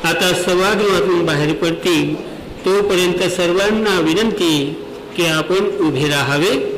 S3: आता सभागृहातून बाहेर पडतील. तोपर्यंत सर्वांना विनंती की आपण उभे राहावे.